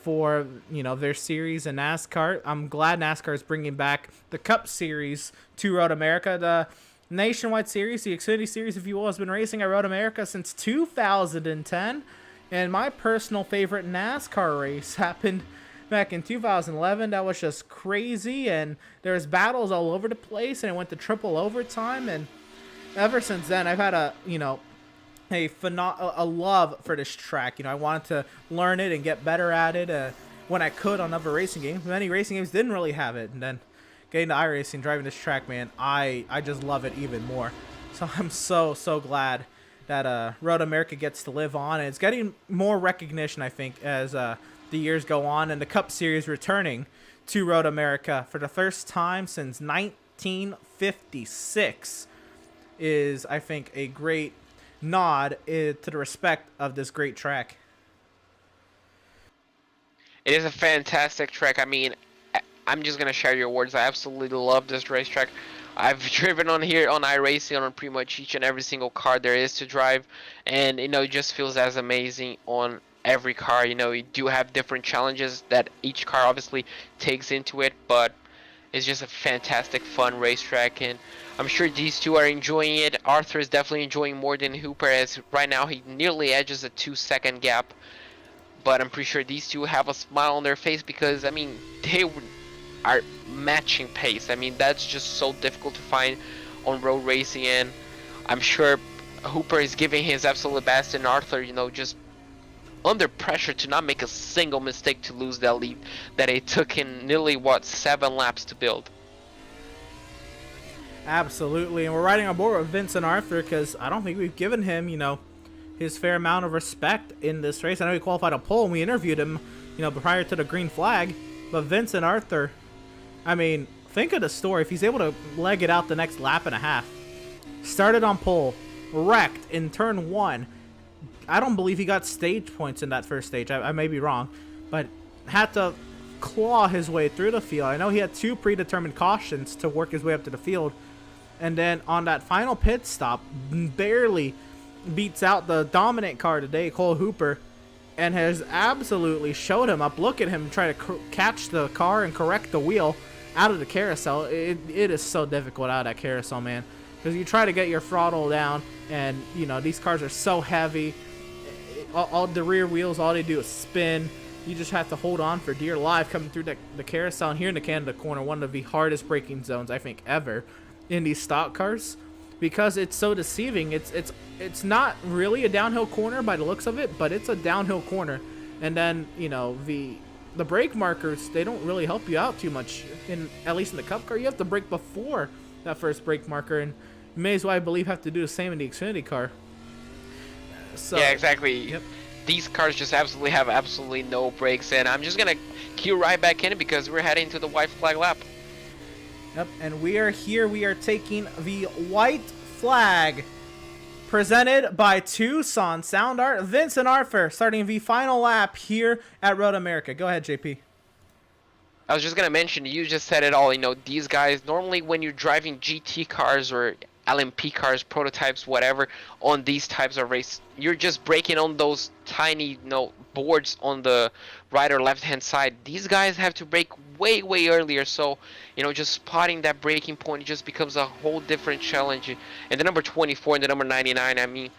for, you know, their series in NASCAR. I'm glad NASCAR is bringing back the Cup Series to Road America. The Nationwide Series, the Xfinity Series, if you will, has been racing at Road America since 2010. And my personal favorite NASCAR race happened back in 2011. That was just crazy, and there was battles all over the place, and it went to triple overtime. And ever since then, I've had a love for this track. You know, I wanted to learn it and get better at it when I could on other racing games. Many racing games didn't really have it, and then getting to iRacing, driving this track, man, I just love it even more. So I'm so glad that Road America gets to live on, and it's getting more recognition, I think, as the years go on, and the Cup Series returning to Road America for the first time since 1956 is, I think, a great nod to the respect of this great track. It is a fantastic track. I mean, I'm just gonna share your words. I absolutely love this racetrack. I've driven on here on iRacing on pretty much each and every single car there is to drive, and you know, it just feels as amazing on every car. You know, you do have different challenges that each car obviously takes into it, but it's just a fantastic fun racetrack, and I'm sure these two are enjoying it. Arthur is definitely enjoying more than Hooper, as right now he nearly edges a 2-second gap, but I'm pretty sure these two have a smile on their face because, I mean, they are matching pace. I mean, that's just so difficult to find on road racing, and I'm sure Hooper is giving his absolute best, and Arthur, you know, just under pressure to not make a single mistake to lose that lead that it took in nearly 7 laps to build. Absolutely, and we're riding on board with Vincent Arthur because I don't think we've given him, you know, his fair amount of respect in this race. I know he qualified a pole and we interviewed him, you know, prior to the green flag, but Vincent Arthur, I mean, think of the story. If he's able to leg it out the next lap and a half, started on pole, wrecked in turn 1, I don't believe he got stage points in that first stage. I may be wrong, but had to claw his way through the field. I know he had 2 predetermined cautions to work his way up to the field, and then on that final pit stop, barely beats out the dominant car today, Cole Hooper, and has absolutely showed him up. Look at him try to catch the car and correct the wheel out of the carousel. It is so difficult out of that carousel, man, because you try to get your throttle down, and you know these cars are so heavy. All the rear wheels, all they do is spin. You just have to hold on for dear life coming through the carousel. And here in the Canada corner, one of the hardest braking zones I think ever in these stock cars, because it's so deceiving. It's not really a downhill corner by the looks of it, but it's a downhill corner. And then, you know, the brake markers, they don't really help you out too much, at least in the Cup car. You have to brake before that first brake marker, and you may as well, I believe, have to do the same in the Xfinity car. So, yeah, exactly. Yep. These cars just absolutely have absolutely no brakes, and I'm just gonna cue right back in because we're heading to the white flag lap. Yep, and we are here. We are taking the white flag, presented by Tucson Sound Art. Vincent Arthur starting the final lap here at Road America. Go ahead, JP. I was just gonna mention, you just said it all. You know, these guys normally when you're driving GT cars or LMP cars, prototypes, whatever, on these types of race, you're just braking on those tiny, you know, boards on the right or left hand side. These guys have to brake way earlier, so you know, just spotting that braking point just becomes a whole different challenge. And the number 24 and the number 99, I mean,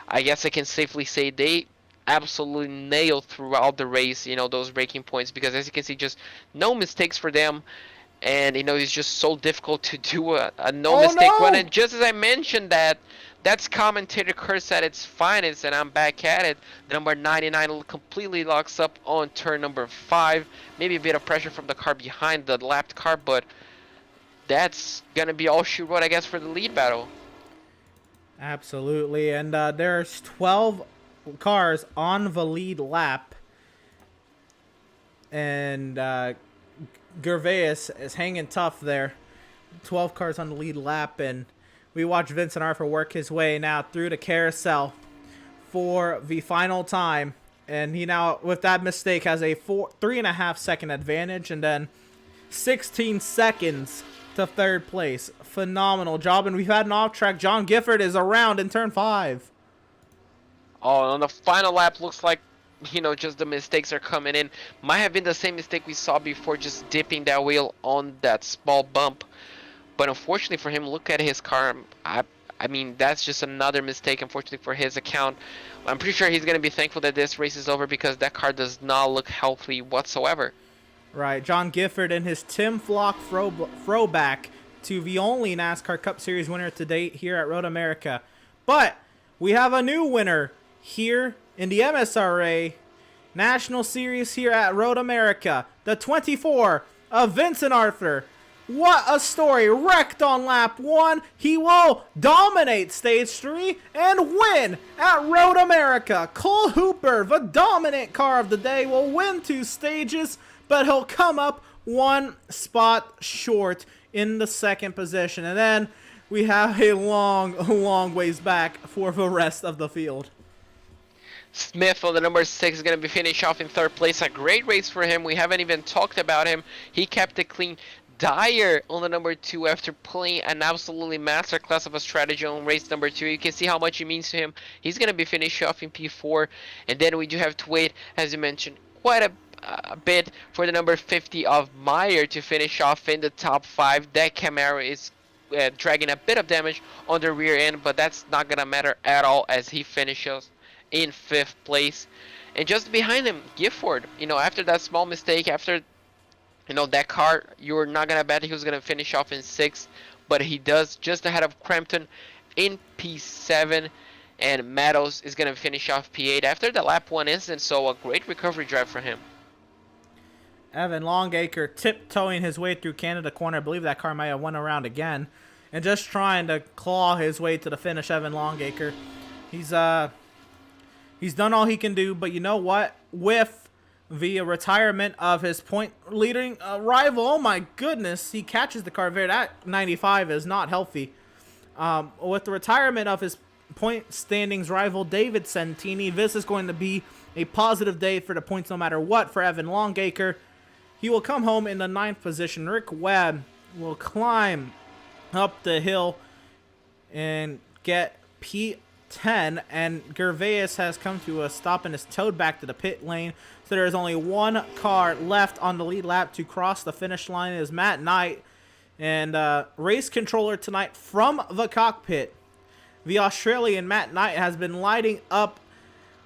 I guess I can safely say they absolutely nailed throughout the race, you know, those braking points, because as you can see, just no mistakes for them. And you know, it's just so difficult to do a no mistake run. And just as I mentioned that's commentator curse at its finest, and I'm back at it. The number 99 completely locks up on turn number 5. Maybe a bit of pressure from the car behind the lapped car, but that's gonna be all she wrote, I guess, for the lead battle. Absolutely, and there's 12 cars on the lead lap, and Gervais is hanging tough there. 12 cars on the lead lap, and we watch Vincent Arthur work his way now through the carousel for the final time. And he now, with that mistake, has a 3.5 second advantage, and then 16 seconds to third place. Phenomenal job, and we've had an off-track. John Gifford is around in turn 5. Oh, on the final lap, looks like, you know, just the mistakes are coming in. Might have been the same mistake we saw before, just dipping that wheel on that small bump. But unfortunately for him, look at his car. I mean, that's just another mistake, unfortunately, for his account. I'm pretty sure he's going to be thankful that this race is over, because that car does not look healthy whatsoever. Right, John Gifford and his Tim Flock throwback to the only NASCAR Cup Series winner to date here at Road America. But we have a new winner here in the MSRA National Series here at Road America. The 24 of Vincent Arthur. What a story. Wrecked on lap 1. He will dominate stage 3 and win at Road America. Cole Hooper, the dominant car of the day, will win 2 stages, but he'll come up 1 spot short in the second position. And then we have a long ways back for the rest of the field. Smith on the number 6 is going to be finished off in 3rd place. A great race for him. We haven't even talked about him. He kept it clean. Dyer on the number 2 after playing an absolutely masterclass of a strategy on race number 2. You can see how much it means to him. He's going to be finished off in P4. And then we do have to wait, as you mentioned, quite a bit for the number 50 of Meyer to finish off in the top 5. That Camaro is dragging a bit of damage on the rear end, but that's not going to matter at all as he finishes in 5th place. And just behind him, Gifford, you know, after that small mistake, after, you know, that car, you're not gonna bet he was gonna finish off in 6th, but he does, just ahead of Crampton in P7, and Meadows is gonna finish off P8 after the lap 1 incident. So a great recovery drive for him. Evan Longacre tiptoeing his way through Canada corner. I believe that car might have went around again, and just trying to claw his way to the finish. Evan Longacre, he's done all he can do, but you know what? With the retirement of his point leading rival, oh my goodness, he catches the car there. That 95 is not healthy. With the retirement of his point standings rival David Santini. This is going to be a positive day for the points no matter what for Evan Longacre. He will come home in the 9th position. Rick Webb will climb up the hill and get P10, and Gervais has come to a stop and is towed back to the pit lane. So there is only one car left on the lead lap to cross the finish line. It is Matt Knight, and race controller tonight from the cockpit. The Australian Matt Knight has been lighting up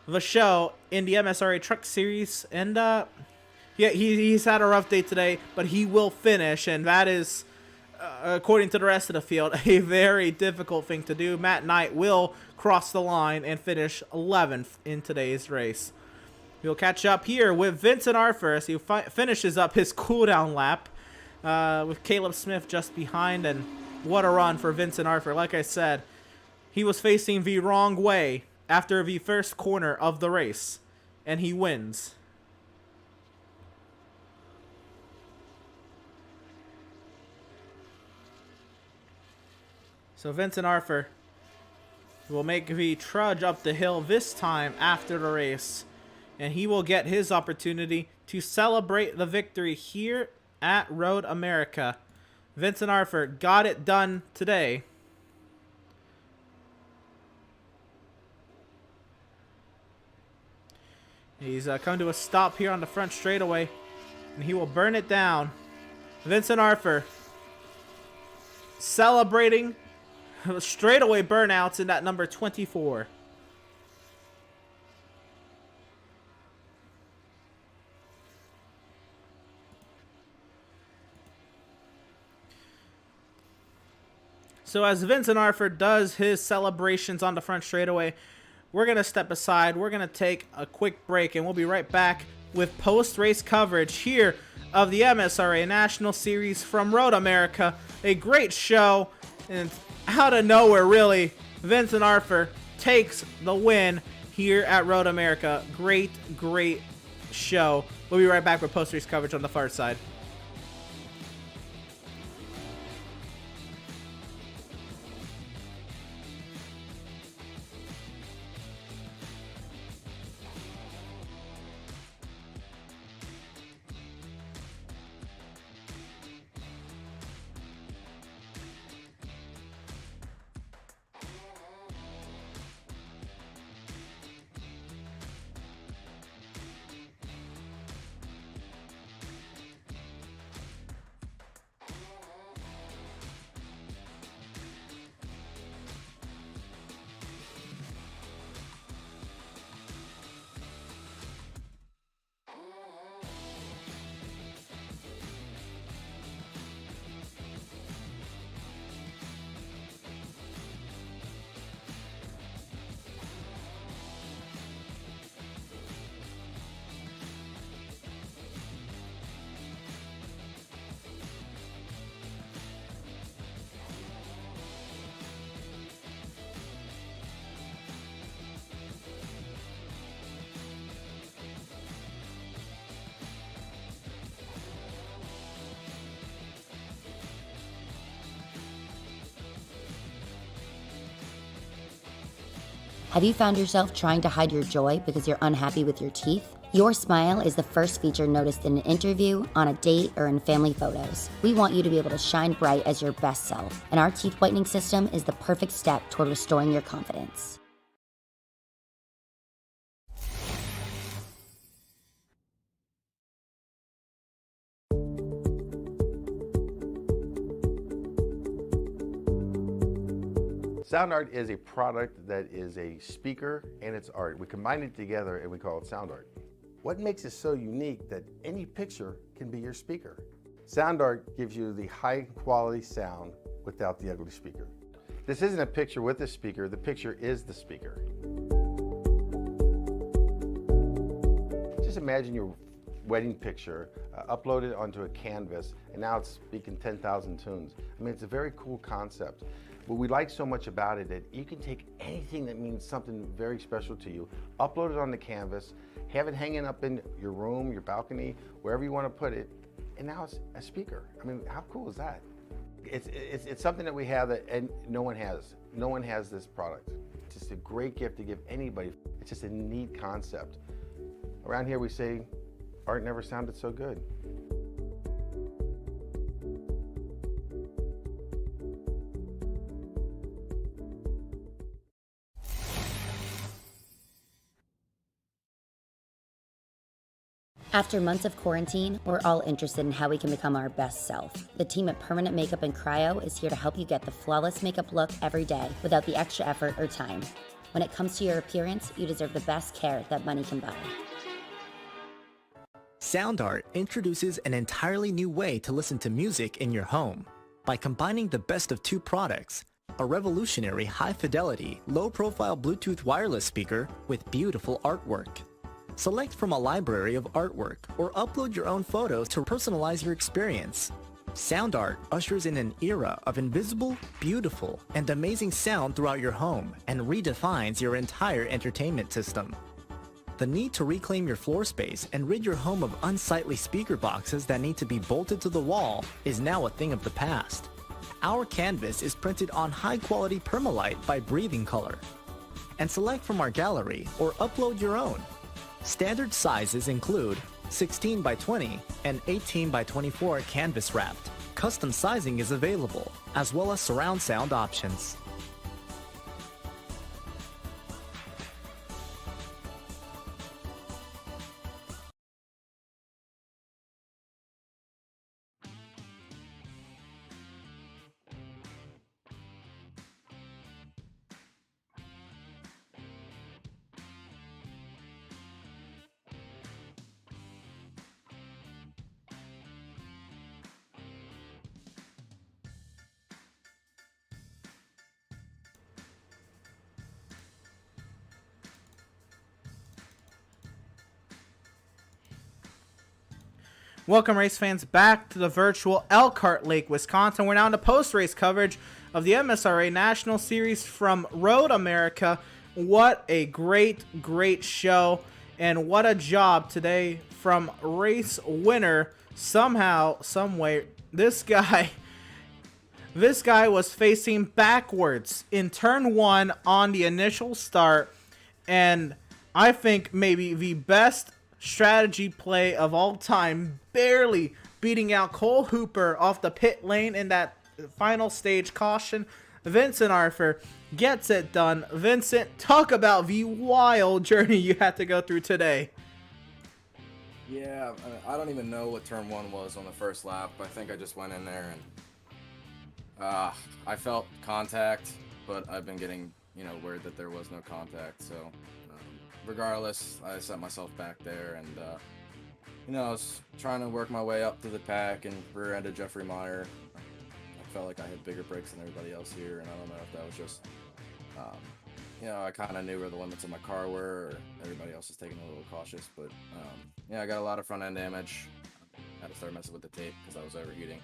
the show in the MSRA Truck Series, and yeah, he's had a rough day today, but he will finish, and that is, according to the rest of the field, a very difficult thing to do. Matt Knight will cross the line and finish 11th in today's race. We'll catch up here with Vincent Arthur as he finishes up his cooldown lap with Caleb Smith just behind, and what a run for Vincent Arthur. Like I said, he was facing the wrong way after the first corner of the race, and he wins. So Vincent Arthur will make the trudge up the hill this time after the race, and he will get his opportunity to celebrate the victory here at Road America. Vincent Arthur got it done today. He's come to a stop here on the front straightaway, and he will burn it down. Vincent Arthur celebrating straightaway burnouts in that number 24. So as Vincent Arthur does his celebrations on the front straightaway, we're going to step aside. We're going to take a quick break, and we'll be right back with post-race coverage here of the MSRA National Series from Road America. A great show, and out of nowhere, really, Vincent Arthur takes the win here at Road America. Great, great show. We'll be right back with post-race coverage on the far side. Have you found yourself trying to hide your joy because you're unhappy with your teeth? Your smile is the first feature noticed in an interview, on a date, or in family photos. We want you to be able to shine bright as your best self, and our teeth whitening system is the perfect step toward restoring your confidence. Sound art is a product that is a speaker and it's art. We combine it together and we call it sound art. What makes it so unique that any picture can be your speaker? Sound art gives you the high quality sound without the ugly speaker. This isn't a picture with a speaker, the picture is the speaker. Just imagine your wedding picture uploaded onto a canvas, and now it's speaking 10,000 tunes. I mean, it's a very cool concept. What we like so much about it that you can take anything that means something very special to you, upload it on the canvas, have it hanging up in your room, your balcony, wherever you want to put it, and now it's a speaker. I mean, how cool is that? It's something that we have that and no one has. No one has this product. It's just a great gift to give anybody. It's just a neat concept. Around here we say, art never sounded so good. After months of quarantine, we're all interested in how we can become our best self. The team at Permanent Makeup and Cryo is here to help you get the flawless makeup look every day without the extra effort or time. When it comes to your appearance, you deserve the best care that money can buy. SoundArt introduces an entirely new way to listen to music in your home. By combining the best of two products, a revolutionary high-fidelity, low-profile Bluetooth wireless speaker with beautiful artwork. Select from a library of artwork or upload your own photos to personalize your experience. SoundArt ushers in an era of invisible, beautiful, and amazing sound throughout your home and redefines your entire entertainment system. The need to reclaim your floor space and rid your home of unsightly speaker boxes that need to be bolted to the wall is now a thing of the past. Our canvas is printed on high-quality permalite by Breathing Color. And select from our gallery or upload your own. Standard sizes include 16 by 20 and 18 by 24 canvas wrapped. Custom sizing is available, as well as surround sound options. Welcome, race fans, back to the virtual Elkhart Lake, Wisconsin. We're now into post-race coverage of the MSRA National Series from Road America. What a great show, and what a job today from race winner. Somehow, someway, this guy was facing backwards in turn 1 on the initial start, and I think maybe the best strategy play of all time, barely beating out Cole Hooper off the pit lane in that final stage caution. Vincent Arthur gets it done. Vincent, talk about the wild journey you had to go through today. Yeah, I don't even know what turn 1 was on the first lap. I think I just went in there and I felt contact, but I've been getting, word that there was no contact, so regardless, I set myself back there, and I was trying to work my way up to the pack and rear-ended Jeffrey Meyer. I felt like I had bigger brakes than everybody else here, and I don't know if that was just, I kind of knew where the limits of my car were, or everybody else was taking a little cautious, but I got a lot of front-end damage. I had to start messing with the tape because I was overheating.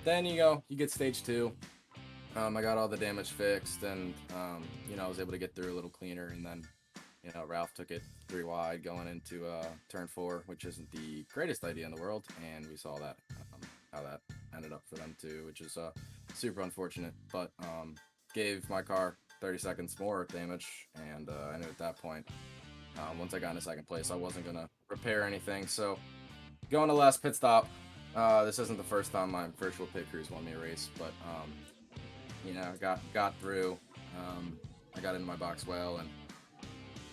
Then you get stage 2. I got all the damage fixed, and I was able to get through a little cleaner, and then Ralph took it 3 wide going into turn 4, which isn't the greatest idea in the world, and we saw that how that ended up for them too, which is super unfortunate, but gave my car 30 seconds more damage, and I knew at that point, once I got into second place, I wasn't gonna repair anything. So going to last pit stop, this isn't the first time my virtual pit crews won me a race, but got through. I got into my box well, and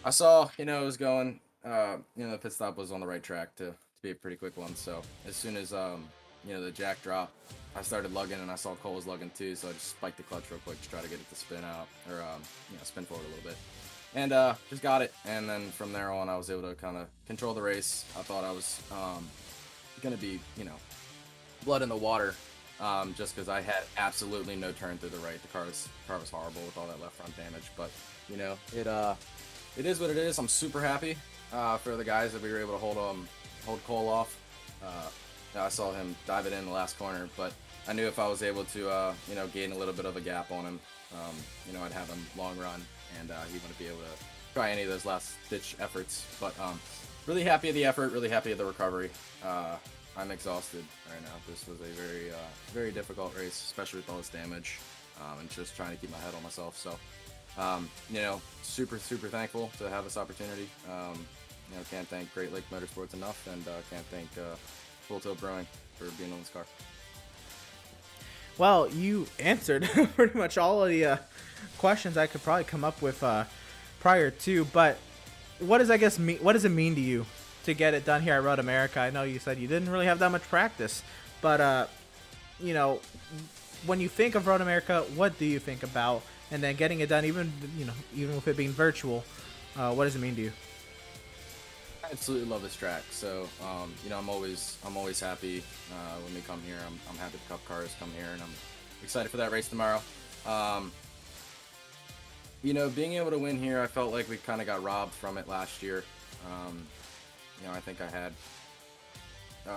I saw, it was going, the pit stop was on the right track to be a pretty quick one. So as soon as, the jack dropped, I started lugging, and I saw Cole was lugging too. So I just spiked the clutch real quick to try to get it to spin out, or, spin forward a little bit. And just got it. And then from there on, I was able to kind of control the race. I thought I was going to be, blood in the water, just because I had absolutely no turn through the right. The car was horrible with all that left front damage. But, it is what it is. I'm super happy for the guys that we were able to hold Cole off. I saw him dive it in the last corner, but I knew if I was able to, gain a little bit of a gap on him, I'd have him long run, and he wouldn't be able to try any of those last-ditch efforts. But really happy of the effort, really happy of the recovery. I'm exhausted right now. This was a very difficult race, especially with all this damage, and just trying to keep my head on myself. So Super thankful to have this opportunity. Can't thank Great Lake Motorsports enough, and can't thank Full Tilt Brewing for being on this car. Well, you answered pretty much all of the questions I could probably come up with prior to, but what does it mean to you to get it done here at Road America? I know you said you didn't really have that much practice, but when you think of Road America, what do you think about? And then getting it done, even with it being virtual, what does it mean to you? I absolutely love this track. So, I'm always happy when we come here. I'm happy the Cup cars come here, and I'm excited for that race tomorrow. Being able to win here, I felt like we kind of got robbed from it last year. I think I had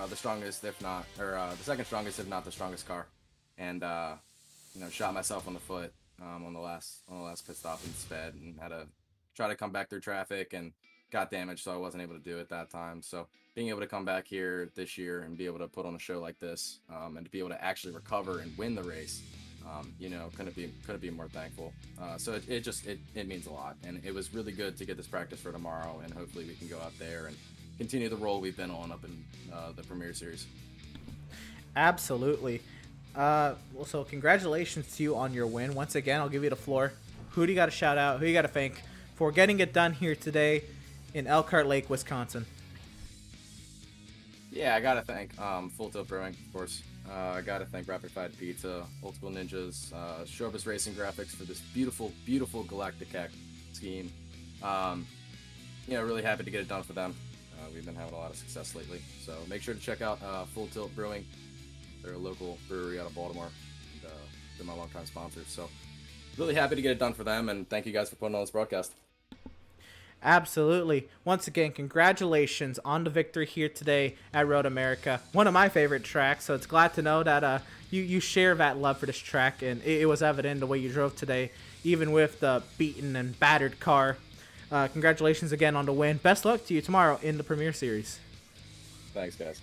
the strongest, the second strongest, if not the strongest car, and shot myself on the foot on the last pit stop and sped, and had to try to come back through traffic and got damaged, so I wasn't able to do it that time. So being able to come back here this year and be able to put on a show like this, and to be able to actually recover and win the race, couldn't be more thankful. So it means a lot, and it was really good to get this practice for tomorrow, and hopefully we can go out there and continue the role we've been on up in the Premier Series. Absolutely. So congratulations to you on your win. Once again, I'll give you the floor. Who do you got to shout out? Who you got to thank for getting it done here today in Elkhart Lake, Wisconsin? Yeah, I got to thank Full Tilt Brewing, of course. I got to thank Rapid Fried Pizza, Old School Ninjas, Showbiz Racing Graphics for this beautiful Galactic Hack scheme. Really happy to get it done for them. We've been having a lot of success lately. So make sure to check out Full Tilt Brewing. They're a local brewery out of Baltimore. And, they're my longtime sponsors. So really happy to get it done for them, and thank you guys for putting on this broadcast. Absolutely. Once again, congratulations on the victory here today at Road America. One of my favorite tracks, so it's glad to know that you share that love for this track, and it was evident the way you drove today, even with the beaten and battered car. Congratulations again on the win. Best luck to you tomorrow in the Premier Series. Thanks, guys.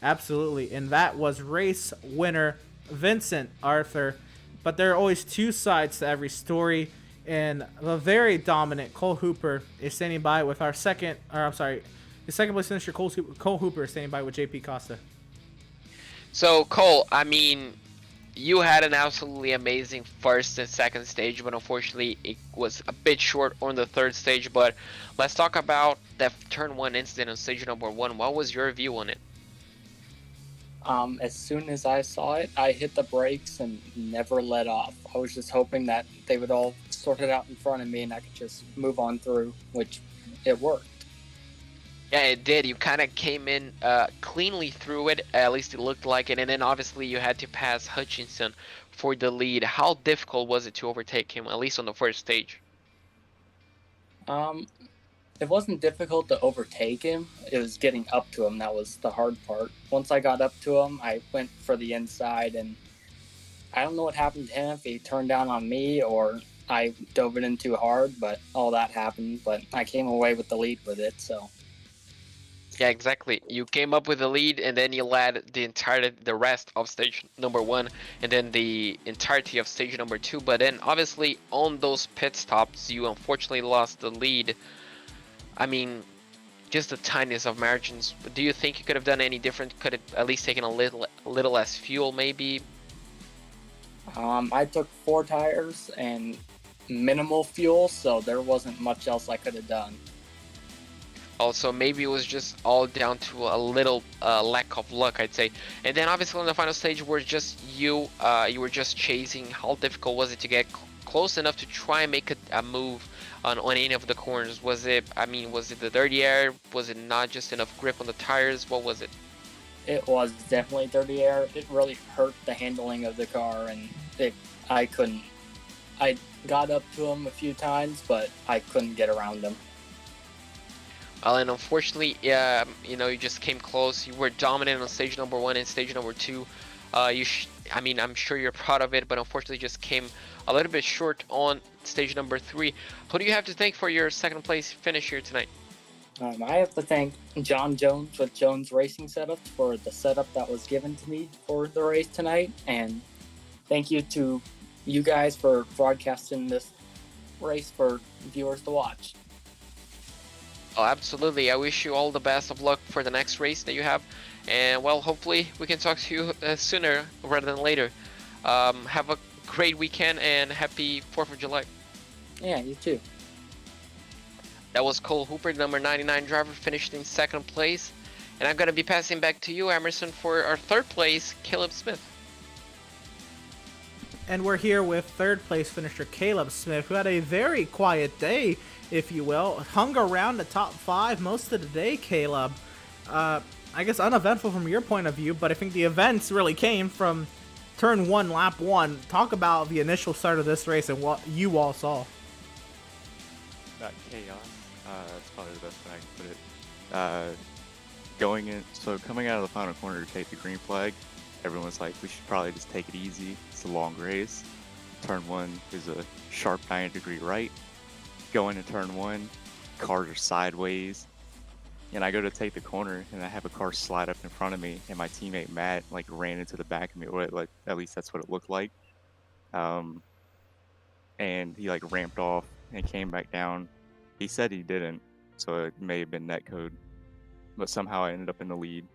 Absolutely. And that was race winner Vincent Arthur. But there are always two sides to every story. And the very dominant Cole Hooper is standing by with the second place finisher Cole Hooper is standing by with JP Costa. So Cole, you had an absolutely amazing first and second stage, but unfortunately it was a bit short on the third stage. But let's talk about that turn 1 incident on stage number 1. What was your view on it? As soon as I saw it, I hit the brakes and never let off. I was just hoping that they would all sort it out in front of me and I could just move on through, which it worked. Yeah, it did. You kind of came in cleanly through it, at least it looked like it, and then obviously you had to pass Hutchinson for the lead. How difficult was it to overtake him, at least on the first stage? It wasn't difficult to overtake him. It was getting up to him that was the hard part. Once I got up to him, I went for the inside, and I don't know what happened to him, if he turned down on me or I dove it in too hard, but all that happened. But I came away with the lead with it, so. Yeah, exactly. You came up with the lead, and then you led the rest of stage number 1, and then the entirety of stage number 2. But then, obviously, on those pit stops, you unfortunately lost the lead. Just the tiniest of margins. Do you think you could have done any different? Could it at least taken a little less fuel, maybe? I took 4 tires and minimal fuel, so there wasn't much else I could have done. Also, maybe it was just all down to a little lack of luck, I'd say. And then obviously on the final stage where just you were just chasing. How difficult was it to get close enough to try and make a move on any of the corners? Was it the dirty air? Was it not just enough grip on the tires? What was it? It was definitely dirty air. It really hurt the handling of the car, and I couldn't. I got up to him a few times, but I couldn't get around him. Well, and unfortunately, you just came close. You were dominant on stage number 1 and stage number 2. I'm sure you're proud of it, but unfortunately just came a little bit short on stage number 3. Who do you have to thank for your second place finish here tonight? I have to thank John Jones with Jones Racing Setups for the setup that was given to me for the race tonight, and thank you to you guys for broadcasting this race for viewers to watch. Oh, absolutely. I wish you all the best of luck for the next race that you have. And, well, hopefully we can talk to you sooner rather than later. Have a great weekend and happy 4th of July. Yeah, you too. That was Cole Hooper, the number 99 driver, finished in 2nd place. And I'm going to be passing back to you, Emerson, for our 3rd place, Caleb Smith. And we're here with 3rd place finisher Caleb Smith, who had a very quiet day, if you will. Hung around the top 5 most of the day, Caleb. I guess uneventful from your point of view, but I think the events really came from turn 1, lap 1. Talk about the initial start of this race and what you all saw. Not chaos. That's probably the best way I can put it. Coming out of the final corner to take the green flag, everyone's like, we should probably just take it easy. It's a long race. Turn 1 is a sharp 90-degree right. Going to turn 1, cars are sideways. And I go to take the corner, and I have a car slide up in front of me, and my teammate Matt ran into the back of me, or at least that's what it looked like. And he ramped off and came back down. He said he didn't, so it may have been netcode. But somehow I ended up in the lead,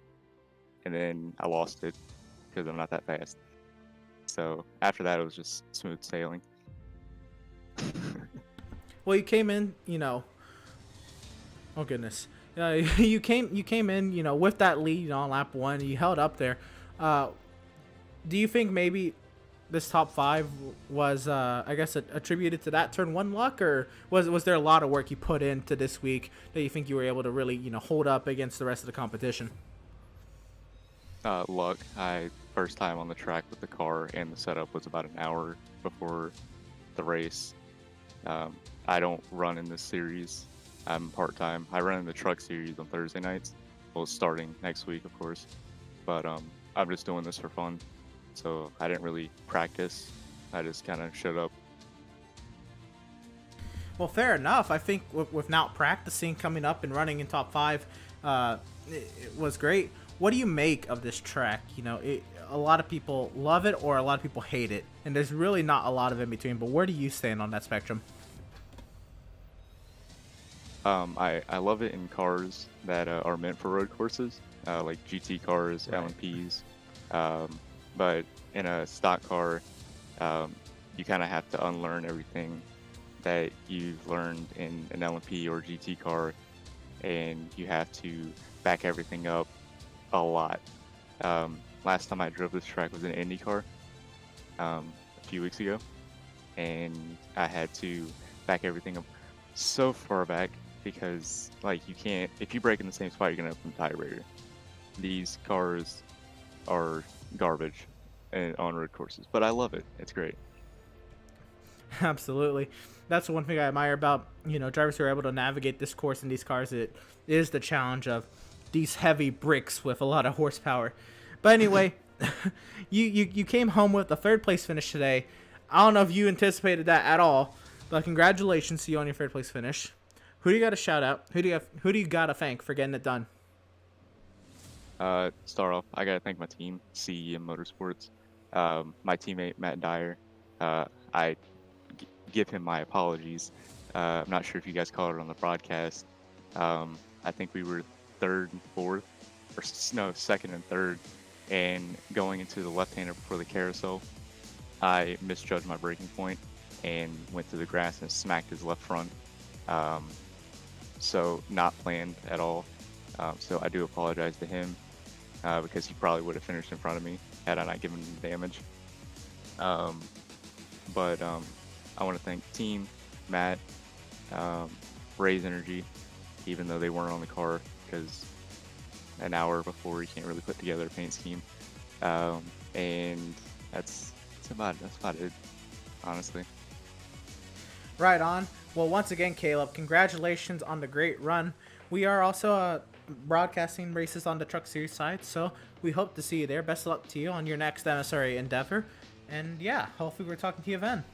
and then I lost it because I'm not that fast. So after that, it was just smooth sailing. Well, you came in, oh goodness, you came in, with that lead on lap 1. You held up there. Do you think maybe this top 5 was, attributed to that turn 1 luck, or was there a lot of work you put into this week that you think you were able to really, hold up against the rest of the competition? Luck. First time on the track with the car, and the setup was about an hour before the race. I don't run in this series. I'm part-time. I run in the truck series on Thursday nights. Well, starting next week, of course. But I'm just doing this for fun. So I didn't really practice. I just kind of showed up. Well, fair enough. I think with not practicing, coming up and running in top 5, it was great. What do you make of this track? A lot of people love it or a lot of people hate it. And there's really not a lot of in between. But where do you stand on that spectrum? I love it in cars that are meant for road courses, like GT cars, Right. LMPs. But in a stock car, you kind of have to unlearn everything that you've learned in an LMP or GT car, and you have to back everything up a lot. Last time I drove this track was in an Indy car a few weeks ago, and I had to back everything up so far back because you can't, if you brake in the same spot, you're gonna open the tire radiator. These cars are garbage on road courses, but I love it. It's great. Absolutely. That's the one thing I admire about, drivers who are able to navigate this course in these cars. It is the challenge of these heavy bricks with a lot of horsepower. But anyway, you came home with the 3rd place finish today. I don't know if you anticipated that at all, but congratulations to you on your 3rd place finish. Who do you got to shout out? Who do you got to thank for getting it done? Start off, I gotta thank my team, CEM Motorsports. My teammate Matt Dyer. I give him my apologies. I'm not sure if you guys caught it on the broadcast. I think we were 3rd and 4th, or no, 2nd and 3rd, and going into the left-hander before the carousel, I misjudged my braking point and went to the grass and smacked his left front. So not planned at all. So I do apologize to him because he probably would have finished in front of me had I not given him damage. But I want to thank the team, Matt, Ray's Energy, even though they weren't on the car because an hour before you can't really put together a paint scheme. And that's about it, honestly. Right on. Well, once again, Caleb, congratulations on the great run. We are also broadcasting races on the Truck Series side, so we hope to see you there. Best of luck to you on your next MSRA endeavor. And yeah, hopefully we're talking to you then.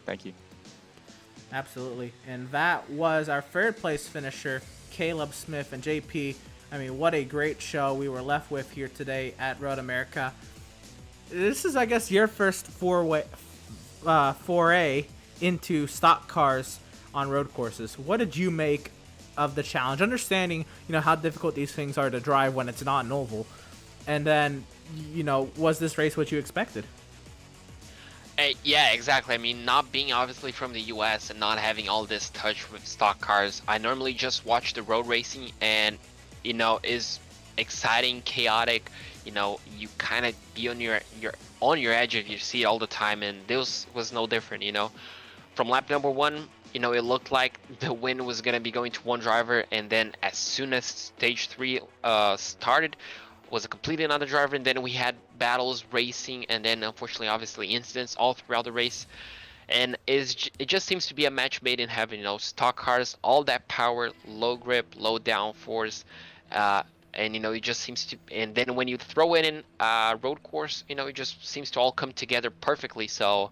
Thank you. Absolutely. And that was our 3rd place finisher, Caleb Smith. And JP, I mean, what a great show we were left with here today at Road America. This is, I guess, your first foray into stock cars on road courses. What did you make of the challenge? Understanding, how difficult these things are to drive when it's not an oval. And then, was this race what you expected? Yeah, exactly. I mean, not being obviously from the US and not having all this touch with stock cars, I normally just watch the road racing, and is exciting, chaotic. You kind of be on your edge of your seat all the time, and this was no different. From lap number 1, it looked like the win was gonna be going to one driver, and then as soon as stage 3 started, was a completely another driver, and then we had battles, racing, and then unfortunately, obviously, incidents all throughout the race. And it just seems to be a match made in heaven. Stock cars, all that power, low grip, low downforce, and it just seems to. And then when you throw it in road course, it just seems to all come together perfectly. So,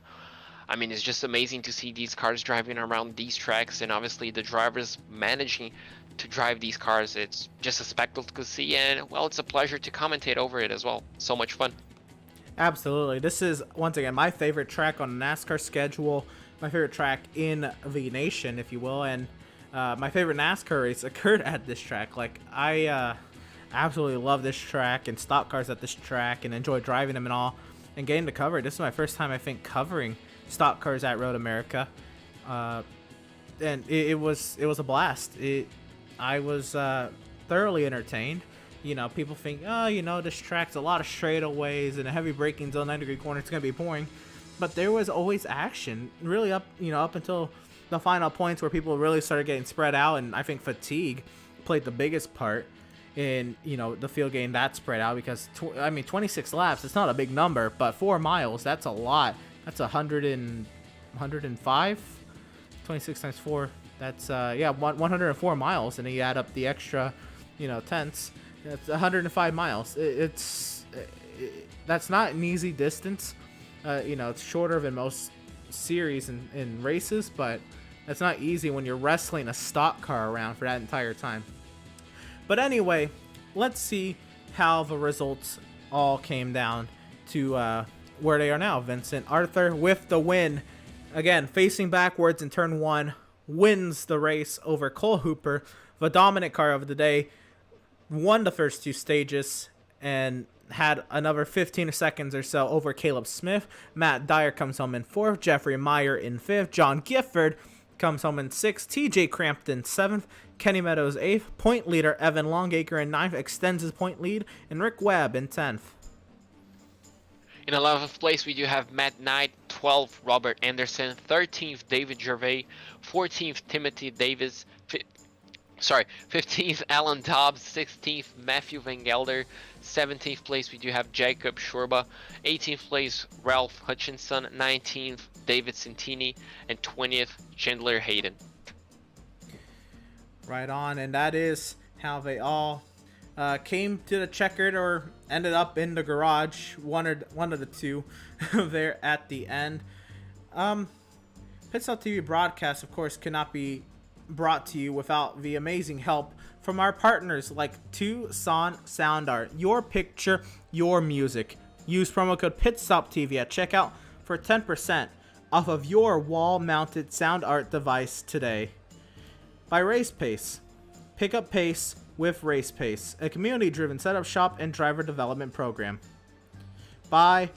I mean, it's just amazing to see these cars driving around these tracks, and obviously the drivers managing to drive these cars. It's just a spectacle to see, and well, it's a pleasure to commentate over it as well. So much fun. Absolutely. This is, once again, my favorite track on the NASCAR schedule, my favorite track in the nation, if you will, and my favorite NASCAR race occurred at this track. Like, I absolutely love this track and stock cars at this track and enjoy driving them and all, and getting to cover it. This is my first time, I think, covering stock cars at Road America, and it was a blast. I was thoroughly entertained. People think, this track's a lot of straightaways and a heavy braking zone, 9-degree corner, it's gonna be boring. But there was always action, really up until the final points where people really started getting spread out, and I think fatigue played the biggest part in the field getting that spread out, because 26 laps, it's not a big number, but 4 miles, that's a lot. That's 105. 26 times 4. That's 104 miles, and then you add up the extra, tenths. That's 105 miles. That's not an easy distance. It's shorter than most series in races, but that's not easy when you're wrestling a stock car around for that entire time. But anyway, let's see how the results all came down to where they are now. Vincent Arthur with the win. Again, facing backwards in turn 1, wins the race over Cole Hooper, the dominant car of the day, won the first 2 stages, and had another 15 seconds or so over Caleb Smith. Matt Dyer comes home in 4th, Jeffrey Meyer in 5th, John Gifford comes home in 6th, TJ Crampton 7th, Kenny Meadows 8th, point leader Evan Longacre in 9th, extends his point lead, and Rick Webb in 10th. In 11th place, we do have Matt Knight, 12th, Robert Anderson, 13th, David Gervais, 14th, Timothy Davis, 15th, Alan Dobbs, 16th, Matthew Van Gelder, 17th place, we do have Jacob Shorba, 18th place, Ralph Hutchinson, 19th, David Santini, and 20th, Chandler Hayden. Right on, and that is how they all came to the checkered, or ended up in the garage, one of the two there at the end. PitStop TV broadcast, of course, cannot be brought to you without the amazing help from our partners like Tucson Sound Art. Your picture, your music. Use promo code PitStop TV at checkout for 10% off of your wall-mounted sound art device today. By Race Pace. Pick up pace with Race Pace, a community-driven setup shop and driver development program. By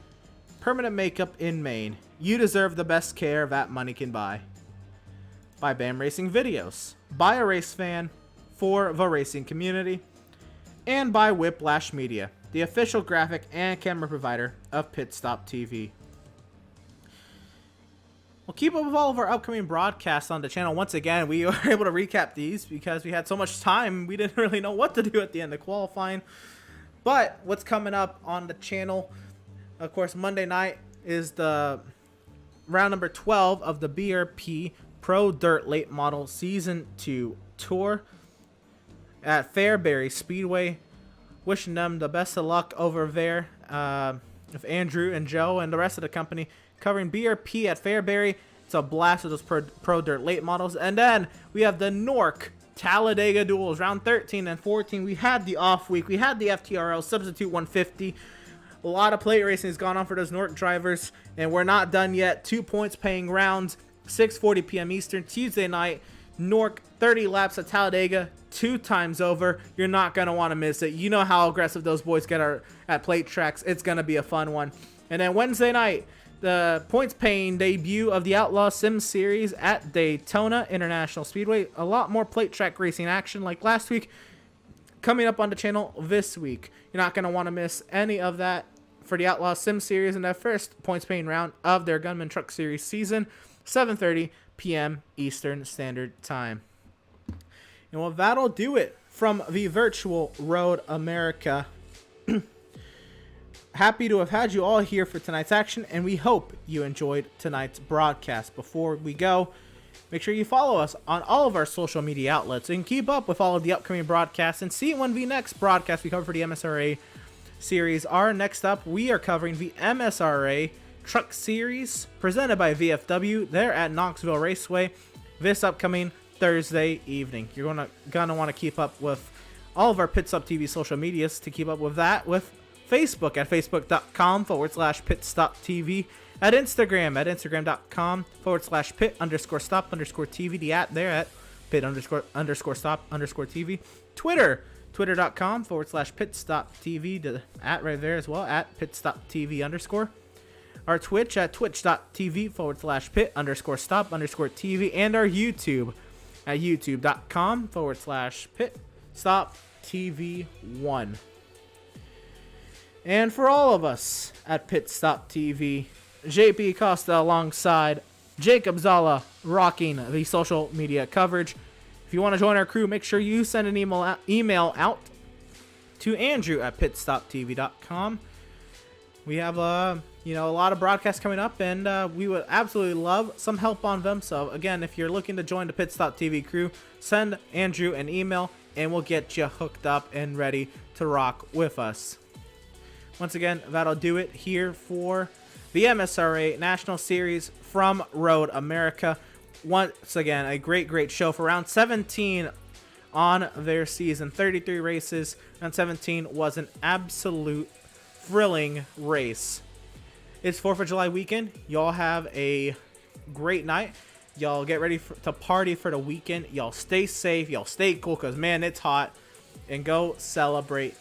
Permanent Makeup in Maine. You deserve the best care that money can buy. By BAM Racing Videos. By a race fan for the racing community. And by Whiplash Media, the official graphic and camera provider of PitStop TV. We'll keep up with all of our upcoming broadcasts on the channel. Once again, we were able to recap these because we had so much time, we didn't really know what to do at the end of qualifying. But what's coming up on the channel, of course, Monday night is the round number 12 of the BRP Pro Dirt Late Model Season 2 Tour at Fairbury Speedway. Wishing them the best of luck over there with Andrew and Joe and the rest of the company covering BRP at Fairbury. It's a blast with those Pro Dirt Late Models. And then we have the Nork Talladega Duels, round 13 and 14. We had the off week. We had the FTRL Substitute 150. A lot of plate racing has gone on for those Nork drivers, and we're not done yet. 2 points paying rounds 6:40 p.m. Eastern. Tuesday night, Newark, 30 laps at Talladega, 2 times over. You're not going to want to miss it. You know how aggressive those boys get at plate tracks. It's going to be a fun one. And then Wednesday night, the points-paying debut of the Outlaw Sim Series at Daytona International Speedway. A lot more plate track racing action like last week coming up on the channel this week. You're not going to want to miss any of that for the Outlaw Sim Series in their first points-paying round of their Gunman Truck Series season, 7:30 p.m. Eastern Standard Time. And well, that'll do it from the virtual Road America. Happy to have had you all here for tonight's action, and we hope you enjoyed tonight's broadcast. Before we go, make sure you follow us on all of our social media outlets and keep up with all of the upcoming broadcasts and see when the next broadcast we cover for the MSRA series are. Next up, we are covering the MSRA Truck Series presented by VFW. They're at Knoxville Raceway this upcoming Thursday evening. You're gonna want to keep up with all of our PitStop TV social medias to keep up with that, with Facebook at facebook.com/PitStop TV, at Instagram at instagram.com/pit_stop_TV, the at there at pit_stop_TV, twitter.com/PitStop TV, the at right there as well at PitStop TV_. Our Twitch at twitch.tv/pit_stop_TV, and our YouTube at youtube.com/PitStopTV1. And for all of us at PitStop TV, JP Costa alongside Jacob Zala rocking the social media coverage. If you want to join our crew, make sure you send an email out to Andrew at pitstoptv.com. We have a lot of broadcasts coming up, and we would absolutely love some help on them. So again, if you're looking to join the PitStop TV crew, send Andrew an email and we'll get you hooked up and ready to rock with us. Once again, that'll do it here for the MSRA National Series from Road America. Once again, a great show for round 17 on their season. 33 races. Round 17 was an absolute thrilling race. It's 4th of July weekend. Y'all have a great night. Y'all get ready to party for the weekend. Y'all stay safe. Y'all stay cool because, man, it's hot. And go celebrate.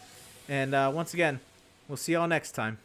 And once again, we'll see y'all next time.